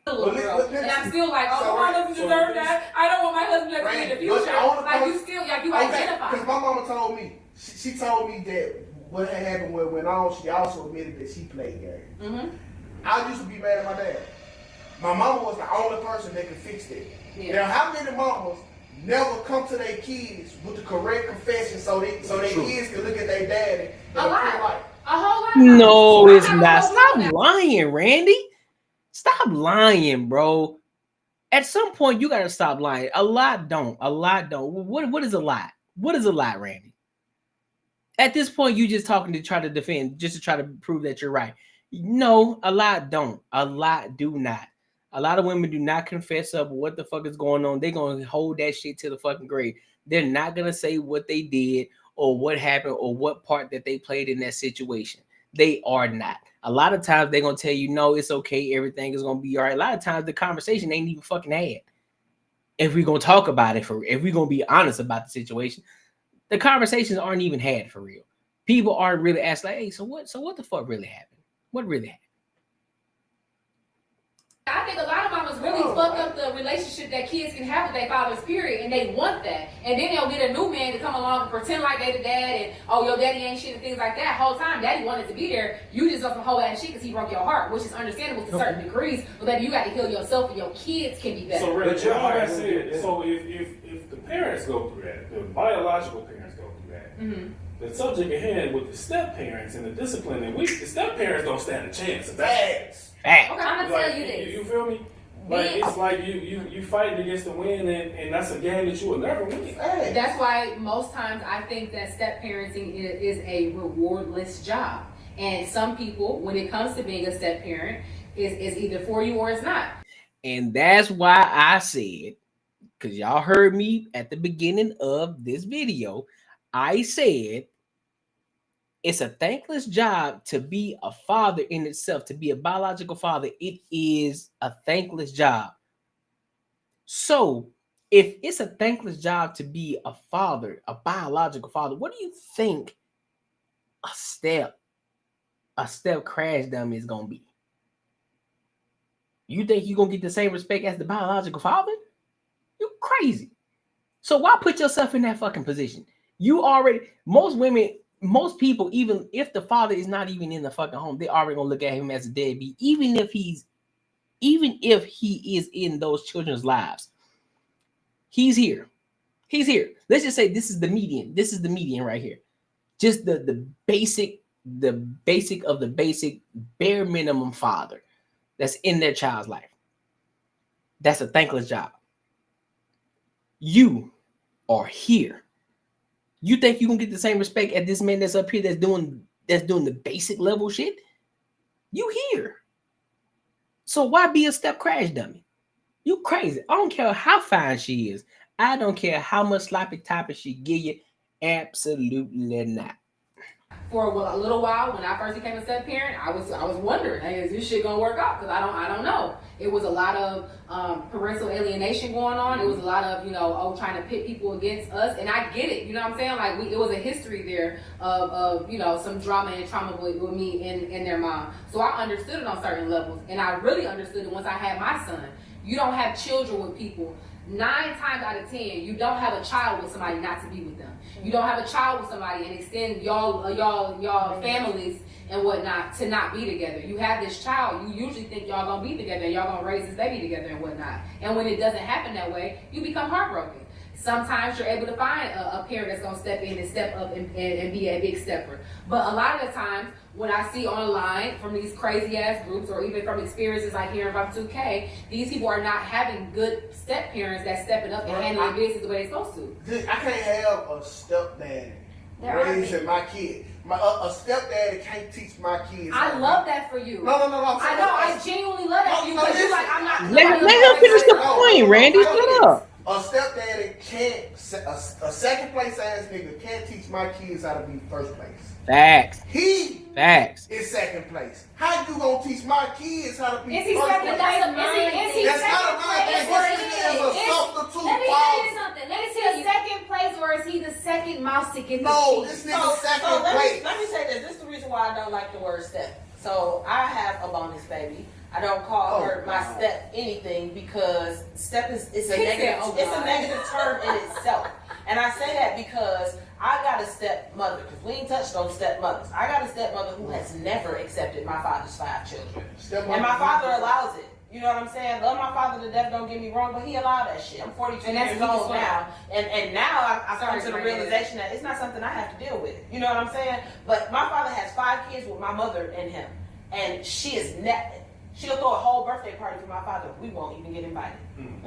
And I'm still like, oh, my husband deserves that. I don't want my husband to be in the future. Like, you still, like, you identify. Because my mama told me, she told me that what had happened when she also admitted that she played games. Mm-hmm. I used to be mad at my dad. My mama was the only person that could fix that. Yeah. Now, how many mamas never come to their kids with the correct confession so their kids can look at their daddy and feel like a whole lot? No, it's not. Stop lying, Randy. Stop lying, bro. At some point, you gotta stop lying. A lot don't. What is a lot? What is a lot, Randy? At this point, you just talking to try to defend, just to try to prove that you're right. No, a lot don't. A lot do not. A lot of women do not confess up what the fuck is going on. They're going to hold that shit to the fucking grave. They're not going to say what they did or what happened or what part that they played in that situation. They are not. A lot of times they're going to tell you, no, it's okay. Everything is going to be all right. A lot of times the conversation ain't even fucking had. If we're going to talk about it, if we're going to be honest about the situation, the conversations aren't even had for real. People aren't really asked like, hey, so what the fuck really happened? What really happened? I think a lot of mamas really fuck up the relationship that kids can have with their fathers, period, and they want that. And then they'll get a new man to come along and pretend like they the dad and, oh, your daddy ain't shit and things like that. Whole time, daddy wanted to be there. You just got some whole ass shit because he broke your heart, which is understandable to certain degrees. But baby, you got to heal yourself and your kids can be better. So, Rich, like I said, so if the parents go through that, the biological parents go through that, the subject at hand with the step parents and the discipline, and the step parents don't stand a chance. Facts. Okay, I'm gonna tell you this. You feel me? Like, it's like you fighting against the win, and that's a game that you will never win. That's why most times I think that step parenting is a rewardless job. And some people, when it comes to being a step parent, is either for you or it's not. And that's why I said, because y'all heard me at the beginning of this video, I said it's a thankless job to be a father in itself, to be a biological father. It is a thankless job. So if it's a thankless job to be a father, a biological father, what do you think a step crash dummy is gonna be? You think you're gonna get the same respect as the biological father? You crazy. So why put yourself in that fucking position? You already, most women, most people, even if the father is not even in the fucking home, they already gonna look at him as a deadbeat, even if he is in those children's lives. He's here. He's here. Let's just say this is the median. This is the median right here. Just the basic of the basic bare minimum father that's in their child's life. That's a thankless job. You are here. You think you can get the same respect as this man that's up here that's doing the basic level shit? You here. So why be a step crash dummy? You crazy. I don't care how fine she is. I don't care how much sloppy topping she give you. Absolutely not. For a little while, when I first became a step parent, I was wondering, hey, is this shit gonna work out? Because I don't know. It was a lot of parental alienation going on. It was a lot of trying to pit people against us, and I get it. You know what I'm saying? Like it was a history there of some drama and trauma with me and their mom. So I understood it on certain levels, and I really understood it once I had my son. You don't have children with people. 9 times out of 10, you don't have a child with somebody not to be with them. You don't have a child with somebody and extend y'all families and whatnot to not be together. You have this child, you usually think y'all gonna be together, y'all gonna raise this baby together and whatnot. And when it doesn't happen that way, you become heartbroken. Sometimes you're able to find a parent that's gonna step in and step up and be a big stepper. But a lot of the times, when I see online from these crazy ass groups or even from experiences like hearing from 2K, these people are not having good step parents that's stepping up and handling business the way they're supposed to. I can't have a stepdad raising my kid. A stepdad can't teach my kids. I love that for you. No. I know. I genuinely love that for you. But you're like, I'm not. Let him finish the point, Randy. Shut up. A stepdaddy can't. A second place ass nigga can't teach my kids how to be first place. Facts. Facts. Is second place. How you gonna teach my kids how to be is he first second place? Is he That's second not a place or is a substitute. Let me tell you something. Let me tell you, second place, or is he the second mouse stick in the cheese? This nigga second place. Let me say this. This is the reason why I don't like the word step. So I have a bonus baby. I don't call her my step anything because step is a negative. It's a negative term in itself. And I say that because I got a stepmother, because we ain't touched on stepmothers. I got a stepmother who has never accepted my father's 5 children. And my father allows it. You know what I'm saying? Love my father to death, don't get me wrong, but he allowed that shit. I'm 42 years old now. And now I've come to the realization that it's not something I have to deal with. You know what I'm saying? But my father has 5 kids with my mother and him. And she is she'll throw a whole birthday party for my father. We won't even get invited.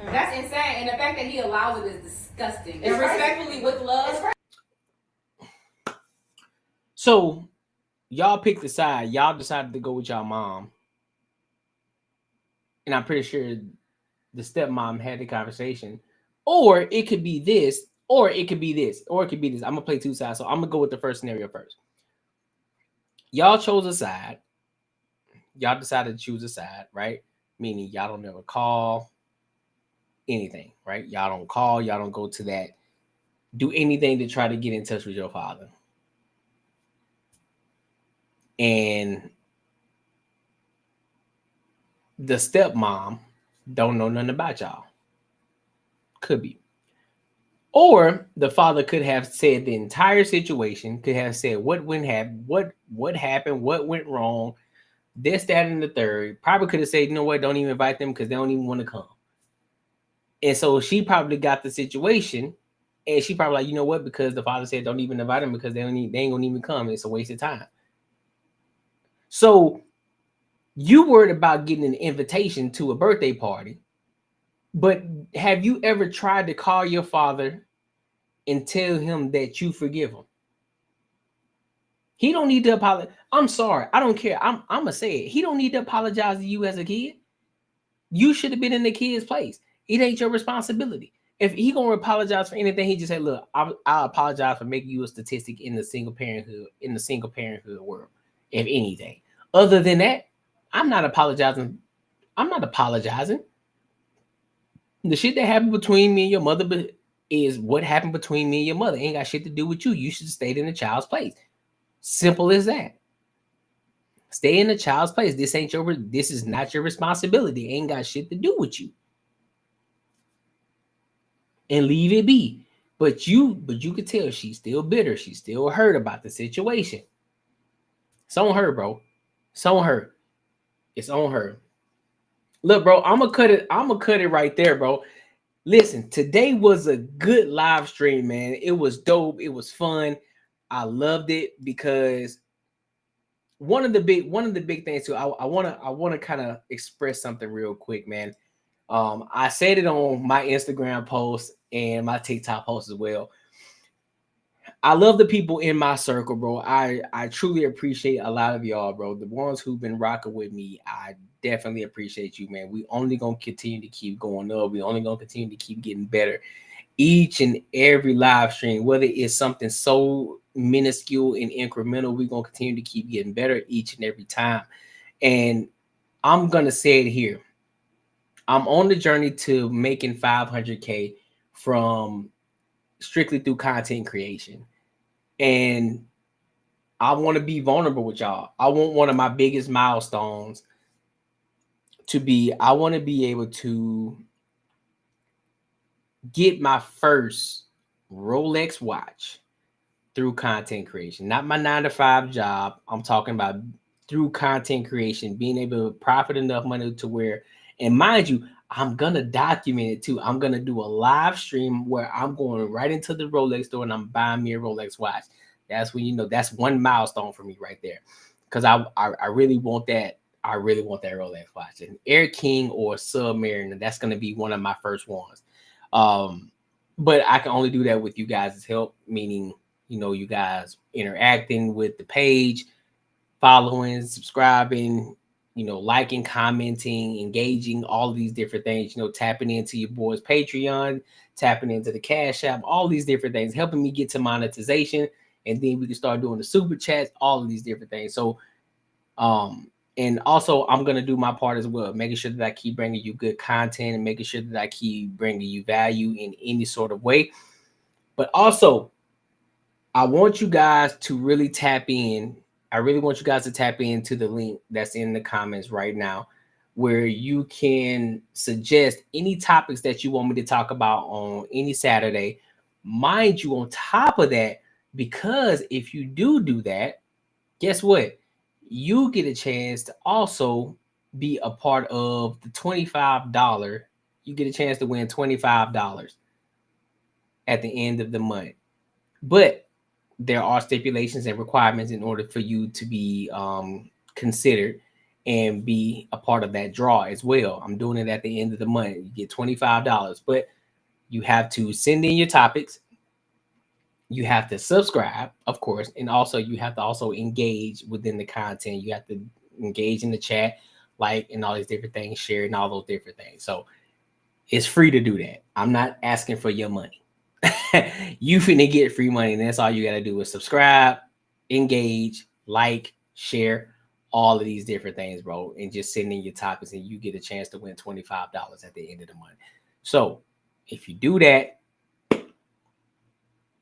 That's insane. And the fact that he allows it is disgusting. And respectfully, with love. So y'all picked the side. Y'all decided to go with y'all mom. And I'm pretty sure the stepmom had the conversation. Or it could be this, or it could be this, or it could be this. I'm going to play 2 sides. So I'm going to go with the first scenario first. Y'all chose a side. Y'all decided to choose a side, right? Meaning y'all don't never call anything, right? Y'all don't call. Y'all don't go to that. Do anything to try to get in touch with your father. And the stepmom don't know nothing about y'all. Could be. Or the father could have said the entire situation, could have said what happened, what went wrong, this, that, and the third. Probably could have said, you know what, don't even invite them because they don't even want to come. And so she probably got the situation, and she probably like, you know what, because the father said don't even invite them because they ain't gonna even come. It's a waste of time. So you worried about getting an invitation to a birthday party, but have you ever tried to call your father and tell him that you forgive him? He don't need to apologize. I'm sorry. I don't care. I'm gonna say it. He don't need to apologize to you as a kid. You should have been in the kid's place. It ain't your responsibility. If he gonna apologize for anything, he just say, "Look, I apologize for making you a statistic in the single parenthood world." If anything, other than that, I'm not apologizing. I'm not apologizing. The shit that happened between me and your mother is what happened between me and your mother. Ain't got shit to do with you. You should have stayed in the child's place. Simple as that. Stay in the child's place. This is not your responsibility. Ain't got shit to do with you. And leave it be. But you could tell she's still bitter. She's still hurt about the situation. It's on her, bro. It's on her. It's on her. Look, bro, I'm gonna cut it right there, bro. Listen, today was a good live stream, man. It was dope. It was fun. I loved it because one of the big things too. I wanna kind of express something real quick, man. I said it on my Instagram post and my TikTok post as well. I love the people in my circle, bro. I truly appreciate a lot of y'all, bro. The ones who've been rocking with me, I definitely appreciate you, man. We only gonna continue to keep going up. We only gonna continue to keep getting better each and every live stream, whether it's something so minuscule and incremental. We're gonna continue to keep getting better each and every time. And I'm gonna say it here. I'm on the journey to making 500K from strictly through content creation. And I want to be vulnerable with y'all. I want one of my biggest milestones to be, I want to be able to get my first Rolex watch through content creation, not my 9-to-5 job. I'm talking about through content creation, being able to profit enough money to where, and mind you, I'm going to document it too. I'm going to do a live stream where I'm going right into the Rolex store and I'm buying me a Rolex watch. That's when, you know, that's one milestone for me right there. Because I really want that. I really want that Rolex watch. And Air King or Submariner, that's going to be one of my first ones. But I can only do that with you guys' help, meaning, you know, you guys interacting with the page, following, subscribing, you know, liking, commenting, engaging, all of these different things, you know, tapping into your boy's Patreon, tapping into the Cash App, all these different things, helping me get to monetization. And then we can start doing the super chats, all of these different things. So, and also I'm going to do my part as well, making sure that I keep bringing you good content and making sure that I keep bringing you value in any sort of way. But also, I want you guys to really tap in. I really want you guys to tap into the link that's in the comments right now, where you can suggest any topics that you want me to talk about on any Saturday. Mind you, on top of that, because if you do that, guess what? You get a chance to also be a part of the $25. You get a chance to win $25 at the end of the month. But there are stipulations and requirements in order for you to be considered and be a part of that draw as well. I'm doing it at the end of the month. You get $25, but you have to send in your topics. You have to subscribe, of course, and also you have to also engage within the content. You have to engage in the chat, like, and all these different things, share, and all those different things. So it's free to do that. I'm not asking for your money. You finna get free money, and that's all you gotta do is subscribe, engage, like, share, all of these different things, bro, and just send in your topics, and you get a chance to win $25 at the end of the month. So if you do that,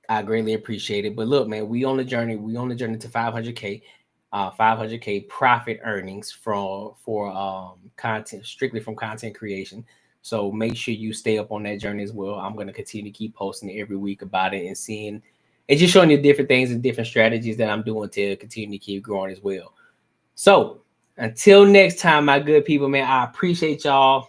I greatly appreciate it. But look, man, we on the journey. We on the journey to 500K, 500K profit earnings for content, strictly from content creation. So make sure you stay up on that journey as well. I'm going to continue to keep posting every week about it and seeing and just showing you different things and different strategies that I'm doing to continue to keep growing as well. So until next time, my good people, man, I appreciate y'all.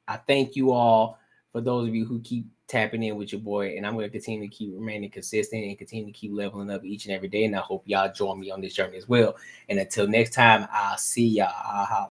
I thank you all for those of you who keep tapping in with your boy, and I'm going to continue to keep remaining consistent and continue to keep leveling up each and every day. And I hope y'all join me on this journey as well. And until next time, I'll see y'all.